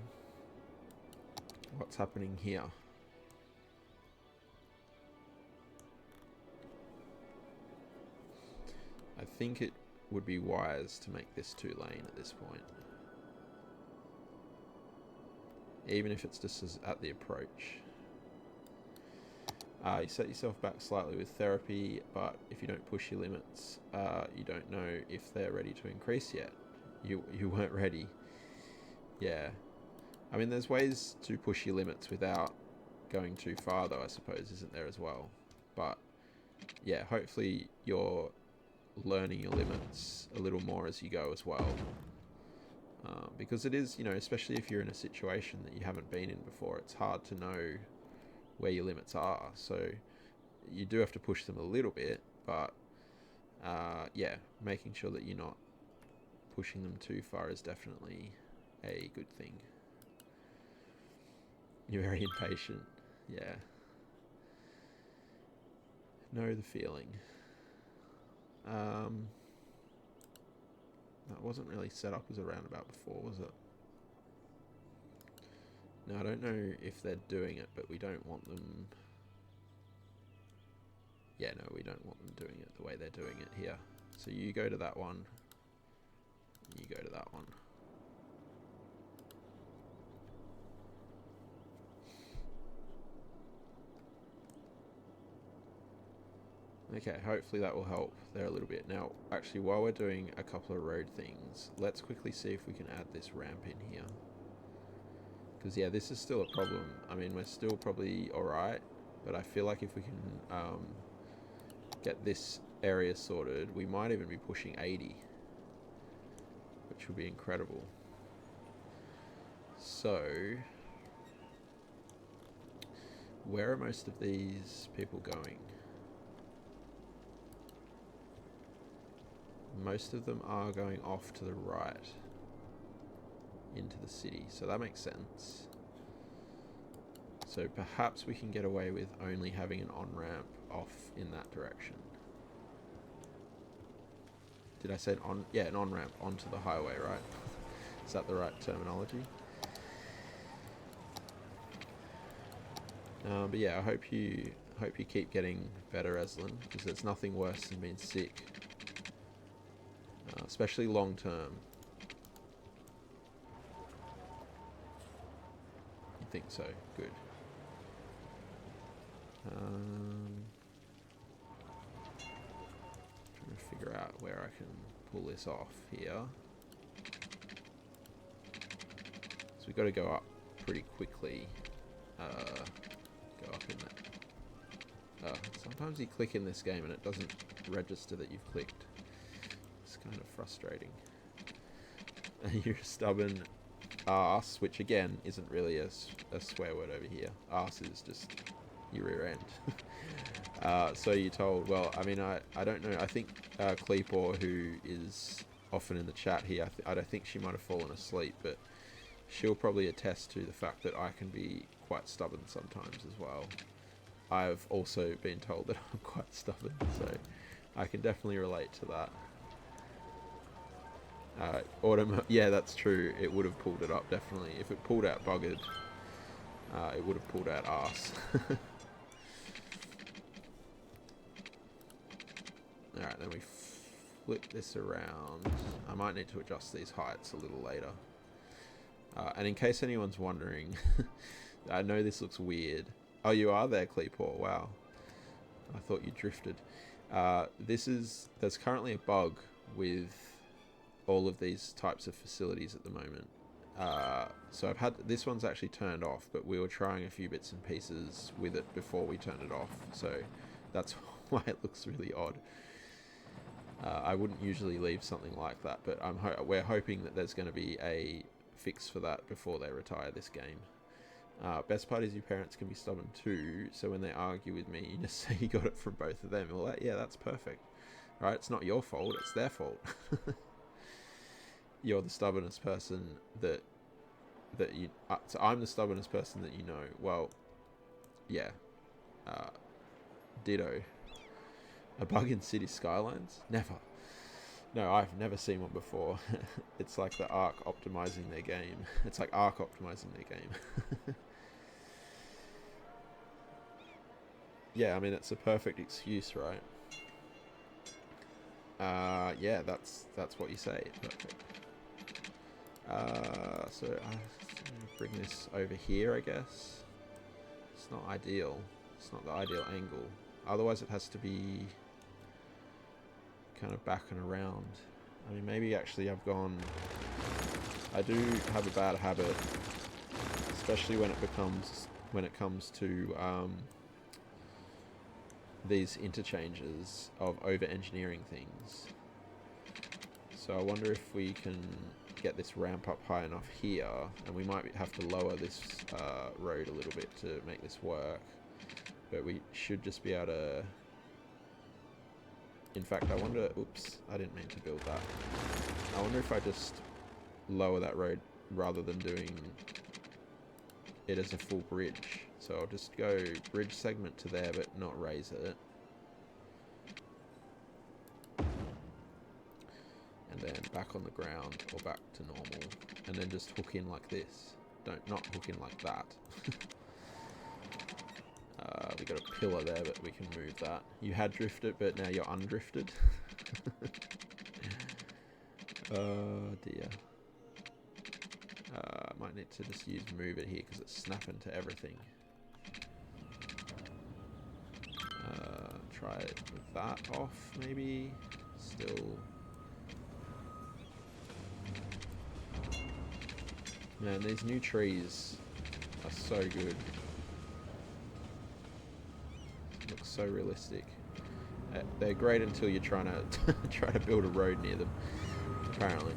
What's happening here? I think it would be wise to make this 2-lane at this point. Even if it's just at the approach. You set yourself back slightly with therapy, but if you don't push your limits, you don't know if they're ready to increase yet. You weren't ready. Yeah. I mean, there's ways to push your limits without going too far, though, I suppose, isn't there as well? But, yeah, hopefully you're learning your limits a little more as you go as well. Because it is, you know, especially if you're in a situation that you haven't been in before, it's hard to know where your limits are. So you do have to push them a little bit, but yeah, making sure that you're not pushing them too far is definitely a good thing. You're very impatient. Yeah. Know the feeling. That wasn't really set up as a roundabout before, was it? No, I don't know if they're doing it, but we don't want them... Yeah, no, we don't want them doing it the way they're doing it here. So you go to that one. You go to that one. Okay, hopefully that will help there a little bit. Now, actually, while we're doing a couple of road things, let's quickly see if we can add this ramp in here. Because, yeah, this is still a problem. I mean, we're still probably alright, but I feel like if we can get this area sorted, we might even be pushing 80, which would be incredible. So, where are most of these people going? Most of them are going off to the right into the city, so that makes sense. So perhaps we can get away with only having an on-ramp off in that direction. Did I say an on? Yeah, an on-ramp onto the highway, right? Is that the right terminology? But yeah, I hope you keep getting better, Eslin, because there's nothing worse than being sick, especially long term. You think so? Good. Trying to figure out where I can pull this off here. So we've got to go up pretty quickly. Go up in that. Sometimes you click in this game and it doesn't register that you've clicked. It's kind of frustrating. And you're stubborn arse, which again isn't really a swear word over here. Arse is just your rear end. So you're told, well, I mean, I don't know. I think Kleepor, who is often in the chat here, I don't think she might have fallen asleep, but she'll probably attest to the fact that I can be quite stubborn sometimes as well. I've also been told that I'm quite stubborn, so I can definitely relate to that. Yeah, that's true. It would have pulled it up, definitely. If it pulled out buggered, it would have pulled out arse. Alright, then we flip this around. I might need to adjust these heights a little later. And in case anyone's wondering, I know this looks weird. Oh, you are there, Kleepor. Wow. I thought you drifted. There's currently a bug with all of these types of facilities at the moment. So this one's actually turned off, but we were trying a few bits and pieces with it before we turned it off. So that's why it looks really odd. I wouldn't usually leave something like that, but we're hoping that there's going to be a fix for that before they retire this game. Best part is your parents can be stubborn too, so when they argue with me, you just say you got it from both of them. Well, yeah, that's perfect. Right? It's not your fault, it's their fault. You're the stubbornest person that you... so I'm the stubbornest person that you know. Well, yeah. Ditto. A bug in City Skylines? Never. No, I've never seen one before. It's like the Ark optimizing their game. It's like Ark optimizing their game. Yeah, I mean, it's a perfect excuse, right? Yeah, that's what you say. Perfect. So I bring this over here, I guess. It's not ideal. It's not the ideal angle. Otherwise, it has to be kind of back and around. I mean, maybe actually I've gone... I do have a bad habit, especially when it comes to these interchanges of over-engineering things. So I wonder if we can get this ramp up high enough here, and we might have to lower this road a little bit to make this work, but we should just be able to... In fact, I wonder... Oops, I didn't mean to build that. I wonder if I just lower that road rather than doing it as a full bridge. So I'll just go bridge segment to there, but not raise it. And then back on the ground, or back to normal. And then just hook in like this. Not hook in like that. We got a pillar there, but we can move that. You had drifted, but now you're undrifted. Oh dear. I might need to just use move it here because it's snapping to everything. Try it with that off, maybe. Still. Man, these new trees So good. Looks so realistic. They're great until you're trying to try to build a road near them. Apparently.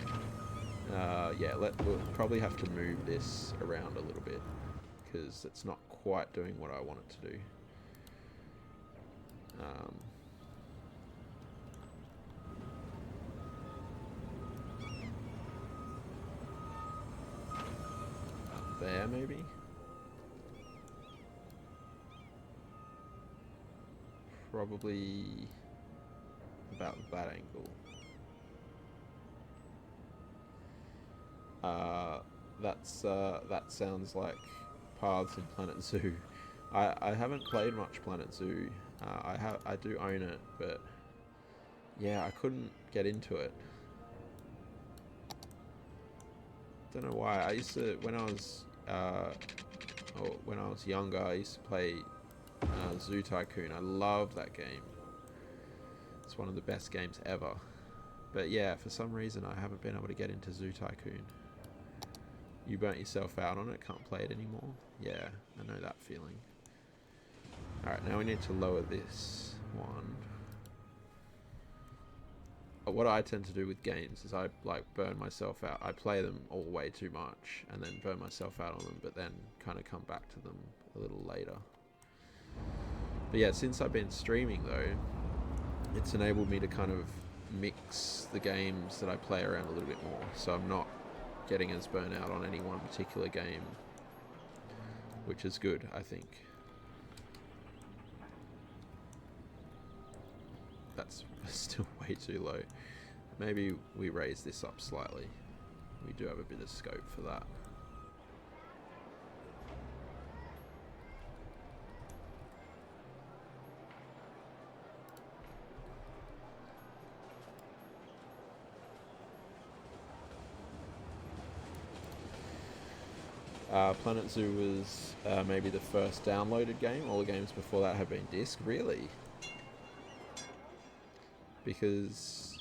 Yeah, we'll probably have to move this around a little bit because it's not quite doing what I want it to do. There, maybe? Probably about that angle. That sounds like paths in Planet Zoo. I haven't played much Planet Zoo. I do own it, but yeah, I couldn't get into it. Don't know why. I used to when I was younger. I used to play Zoo Tycoon. I loved that game. It's one of the best games ever. But yeah, for some reason I haven't been able to get into Zoo Tycoon. You burnt yourself out on it, can't play it anymore? Yeah, I know that feeling. Alright, now we need to lower this one. What I tend to do with games is I like burn myself out. I play them all way too much and then burn myself out on them, but then kind of come back to them a little later. But yeah, since I've been streaming though, it's enabled me to kind of mix the games that I play around a little bit more. So I'm not getting as burnt out on any one particular game, which is good, I think. That's still way too low. Maybe we raise this up slightly. We do have a bit of scope for that. Planet Zoo was maybe the first downloaded game. All the games before that have been disc. Really? Because,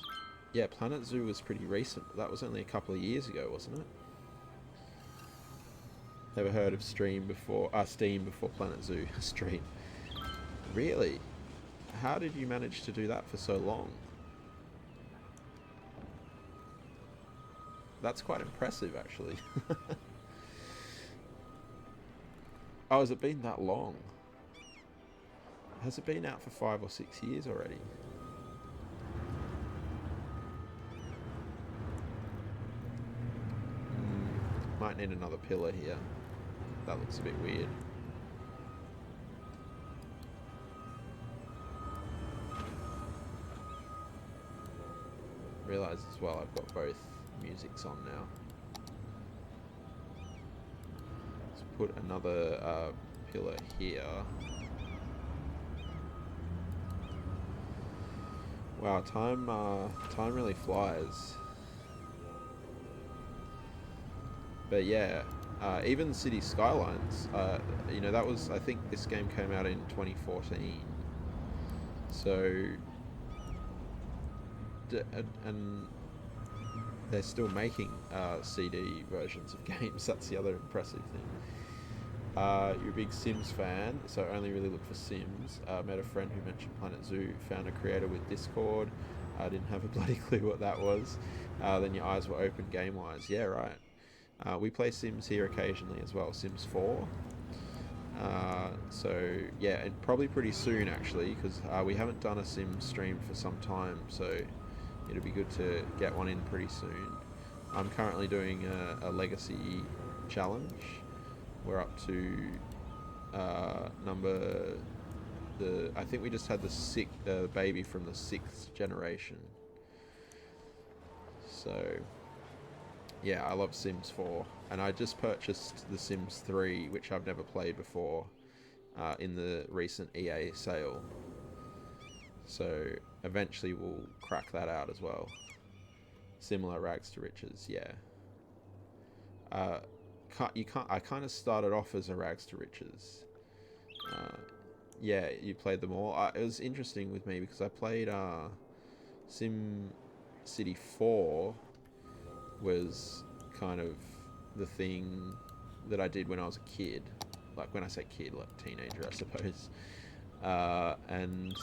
yeah, Planet Zoo was pretty recent. That was only a couple of years ago, wasn't it? Never heard of Steam before Planet Zoo. Stream. Really? How did you manage to do that for so long? That's quite impressive, actually. Oh, has it been that long? Has it been out for 5 or 6 years already? Might need another pillar here. That looks a bit weird. Realise as well I've got both musics on now. Let's put another pillar here. Wow, time really flies. But yeah, even City Skylines, you know, that was, I think this game came out in 2014. So, and they're still making CD versions of games. That's the other impressive thing. You're a big Sims fan, so only really look for Sims. Met a friend who mentioned Planet Zoo, found a creator with Discord. I didn't have a bloody clue what that was. Then your eyes were open game-wise. Yeah, right. We play Sims here occasionally as well, Sims 4. So yeah, and probably pretty soon actually, because we haven't done a Sims stream for some time, so it'll be good to get one in pretty soon. I'm currently doing a legacy challenge. We're up to I think we just had the baby from the 6th generation. So yeah, I love Sims 4, and I just purchased The Sims 3, which I've never played before, in the recent EA sale. So eventually we'll crack that out as well. Similar rags to riches, yeah. I kind of started off as a rags to riches. Yeah, you played them all. It was interesting with me because I played Sim City 4. Was kind of the thing that I did when I was a kid. like when I say kid, like teenager, I suppose. And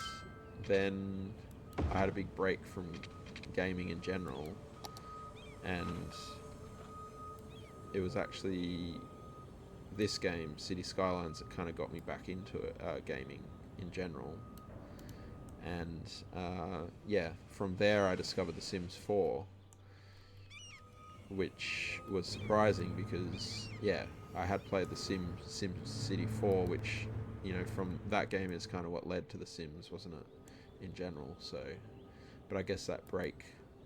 then I had a big break from gaming in general, and it was actually this game, City Skylines, that kind of got me back into it, gaming in general. And yeah, from there I discovered The Sims 4, which was surprising because, yeah, I had played the Sim City 4, which, you know, from that game is kind of what led to The Sims, wasn't it, in general. So, but I guess that break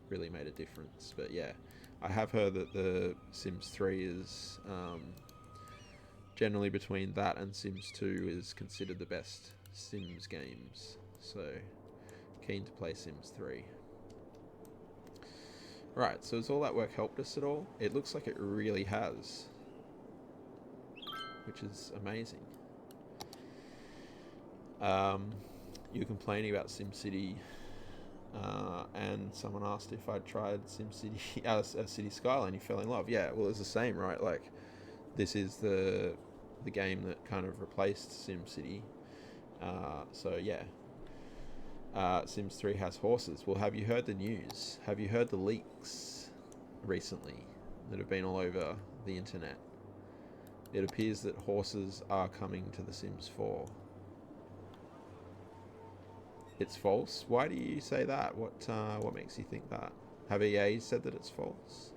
really made a difference. But yeah, I have heard that the Sims 3 is generally, between that and Sims 2, is considered the best Sims games. So keen to play Sims 3. Right, so has all that work helped us at all? It looks like it really has, which is amazing. You were complaining about SimCity, and someone asked if I'd tried SimCity, City Skyline. You fell in love. Yeah, well, it's the same, right? Like, this is the game that kind of replaced SimCity. So yeah. Sims 3 has horses. Well, have you heard the news? Have you heard the leaks recently that have been all over the internet? It appears that horses are coming to The Sims 4. It's false? Why do you say that? What makes you think that? Have EA said that it's false?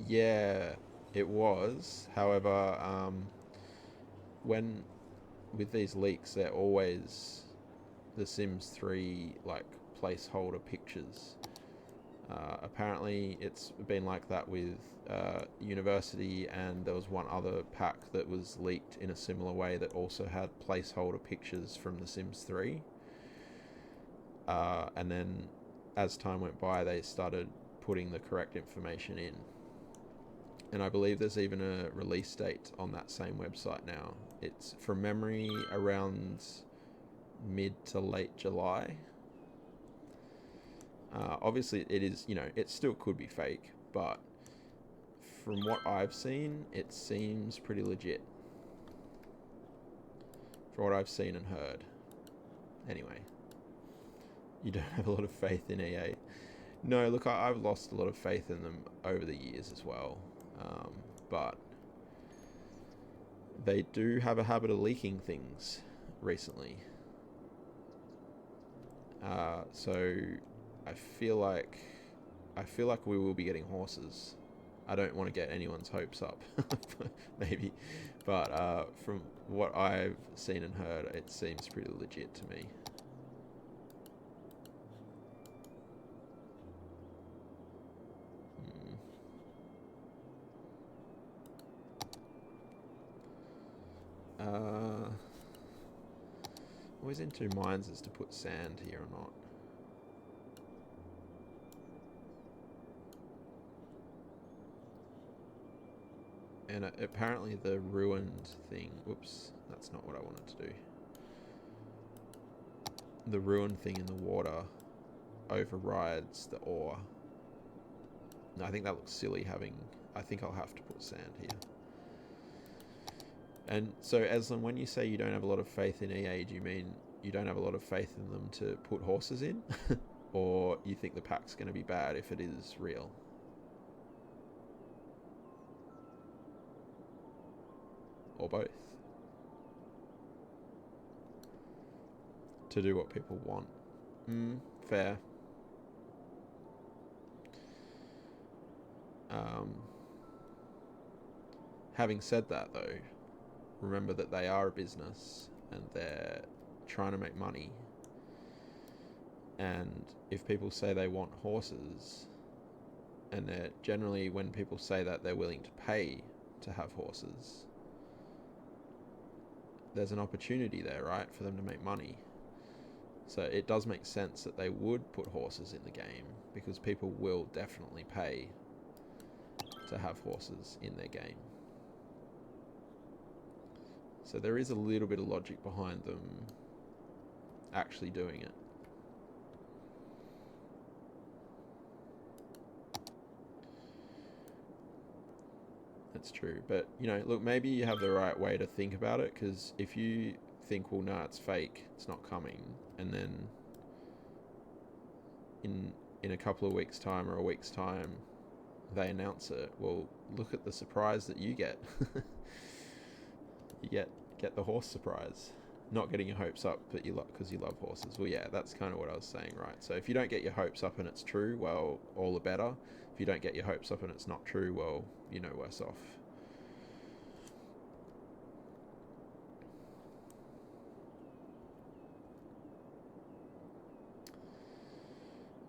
Yeah, it was. However, when with these leaks, they're always The Sims 3 like placeholder pictures. Apparently, it's been like that with University, and there was one other pack that was leaked in a similar way that also had placeholder pictures from The Sims 3. And then, as time went by, they started putting the correct information in. And I believe there's even a release date on that same website now. It's, from memory, around mid to late July. Obviously, it is, you know, it still could be fake, but from what I've seen, it seems pretty legit. From what I've seen and heard. Anyway, you don't have a lot of faith in EA. No, look, I've lost a lot of faith in them over the years as well. But they do have a habit of leaking things recently. So I feel like we will be getting horses. I don't want to get anyone's hopes up, maybe, but from what I've seen and heard, it seems pretty legit to me. Always in two minds as to put sand here or not. And apparently the ruined thing... Whoops, that's not what I wanted to do. The ruined thing in the water overrides the ore. No, I think that looks silly having... I think I'll have to put sand here. And so, Aslan, when you say you don't have a lot of faith in EA, do you mean you don't have a lot of faith in them to put horses in? Or you think the pack's going to be bad if it is real? Or both? To do what people want. Fair. Having said that, though, remember that they are a business and they're trying to make money. And if people say they want horses, and they're generally, when people say that, they're willing to pay to have horses, there's an opportunity there, right, for them to make money. So it does make sense that they would put horses in the game, because people will definitely pay to have horses in their game. So there is a little bit of logic behind them actually doing it. it's true. But, you know, look, maybe you have the right way to think about it, because if you think, well, nah, it's fake, it's not coming, and then in a couple of weeks' time or a week's time they announce it, well, look at the surprise that you get. You get the horse surprise. Not getting your hopes up, but because you love horses. Well, yeah, that's kind of what I was saying, right? So if you don't get your hopes up and it's true, well, all the better. If you don't get your hopes up and it's not true, well, you're no worse off.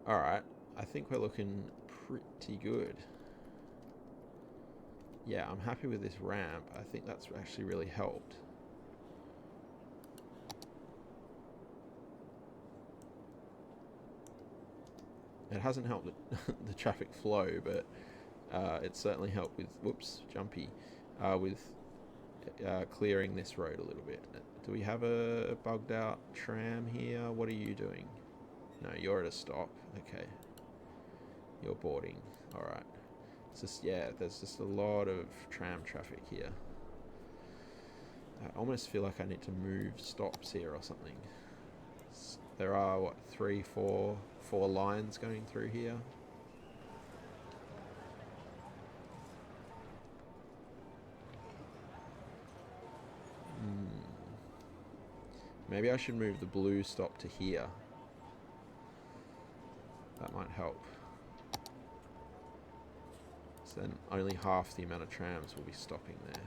Alright, I think we're looking pretty good. Yeah, I'm happy with this ramp. I think that's actually really helped. It hasn't helped the traffic flow, but it certainly helped with, whoops, jumpy, with clearing this road a little bit. Do we have a bugged out tram here? What are you doing? No, you're at a stop. Okay. You're boarding. Alright. It's just, yeah, there's just a lot of tram traffic here. I almost feel like I need to move stops here or something. There are, what, 4 lines going through here. Maybe I should move the blue stop to here. That might help. So then only half the amount of trams will be stopping there.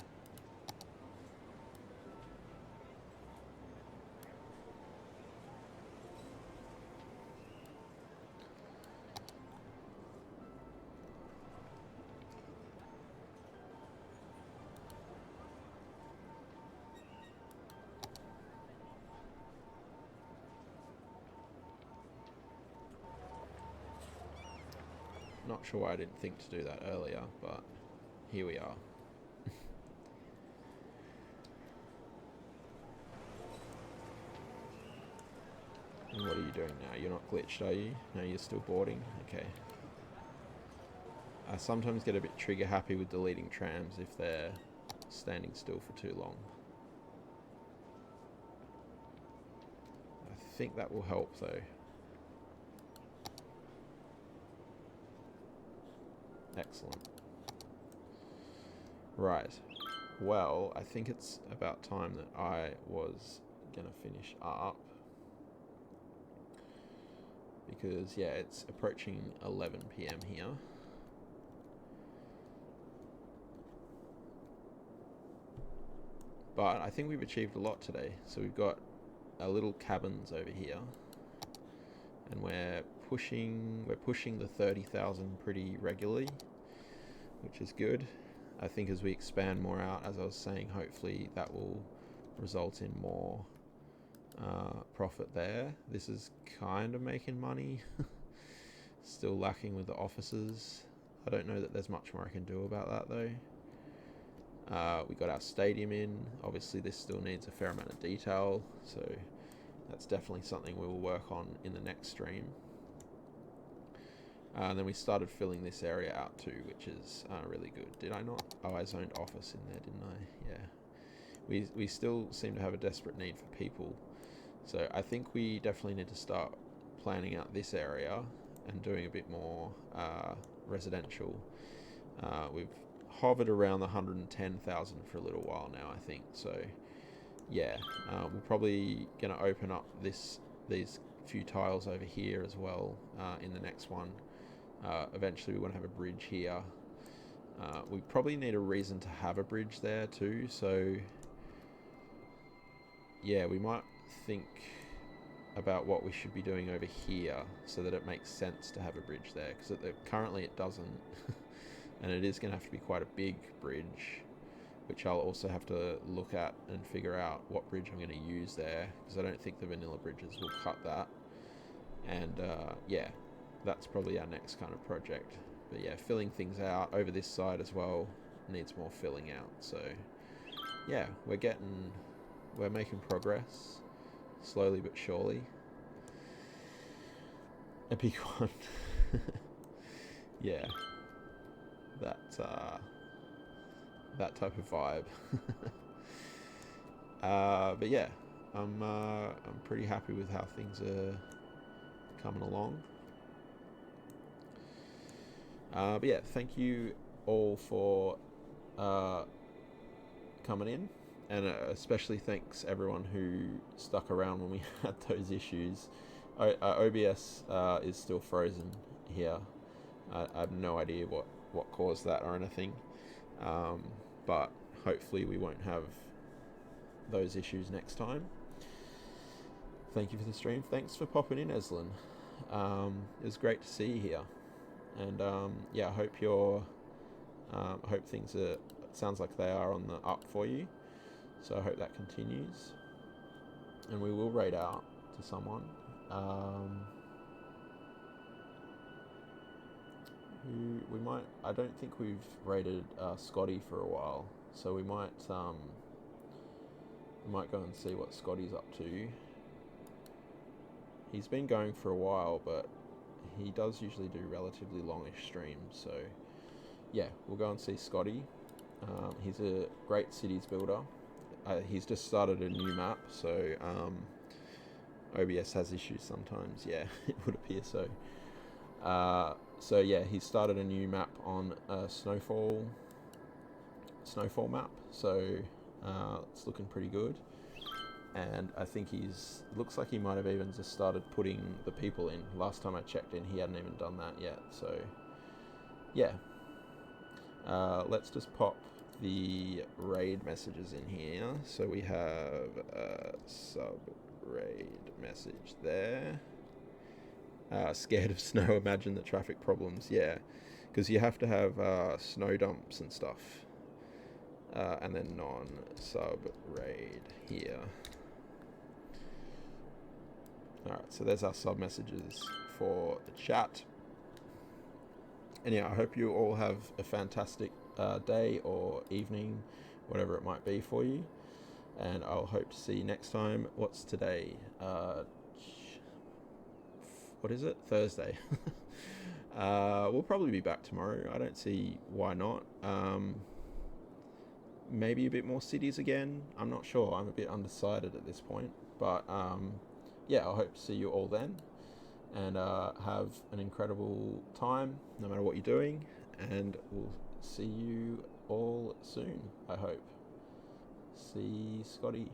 Not sure why I didn't think to do that earlier, but here we are. And what are you doing now? You're not glitched, are you? No, you're still boarding? Okay. I sometimes get a bit trigger happy with deleting trams if they're standing still for too long. I think that will help though. Excellent. Right. Well, I think it's about time that I was gonna finish up. Because, yeah, it's approaching 11 PM here. But I think we've achieved a lot today. So we've got our little cabins over here. And we're pushing the 30,000 pretty regularly, which is good. I think as we expand more out, as I was saying, hopefully that will result in more profit there. This is kind of making money. Still lacking with the offices. I don't know that there's much more I can do about that though. We got our stadium in. Obviously this still needs a fair amount of detail, so that's definitely something we will work on in the next stream. And then we started filling this area out too, which is really good. Did I not? Oh, I zoned office in there, didn't I? Yeah. We still seem to have a desperate need for people. So I think we definitely need to start planning out this area and doing a bit more residential. We've hovered around the 110,000 for a little while now, I think. So yeah, we're probably going to open up these few tiles over here as well in the next one. Eventually we want to have a bridge here. We probably need a reason to have a bridge there too, so yeah, we might think about what we should be doing over here so that it makes sense to have a bridge there, because currently it doesn't. And it is going to have to be quite a big bridge, which I'll also have to look at and figure out what bridge I'm going to use there, because I don't think the vanilla bridges will cut that. And yeah, that's probably our next kind of project. But yeah, filling things out over this side as well needs more filling out. So yeah, we're making progress, slowly but surely. A big one. Yeah. that type of vibe. But yeah, I'm pretty happy with how things are coming along. But yeah, thank you all for coming in, and especially thanks everyone who stuck around when we had those issues. OBS is still frozen here. I have no idea what caused that or anything, but hopefully we won't have those issues next time. Thank you for the stream. Thanks for popping in, Eslin. It was great to see you here, and yeah, I hope I hope things are. It sounds like they are on the up for you, so I hope that continues, and we will raid out to someone. Who we might. I don't think we've raided Scotty for a while, so we might go and see what Scotty's up to. He's been going for a while, but he does usually do relatively longish streams, so yeah, we'll go and see Scotty. He's a great cities builder. He's just started a new map, so OBS has issues sometimes. Yeah, it would appear so. So yeah, he started a new map on a snowfall map, so it's looking pretty good. And I think looks like he might have even just started putting the people in. Last time I checked in, he hadn't even done that yet. So yeah, let's just pop the raid messages in here. So we have a sub raid message there. Scared of snow, imagine the traffic problems. Yeah, because you have to have snow dumps and stuff. And then non-sub raid here. Alright, so there's our sub messages for the chat. And yeah, I hope you all have a fantastic day or evening, whatever it might be for you. And I'll hope to see you next time. What's today? What is it? Thursday. We'll probably be back tomorrow. I don't see why not. Maybe a bit more cities again. I'm not sure. I'm a bit undecided at this point. But yeah, I hope to see you all then. And have an incredible time, no matter what you're doing. And we'll see you all soon, I hope. See Scotty.